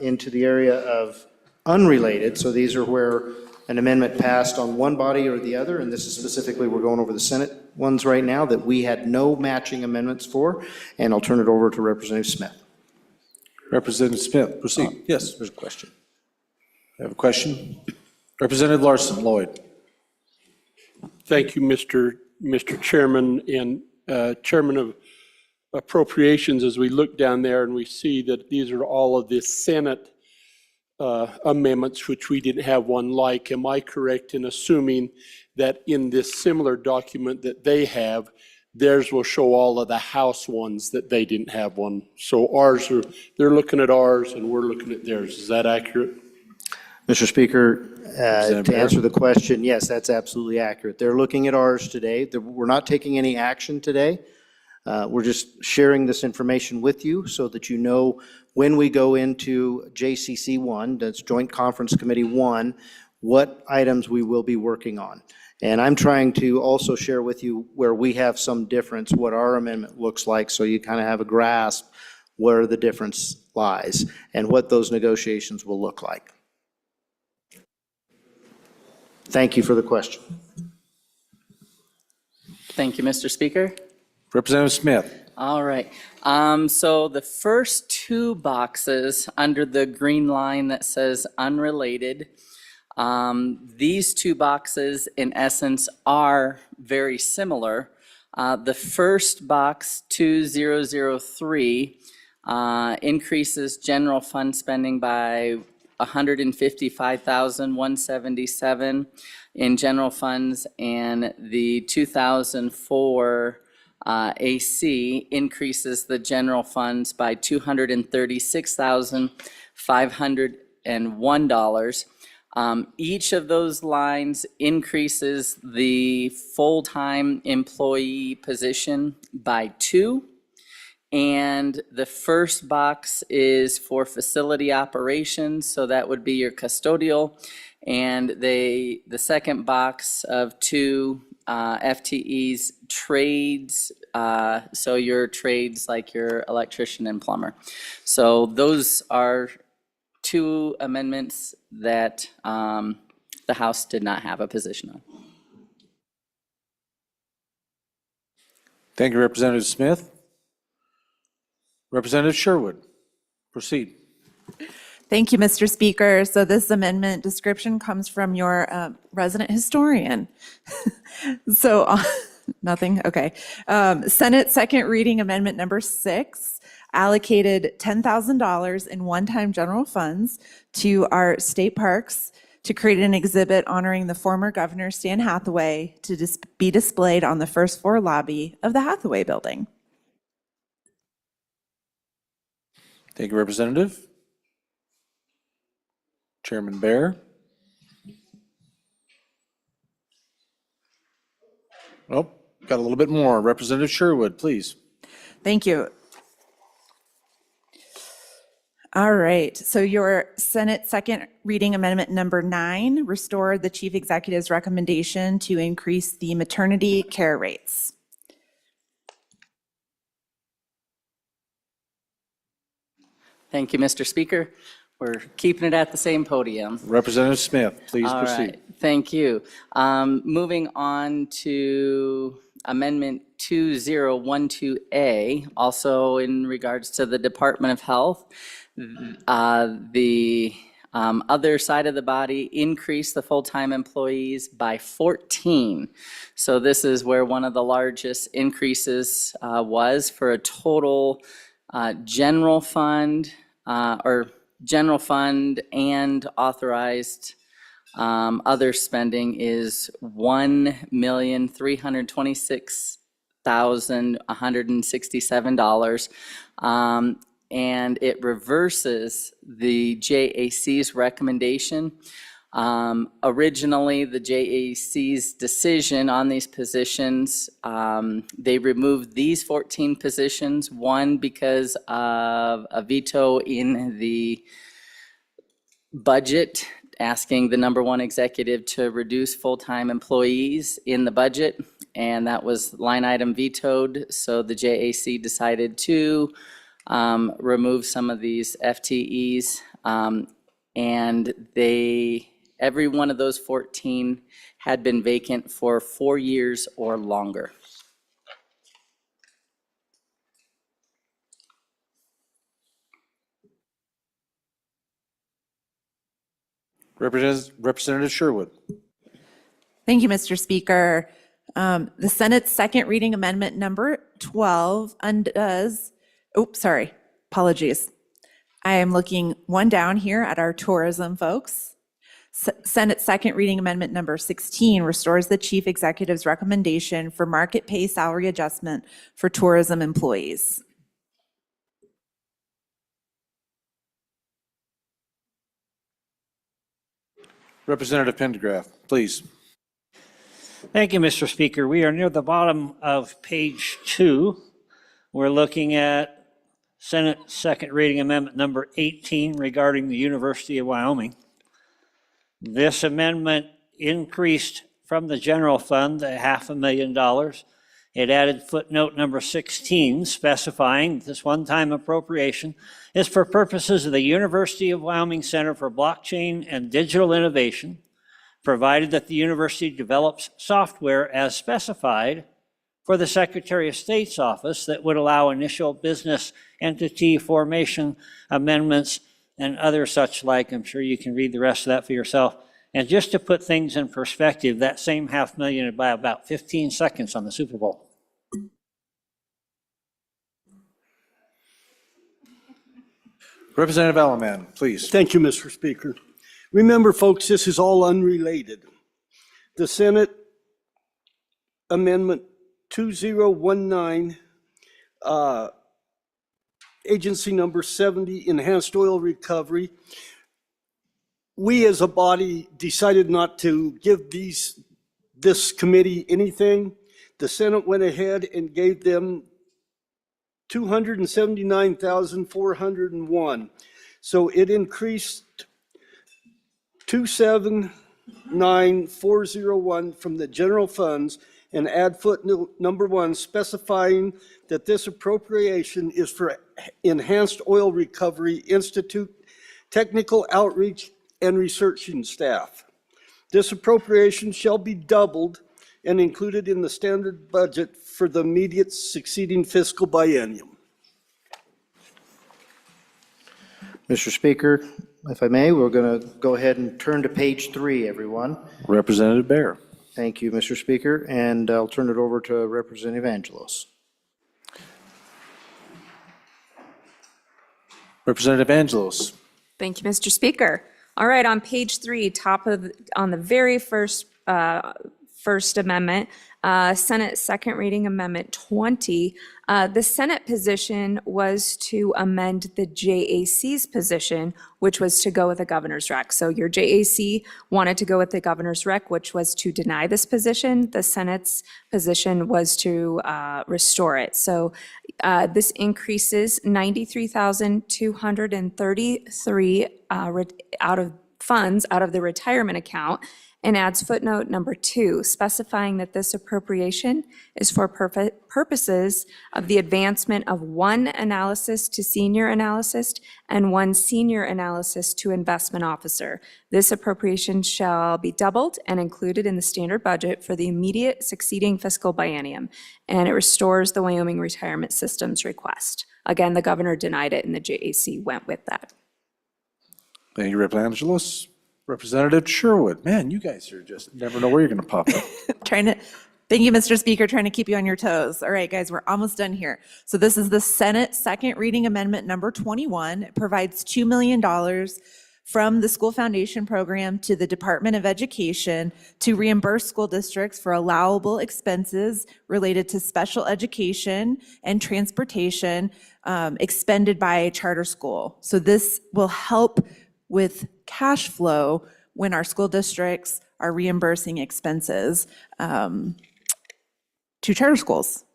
into the area of unrelated. So these are where an amendment passed on one body or the other, and this is specifically, we're going over the Senate ones right now that we had no matching amendments for, and I'll turn it over to Representative Smith. Representative Smith, proceed. Yes, there's a question. You have a question? Representative Larson Lloyd. Thank you, Mr. Chairman and Chairman of Appropriations. As we look down there and we see that these are all of the Senate amendments, which we didn't have one like, am I correct in assuming that in this similar document that they have, theirs will show all of the House ones that they didn't have one? So ours are, they're looking at ours and we're looking at theirs. Is that accurate? Mr. Speaker, to answer the question, yes, that's absolutely accurate. They're looking at ours today. We're not taking any action today. We're just sharing this information with you so that you know when we go into JCC 1, that's Joint Conference Committee 1, what items we will be working on. And I'm trying to also share with you where we have some difference, what our amendment looks like, so you kind of have a grasp where the difference lies and what those negotiations will look like. Thank you for the question. Thank you, Mr. Speaker. Representative Smith. All right. So the first 2 boxes under the green line that says unrelated, these 2 boxes in essence are very similar. The first box, 2003, increases general fund spending by $155,177 in general funds, and the 2004 AC increases the general funds by $236,501. Each of those lines increases the full-time employee position by 2. And the first box is for facility operations, so that would be your custodial. And the second box of 2 FTEs, trades, so your trades like your electrician and plumber. So those are 2 amendments that the House did not have a position on. Thank you, Representative Smith. Representative Sherwood, proceed. Thank you, Mr. Speaker. So this amendment description comes from your resident historian. So, nothing, okay. Senate second reading amendment number 6 allocated $10,000 in one-time general funds to our state parks to create an exhibit honoring the former Governor Stan Hathaway to be displayed on the first floor lobby of the Hathaway Building. Thank you, Representative. Chairman Bear. Oh, got a little bit more. Representative Sherwood, please. Thank you. All right, so your Senate second reading amendment number 9 restored the chief executive's recommendation to increase the maternity care rates. Thank you, Mr. Speaker. We're keeping it at the same podium. Representative Smith, please All proceed. right, thank you. Moving on to Amendment 2012A, also in regards to the Department of Health. The other side of the body increased the full-time employees by 14. So this is where one of the largest increases was for a total general fund and authorized other spending is $1,326,167. And it reverses the JAC's recommendation. Originally, the JAC's decision on these positions, they removed these 14 positions, one because of a veto in the budget, asking the number one executive to reduce full-time employees in the budget, and that was line item vetoed, so the JAC decided to remove some of these FTEs, and every one of those 14 had been vacant for 4 years or longer. Representative Sherwood. Thank you, Mr. Speaker. The Senate's second reading amendment number 12 undoes, apologies. I am looking one down here at our tourism folks. Senate second reading amendment number 16 restores the chief executive's recommendation for market pay salary adjustment for tourism employees. Representative Pendergraft, please. Thank you, Mr. Speaker. We are near the bottom of page 2. We're looking at Senate second reading amendment number 18 regarding the University of Wyoming. This amendment increased from the general fund $500,000. It added footnote number 16 specifying this one-time appropriation is for purposes of the University of Wyoming Center for Blockchain and Digital Innovation, provided that the university develops software as specified for the Secretary of State's office that would allow initial business entity formation amendments and other such like. I'm sure you can read the rest of that for yourself. And just to put things in perspective, that same $500,000 would buy about 15 seconds on the Super Bowl. Representative Alaman, please. Thank you, Mr. Speaker. Remember, folks, this is all unrelated. The Senate Amendment 2019, Agency Number 70, Enhanced Oil Recovery. We as a body decided not to give this committee anything. The Senate went ahead and gave them $279,401. So it increased $279,401 from the general funds, and add footnote number 1 specifying that this appropriation is for Enhanced Oil Recovery Institute technical outreach and researching staff. This appropriation shall be doubled and included in the standard budget for the immediate succeeding fiscal biennium. Mr. Speaker, if I may, we're going to go ahead and turn to page 3, everyone. Representative Bear. Thank you, Mr. Speaker, and I'll turn it over to Representative Angelos. Representative Angelos. Thank you, Mr. Speaker. All right, on page 3, on the very first amendment, Senate second reading amendment 20, the Senate position was to amend the JAC's position, which was to go with the governor's rec. So your JAC wanted to go with the governor's rec, which was to deny this position. The Senate's position was to restore it. So this increases $93,233 out of funds out of the retirement account, and adds footnote number 2, specifying that this appropriation is for purposes of the advancement of 1 analyst to senior analyst and 1 senior analyst to investment officer. This appropriation shall be doubled and included in the standard budget for the immediate succeeding fiscal biennium, and it restores the Wyoming Retirement System's request. Again, the governor denied it, and the JAC went with that. Thank you, Representative Angelos. Representative Sherwood. Man, you guys are just never know where you're going to pop up. Thank you, Mr. Speaker, trying to keep you on your toes. All right, guys, we're almost done here. So this is the Senate second reading amendment number 21. It provides $2 million from the School Foundation Program to the Department of Education to reimburse school districts for allowable expenses related to special education and transportation expended by a charter school. So this will help with cash flow when our school districts are reimbursing expenses to charter schools.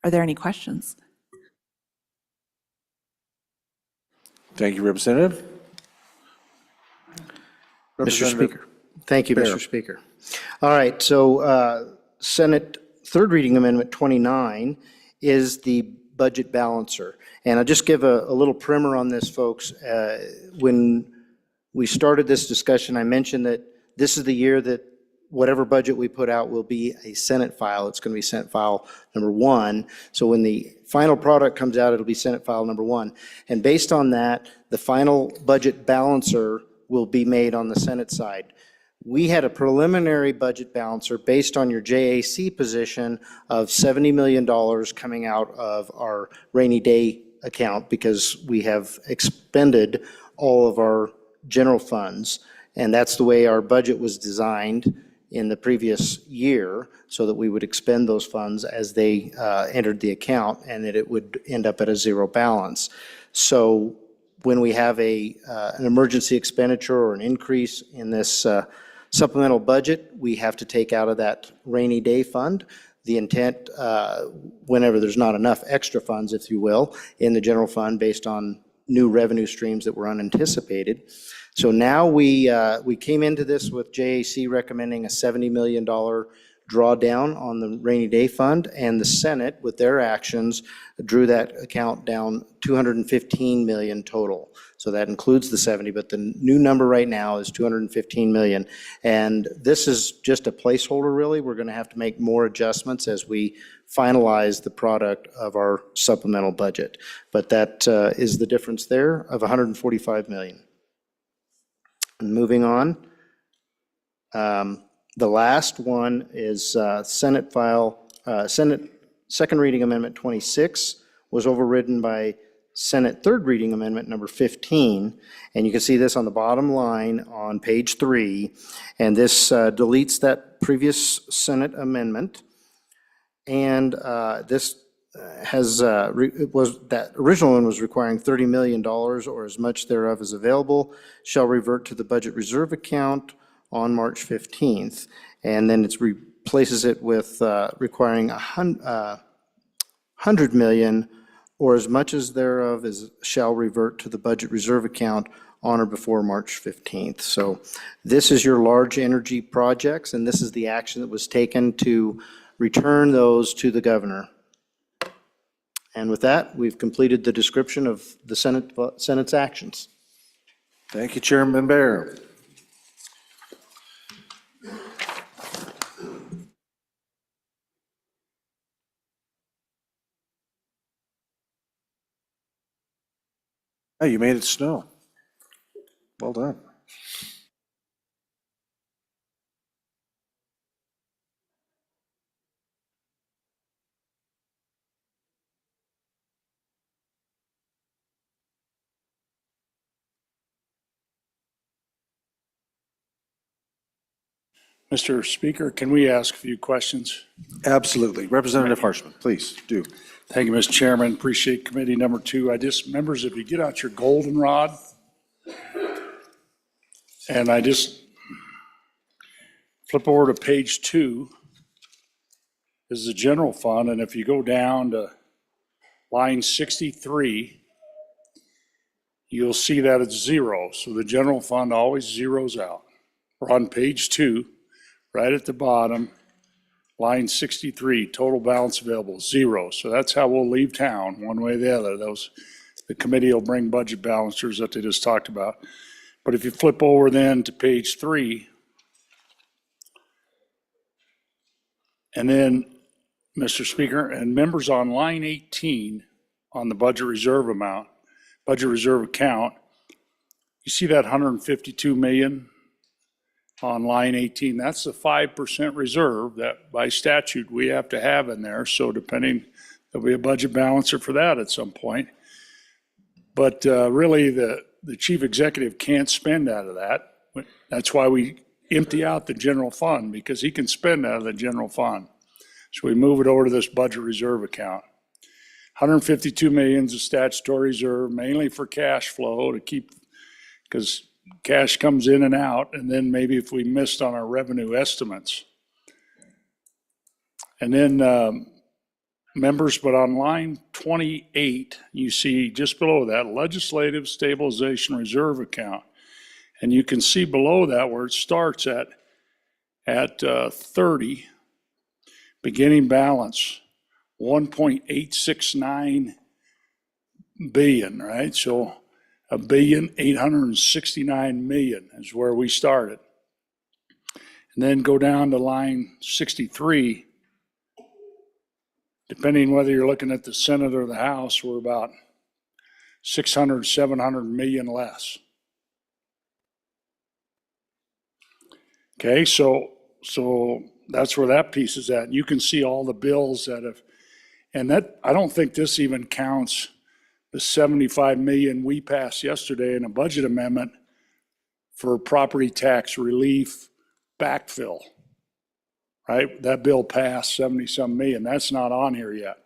Are there any questions? Thank you, Representative. Mr. Speaker. Thank you, Mr. Speaker. All right, so Senate third reading amendment 29 is the budget balancer. And I'll just give a little primer on this, folks. When we started this discussion, I mentioned that this is the year that whatever budget we put out will be a Senate file. It's going to be Senate file number 1. So when the final product comes out, it'll be Senate file number 1. And based on that, the final budget balancer will be made on the Senate side. We had a preliminary budget balancer based on your JAC position of $70 million coming out of our rainy day account because we have expended all of our general funds. And that's the way our budget was designed in the previous year, so that we would expend those funds as they entered the account and that it would end up at a 0 balance. So when we have an emergency expenditure or an increase in this supplemental budget, we have to take out of that rainy day fund. The intent, whenever there's not enough extra funds, if you will, in the general fund based on new revenue streams that were unanticipated. So now we came into this with JAC recommending a $70 million drawdown on the rainy day fund, and the Senate, with their actions, drew that account down $215 million total. So that includes the 70, but the new number right now is $215 million. And this is just a placeholder, really. We're going to have to make more adjustments as we finalize the product of our supplemental budget. But that is the difference there of $145 million. And moving on, the last one is Senate second reading amendment 26 was overridden by Senate third reading amendment number 15. And you can see this on the bottom line on page 3. And this deletes that previous Senate amendment. And this that original one was requiring $30 million or as much thereof as available shall revert to the budget reserve account on March 15th. And then it replaces it with requiring $100 million or as much as thereof as shall revert to the budget reserve account on or before March 15th. So this is your large energy projects, and this is the action that was taken to return those to the governor. And with that, we've completed the description of the Senate's actions. Thank you, Chairman Bear. Hey, you made it snow. Well done. Mr. Speaker, can we ask a few questions? Absolutely. Representative Harshman, please do. Thank you, Mr. Chairman. Appreciate committee number 2. Members, if you get out your goldenrod, and I just flip over to page 2, this is the general fund, and if you go down to line 63, you'll see that it's 0. So the general fund always zeroes out. We're on page 2, right at the bottom, line 63, total balance available, 0. So that's how we'll leave town, one way or the other. The committee will bring budget balancers that they just talked about. But if you flip over then to page 3, and then, Mr. Speaker, and members on line 18 on the budget reserve account, you see that 152 million on line 18? That's the 5% reserve that by statute we have to have in there. So depending, there'll be a budget balancer for that at some point. But really, the chief executive can't spend out of that. That's why we empty out the general fund, because he can spend out of the general fund. So we move it over to this budget reserve account. 152 million is a statutory reserve, mainly for cash flow to keep, because cash comes in and out, and then maybe if we missed on our revenue estimates. And then members, but on line 28, you see just below that, legislative stabilization reserve account. And you can see below that where it starts at 30, beginning balance, 1.869 billion, right? So $1,869,000,000 is where we started. And then go down to line 63. Depending whether you're looking at the Senate or the House, we're about 600, 700 million less. Okay, so that's where that piece is at. You can see all the bills that have, and that, I don't think this even counts the 75 million we passed yesterday in a budget amendment for property tax relief backfill, right? That bill passed 70-some million. That's not on here yet.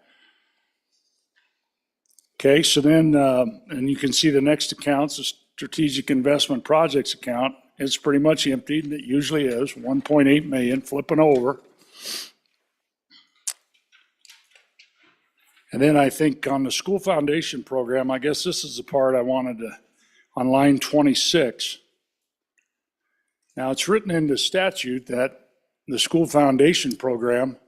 Okay, so then, and you can see the next account's the strategic investment projects account. It's pretty much emptied, and it usually is, 1.8 million, flipping over. And then I think on the school foundation program, I guess this is the part I wanted to, on line 26. Now, it's written into statute that the school foundation program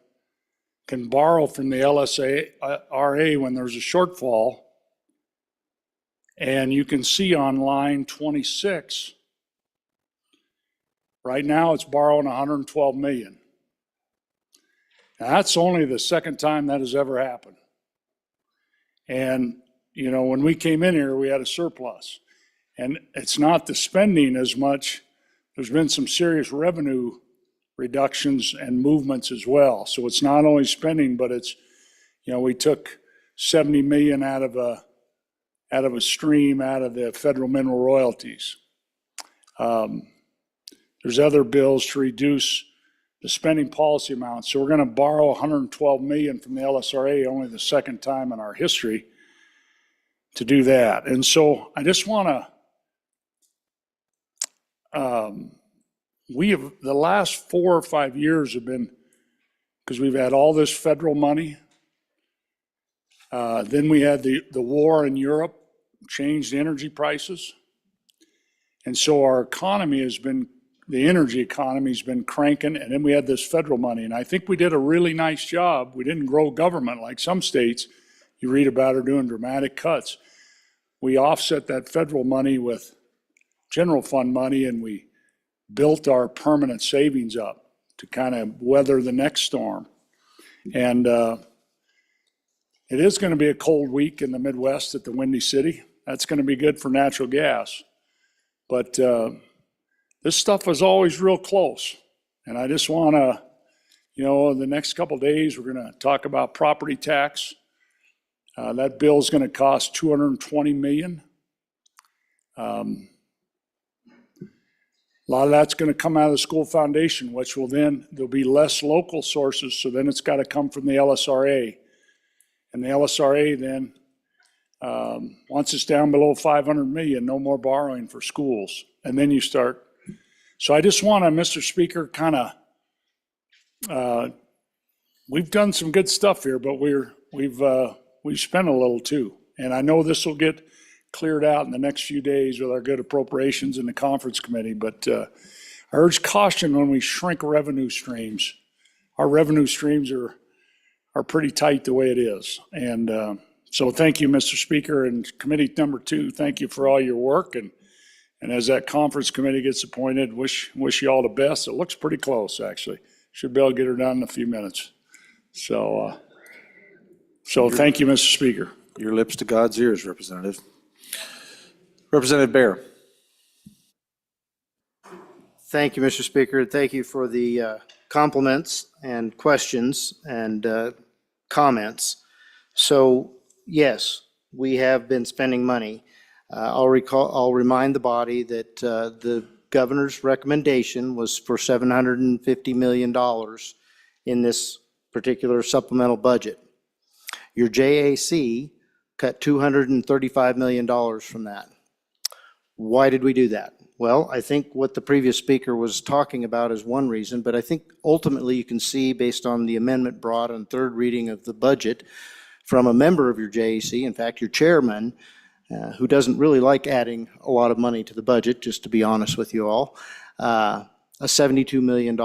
can borrow from the LSRA when there's a shortfall. And you can see on line 26, right now it's borrowing 112 million. Now, that's only the second time that has ever happened. And, you know, when we came in here, we had a surplus. And it's not the spending as much. There's been some serious revenue reductions and movements as well. So it's not only spending, but it's, you know, we took 70 million out of a stream out of the federal mineral royalties. There's other bills to reduce the spending policy amount. So we're going to borrow 112 million from the LSRA, only the second time in our history to do that. And so I just want to, we have, the last 4 or 5 years have been, because we've had all this federal money. Then we had the war in Europe, changed energy prices. And so our economy has been, the energy economy has been cranking, and then we had this federal money. And I think we did a really nice job. We didn't grow government like some states you read about are doing dramatic cuts. We offset that federal money with general fund money, and we built our permanent savings up to kind of weather the next storm. And it is going to be a cold week in the Midwest at the Windy City. That's going to be good for natural gas. But this stuff was always real close. And I just want to, the next couple of days, we're going to talk about property tax. That bill is going to cost $220 million. A lot of that's going to come out of the school foundation, which will then, there'll be less local sources, so then it's got to come from the LSRA. And the LSRA then, once it's down below 500 million, no more borrowing for schools. And then you start. So I just want to, Mr. Speaker, kind of, we've done some good stuff here, but we've spent a little too. And I know this will get cleared out in the next few days with our good appropriations in the conference committee, but I urge caution when we shrink revenue streams. Our revenue streams are pretty tight the way it is. And so thank you, Mr. Speaker, and committee number 2, thank you for all your work. And as that conference committee gets appointed, wish you all the best. It looks pretty close, actually. Should be able to get her done in a few minutes. So thank you, Mr. Speaker. Your lips to God's ears, Representative. Representative Bear. Thank you, Mr. Speaker. Thank you for the compliments and questions and comments. So, yes, we have been spending money. I'll remind the body that the governor's recommendation was for $750 million in this particular supplemental budget. Your JAC cut $235 million from that. Why did we do that? Well, I think what the previous speaker was talking about is one reason, but I think ultimately you can see based on the amendment brought on third reading of the budget from a member of your JAC, in fact, your chairman, who doesn't really like adding a lot of money to the budget, just to be honest with you all, a $72 million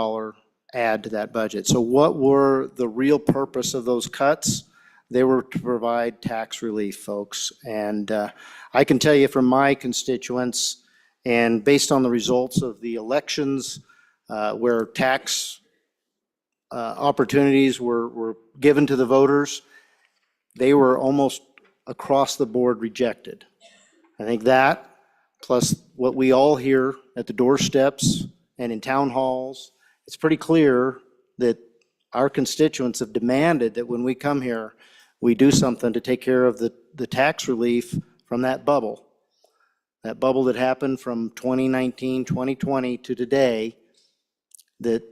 add to that budget. So what were the real purpose of those cuts? They were to provide tax relief, folks. And I can tell you from my constituents, and based on the results of the elections where tax opportunities were given to the voters, they were almost across the board rejected. I think that, plus what we all hear at the doorsteps and in town halls, it's pretty clear that our constituents have demanded that when we come here, we do something to take care of the tax relief from that bubble that happened from 2019, 2020 to today, that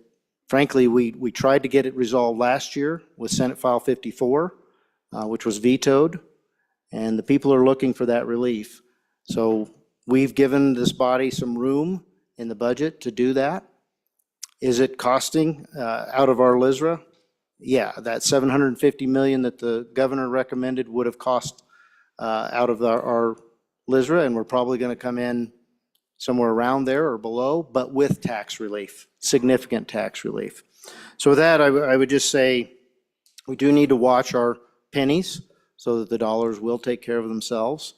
frankly, we tried to get it resolved last year with Senate File 54, which was vetoed, and the people are looking for that relief. So we've given this body some room in the budget to do that. Is it costing out of our LISRA? Yeah, that $750 million that the governor recommended would have cost out of our LISRA, and we're probably going to come in somewhere around there or below, but with tax relief, significant tax relief. So with that, I would just say we do need to watch our pennies so that the dollars will take care of themselves,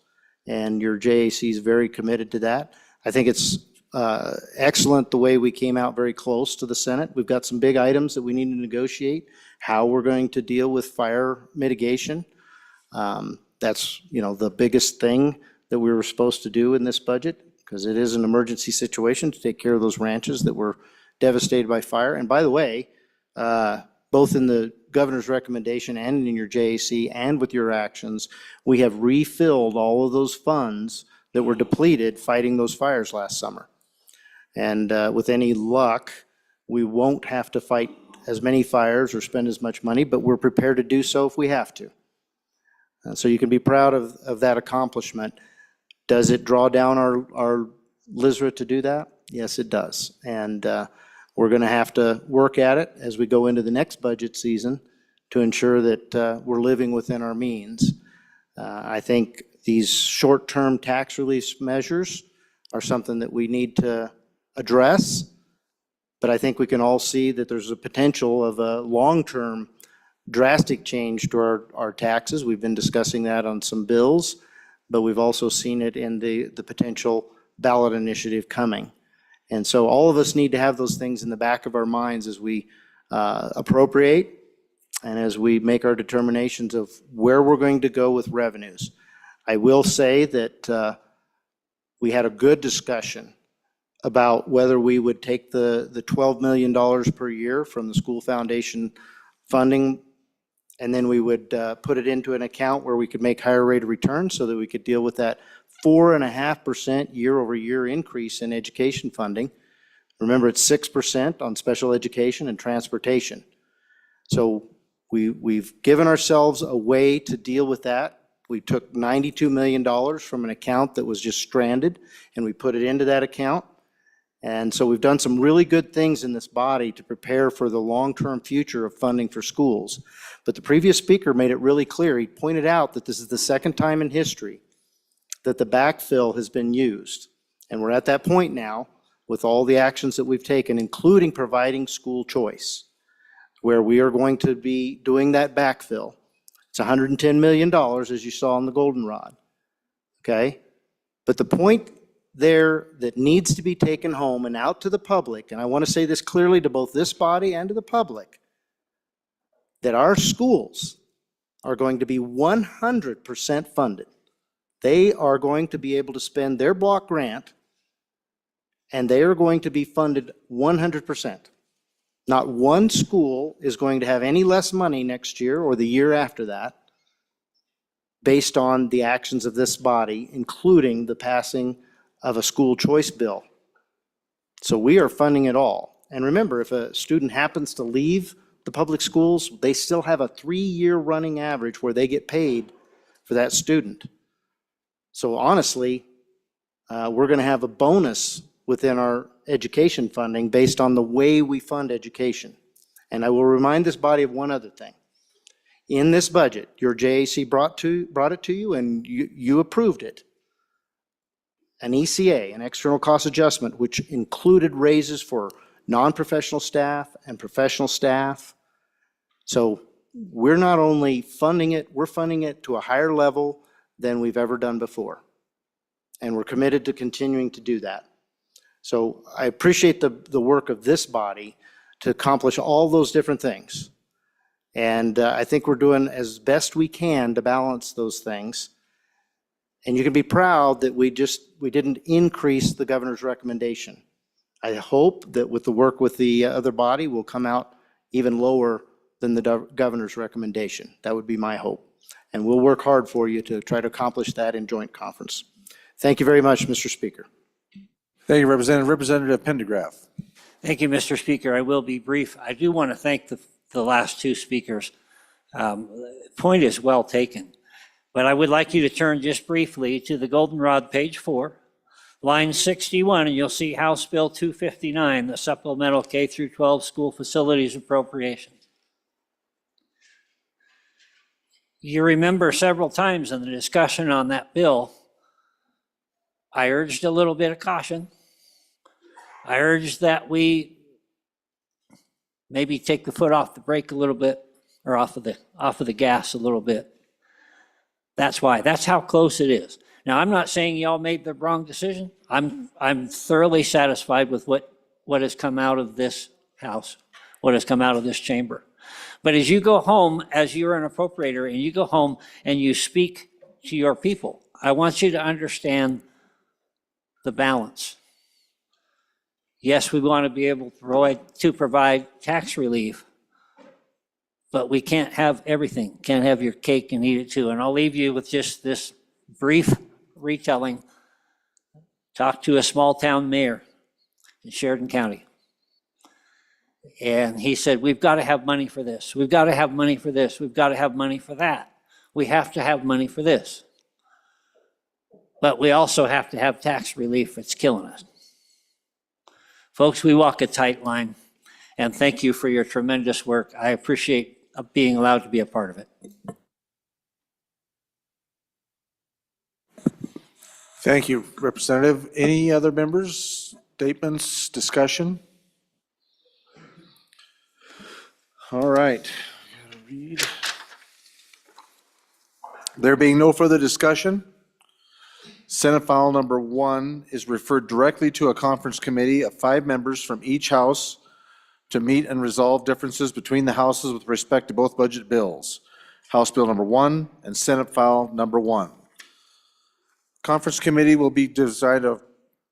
and your JAC is very committed to that. I think it's excellent the way we came out very close to the Senate. We've got some big items that we need to negotiate, how we're going to deal with fire mitigation. That's, the biggest thing that we were supposed to do in this budget, because it is an emergency situation to take care of those ranches that were devastated by fire. And by the way, both in the governor's recommendation and in your JAC and with your actions, we have refilled all of those funds that were depleted fighting those fires last summer. And with any luck, we won't have to fight as many fires or spend as much money, but we're prepared to do so if we have to. So you can be proud of that accomplishment. Does it draw down our LISRA to do that? Yes, it does. And we're going to have to work at it as we go into the next budget season to ensure that we're living within our means. I think these short-term tax relief measures are something that we need to address, but I think we can all see that there's a potential of a long-term drastic change to our taxes. We've been discussing that on some bills, but we've also seen it in the potential ballot initiative coming. And so all of us need to have those things in the back of our minds as we appropriate and as we make our determinations of where we're going to go with revenues. I will say that we had a good discussion about whether we would take the $12 million per year from the school foundation funding, and then we would put it into an account where we could make higher rate of return so that we could deal with that 4.5% year-over-year increase in education funding. Remember, it's 6% on special education and transportation. So we've given ourselves a way to deal with that. We took $92 million from an account that was just stranded, and we put it into that account. And so we've done some really good things in this body to prepare for the long-term future of funding for schools. But the previous speaker made it really clear. He pointed out that this is the second time in history that the backfill has been used. And we're at that point now with all the actions that we've taken, including providing school choice, where we are going to be doing that backfill. It's $110 million, as you saw in the goldenrod, okay? But the point there that needs to be taken home and out to the public, and I want to say this clearly to both this body and to the public, that our schools are going to be 100% funded. They are going to be able to spend their block grant, and they are going to be funded 100%. Not one school is going to have any less money next year or the year after that based on the actions of this body, including the passing of a school choice bill. So we are funding it all. And remember, if a student happens to leave the public schools, they still have a 3-year running average where they get paid for that student. So honestly, we're going to have a bonus within our education funding based on the way we fund education. And I will remind this body of one other thing. In this budget, your JAC brought it to you and you approved it. An ECA, an external cost adjustment, which included raises for non-professional staff and professional staff. So we're not only funding it, we're funding it to a higher level than we've ever done before. And we're committed to continuing to do that. So I appreciate the work of this body to accomplish all those different things. And I think we're doing as best we can to balance those things. And you can be proud that we didn't increase the governor's recommendation. I hope that with the work with the other body, we'll come out even lower than the governor's recommendation. That would be my hope. And we'll work hard for you to try to accomplish that in joint conference. Thank you very much, Mr. Speaker. Thank you, Representative. Representative Pendergraft. Thank you, Mr. Speaker. I will be brief. I do want to thank the last two speakers. Point is well taken. But I would like you to turn just briefly to the goldenrod, page 4, line 61, and you'll see House Bill 259, the supplemental K through 12 school facilities appropriation. You remember several times in the discussion on that bill, I urged a little bit of caution. I urged that we maybe take the foot off the brake a little bit, or off of the gas a little bit. That's why. That's how close it is. Now, I'm not saying y'all made the wrong decision. I'm thoroughly satisfied with what has come out of this House, what has come out of this chamber. But as you go home, as you're an appropriator, and you go home and you speak to your people, I want you to understand the balance. Yes, we want to be able to provide tax relief, but we can't have everything. Can't have your cake and eat it too. And I'll leave you with just this brief retelling. Talked to a small town mayor in Sheridan County. And he said, we've got to have money for this. We've got to have money for this. We've got to have money for that. We have to have money for this. But we also have to have tax relief. It's killing us. Folks, we walk a tight line. And thank you for your tremendous work. I appreciate being allowed to be a part of it. Thank you, Representative. Any other members, statements, discussion? All right. Gotta read. There being no further discussion, Senate file number 1 is referred directly to a conference committee of 5 members from each house to meet and resolve differences between the houses with respect to both budget bills. House Bill number 1 and Senate file number 1. Conference committee will be designed of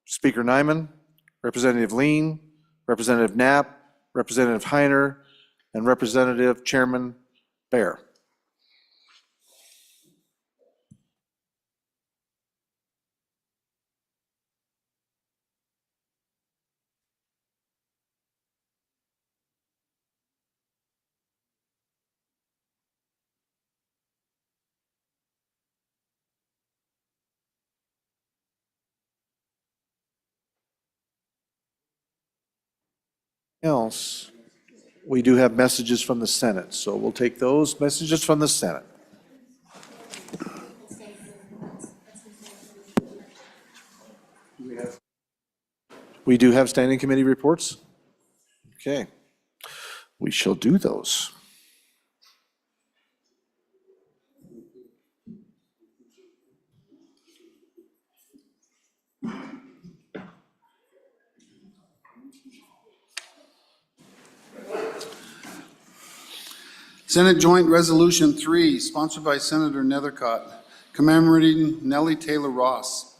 Speaker Nyman, Representative Lean, Representative Knapp, Representative Heiner, and Representative Chairman Bear. Else, we do have messages from the Senate, so we'll take those messages from the Senate. We do have standing committee reports? Okay, we shall do those. Senate Joint Resolution 3, sponsored by Senator Nethercott, commemorating Nellie Taylor Ross.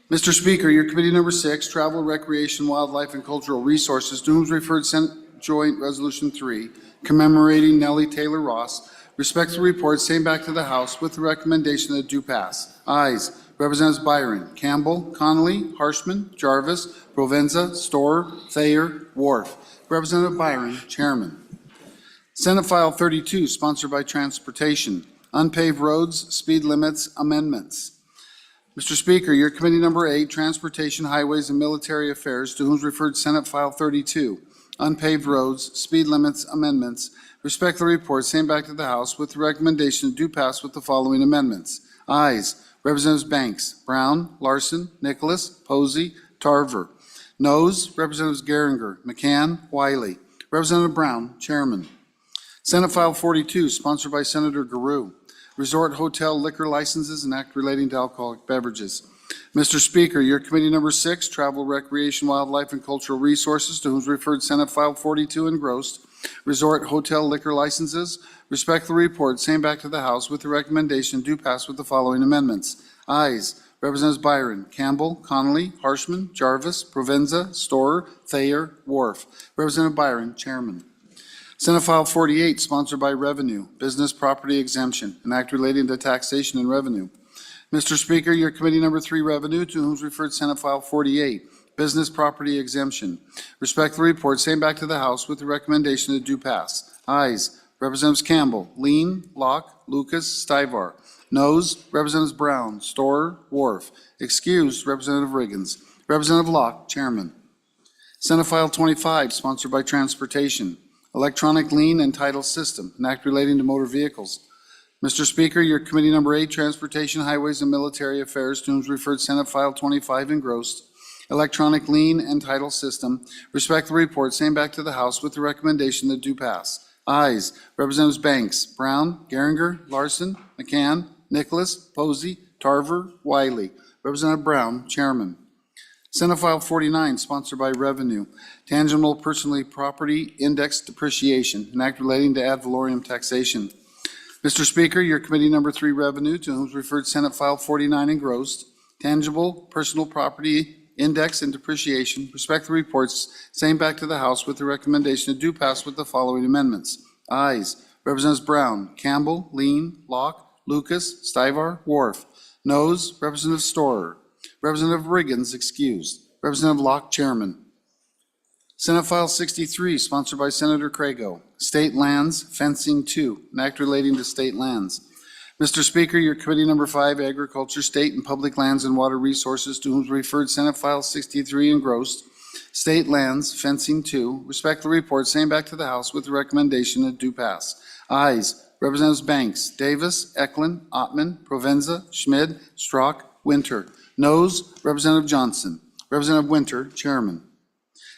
Mr. Speaker, your committee number 6, Travel, Recreation, Wildlife, and Cultural Resources, to whom is referred Senate Joint Resolution 3, commemorating Nellie Taylor Ross, respectfully report same back to the House with the recommendation that do pass. Ayes, Representatives Byron, Campbell, Connolly, Harshman, Jarvis, Provenza, Storer, Thayer, Wharf. Representative Byron, Chairman. Senate File 32, sponsored by Transportation, Unpaved Roads, Speed Limits Amendments. Mr. Speaker, your committee number 8, Transportation, Highways, and Military Affairs, to whom is referred Senate File 32, Unpaved Roads, Speed Limits Amendments, respectfully report same back to the House with the recommendation to do pass with the following amendments. Ayes, Representatives Banks, Brown, Larson, Nicholas, Posey, Tarver. Noes, Representatives Geringer, McCann, Wiley. Representative Brown, Chairman. Senate File 42, sponsored by Senator Garou, Resort Hotel Liquor Licenses and Act relating to alcoholic beverages. Mr. Speaker, your committee number 6, Travel, Recreation, Wildlife, and Cultural Resources, to whom is referred Senate File 42 engrossed, Resort Hotel Liquor Licenses, respectfully report same back to the House with the recommendation do pass with the following amendments. Ayes, Representatives Byron, Campbell, Connolly, Harshman, Jarvis, Provenza, Storer, Thayer, Wharf. Representative Byron, Chairman. Senate File 48, sponsored by Revenue, Business Property Exemption, an act relating to taxation and revenue. Mr. Speaker, your committee number 3, Revenue, to whom is referred Senate File 48, Business Property Exemption. Respectfully report same back to the House with the recommendation to do pass. Ayes, Representatives Campbell, Lean, Locke, Lucas, Stivar. Noes, Representatives Brown, Storer, Wharf. Excused, Representative Riggins. Representative Locke, Chairman. Senate File 25, sponsored by Transportation, Electronic Lien and Title System, an act relating to motor vehicles. Mr. Speaker, your committee number 8, Transportation, Highways, and Military Affairs, to whom is referred Senate File 25 engrossed, Electronic Lien and Title System, respectfully report same back to the House with the recommendation that do pass. Ayes, Representatives Banks, Brown, Geringer, Larson, McCann, Nicholas, Posey, Tarver, Wiley. Representative Brown, Chairman. Senate File 49, sponsored by Revenue, Tangible Personal Property Index Depreciation, an act relating to ad valorem taxation. Mr. Speaker, your committee number 3, Revenue, to whom is referred Senate File 49 engrossed, Tangible Personal Property Index and Depreciation, respectfully reports same back to the House with the recommendation to do pass with the following amendments. Ayes, Representatives Brown, Campbell, Lean, Locke, Lucas, Stivar, Wharf. Noes, Representative Storer. Representative Riggins, excused. Representative Locke, Chairman. Senate File 63, sponsored by Senator Crago, State Lands Fencing 2, an act relating to state lands. Mr. Speaker, your committee number 5, Agriculture, State and Public Lands and Water Resources, to whom is referred Senate File 63 engrossed, State Lands Fencing 2, respectfully report same back to the House with the recommendation that do pass. Ayes, Representatives Banks, Davis, Eklund, Ottman, Provenza, Schmid, Strzok, Winter. Noes, Representative Johnson. Representative Winter, Chairman.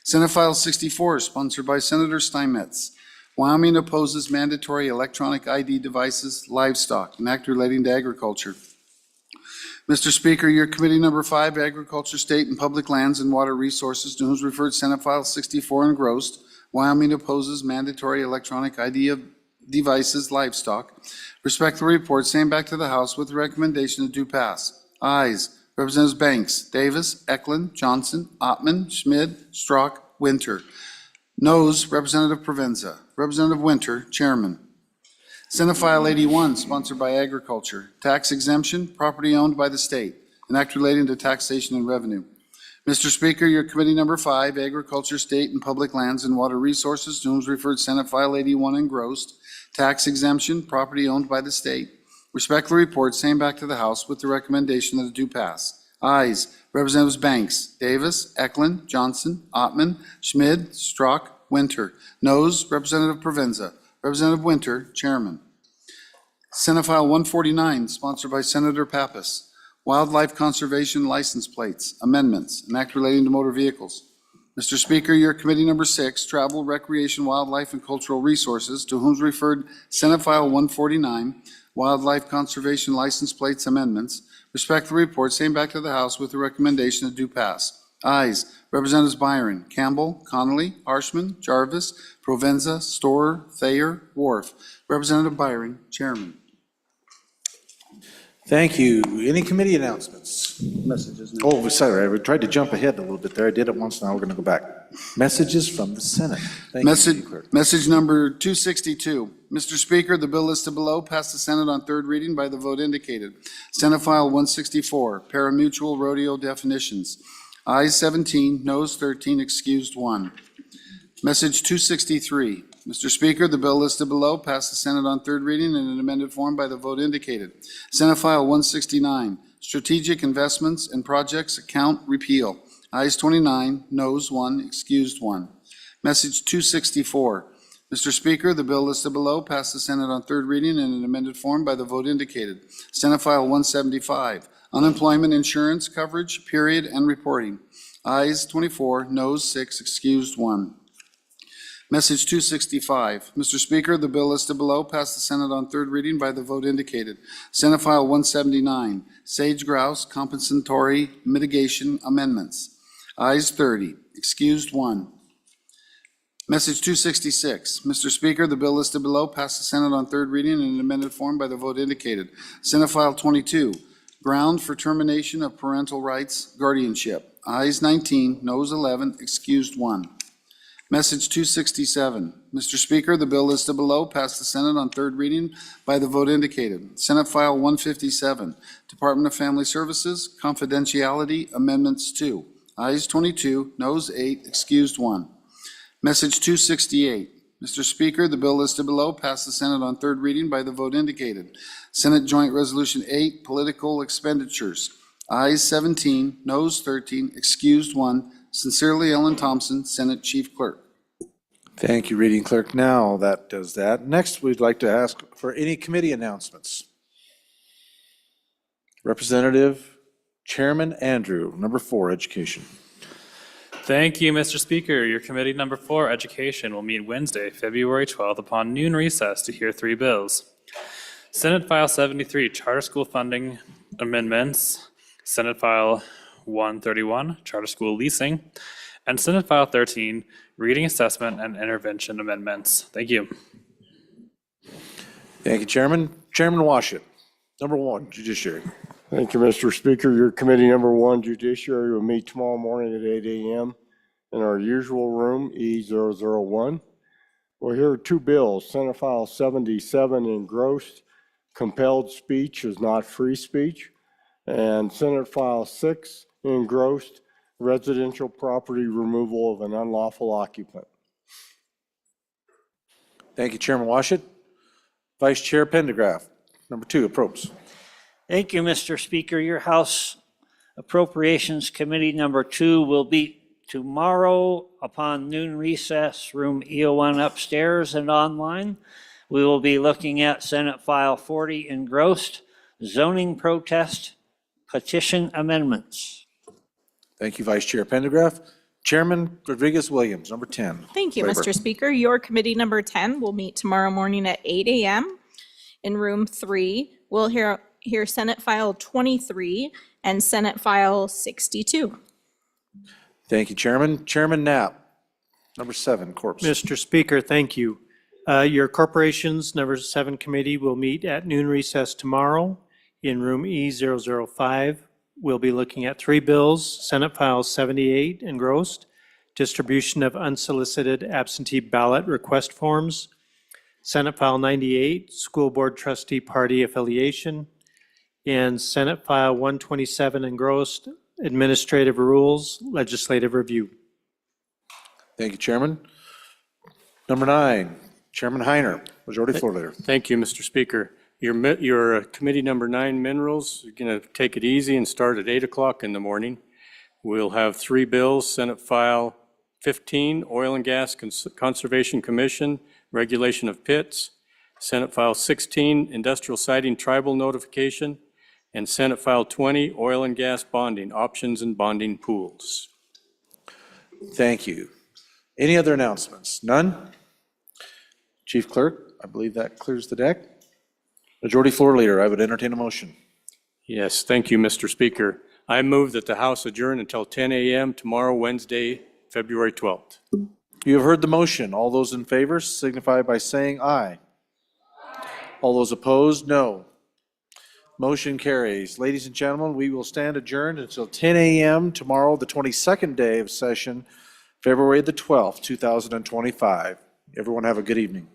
Senate File 64, sponsored by Senator Steinmetz. Wyoming opposes mandatory electronic ID devices, livestock, an act relating to agriculture. Mr. Speaker, your committee number 5, Agriculture, State and Public Lands and Water Resources, to whom is referred Senate File 64 engrossed. Wyoming opposes mandatory electronic ID devices, livestock. Respectfully report same back to the House with the recommendation to do pass. Ayes. Representatives Banks, Davis, Eklund, Johnson, Ottman, Schmid, Strzok, Winter. Noes, Representative Provenza. Representative Winter, Chairman. Senate File 81, sponsored by Agriculture. Tax exemption, property owned by the state. An act relating to taxation and revenue. Mr. Speaker, your committee number 5, Agriculture, State and Public Lands and Water Resources, to whom is referred Senate File 81 engrossed. Tax exemption, property owned by the state. Respectfully report same back to the House with the recommendation that it do pass. Ayes. Representatives Banks, Davis, Eklund, Johnson, Ottman, Schmid, Strzok, Winter. Noes, Representative Provenza. Representative Winter, Chairman. Senate File 149, sponsored by Senator Pappas. Wildlife Conservation License Plates, Amendments, an act relating to motor vehicles. Mr. Speaker, your committee number 6, Travel, Recreation, Wildlife, and Cultural Resources, to whom is referred Senate File 149, Wildlife Conservation License Plates Amendments, respectfully report same back to the House with the recommendation that do pass. Ayes. Representatives Byron, Campbell, Connolly, Harshman, Jarvis, Provenza, Storer, Thayer, Wharf. Representative Byron, Chairman. Thank you. Any committee announcements? Messages. Oh, sorry, I tried to jump ahead a little bit there. I did it once, now we're going to go back. Messages from the Senate. Thank you, City Clerk. Message number 262. Mr. Speaker, the bill listed below passed the Senate on third reading by the vote indicated. Senate File 164, parimutuel rodeo definitions. Ayes 17, noes 13, excused 1. Message 263. Mr. Speaker, the bill listed below passed the Senate on third reading in an amended form by the vote indicated. Senate File 169, strategic investments and projects account repeal. Ayes 29, noes 1, excused 1. Message 264. Mr. Speaker, the bill listed below passed the Senate on third reading in an amended form by the vote indicated. Senate File 175, unemployment insurance coverage, period, and reporting. Ayes 24, noes 6, excused 1. Message 265. Mr. Speaker, the bill listed below passed the Senate on third reading by the vote indicated. Senate File 179, sage grouse compensatory mitigation amendments. Ayes 30, excused 1. Message 266. Mr. Speaker, the bill listed below passed the Senate on third reading in an amended form by the vote indicated. Senate File 22, ground for termination of parental rights guardianship. Ayes 19, noes 11, excused 1. Message 267. Mr. Speaker, the bill listed below passed the Senate on third reading by the vote indicated. Senate File 157, Department of Family Services, confidentiality amendments 2. Ayes 22, noes 8, excused 1. Message 268. Mr. Speaker, the bill listed below passed the Senate on third reading by the vote indicated. Senate Joint Resolution 8, political expenditures. Ayes 17, noes 13, excused 1. Sincerely, Ellen Thompson, Senate Chief Clerk. Thank you, Reading Clerk. Now that does that. Next, we'd like to ask for any committee announcements. Representative Chairman Andrew, number 4, Education. Thank you, Mr. Speaker. Your committee number 4, Education, will meet Wednesday, February 12th upon noon recess to hear 3 bills. Senate File 73, Charter School Funding Amendments, Senate File 131, Charter School Leasing, and Senate File 13, Reading Assessment and Intervention Amendments. Thank you. Thank you, Chairman. Chairman Washit, number 1, Judiciary. Thank you, Mr. Speaker. Your committee number 1, Judiciary, will meet tomorrow morning at 8 a.m. in our usual room, E001. We'll hear 2 bills. Senate File 77, engrossed, compelled speech is not free speech, and Senate File 6, engrossed, residential property removal of an unlawful occupant. Thank you, Chairman Washit. Vice Chair Pendergraft, number 2, Approps. Thank you, Mr. Speaker. Your House Appropriations Committee number 2 will be tomorrow upon noon recess, room E01 upstairs and online. We will be looking at Senate File 40, engrossed, zoning protest, petition amendments. Thank you, Vice Chair Pendergraft. Chairman Rodriguez-Williams, number 10. Thank you, Labor. Mr. Speaker. Your committee number 10 will meet tomorrow morning at 8 a.m. in room 3. We'll hear Senate File 23 and Senate File 62. Thank you, Chairman. Chairman Knapp, number 7, Corpse. Mr. Speaker, thank you. Your Corporations number 7 committee will meet at noon recess tomorrow in room E005, we'll be looking at 3 bills, Senate File 78 engrossed, distribution of unsolicited absentee ballot request forms, Senate File 98, School Board Trustee Party Affiliation, and Senate File 127 engrossed, Administrative Rules, Legislative Review. Thank you, Chairman. Number 9, Chairman Heiner, Majority Floor Leader. Thank you, Mr. Speaker. Your committee number 9 minerals, you're going to take it easy and start at 8 o'clock in the morning. We'll have 3 bills, Senate File 15, Oil and Gas Conservation Commission, Regulation of Pits, Senate File 16, Industrial Siting Tribal Notification, and Senate File 20, Oil and Gas Bonding, Options and Bonding Pools. Thank you. Any other announcements? None? Chief Clerk, I believe that clears the deck. Majority Floor Leader, I would entertain a motion. Yes, thank you, Mr. Speaker. I move that the House adjourn until 10 a.m. tomorrow, Wednesday, February 12th. You have heard the motion. All those in favor signify by saying aye. All those opposed, no. Motion carries. Ladies and gentlemen, we will stand adjourned until 10 a.m. tomorrow, the 22nd day of session, February the 12th, 2025. Everyone have a good evening.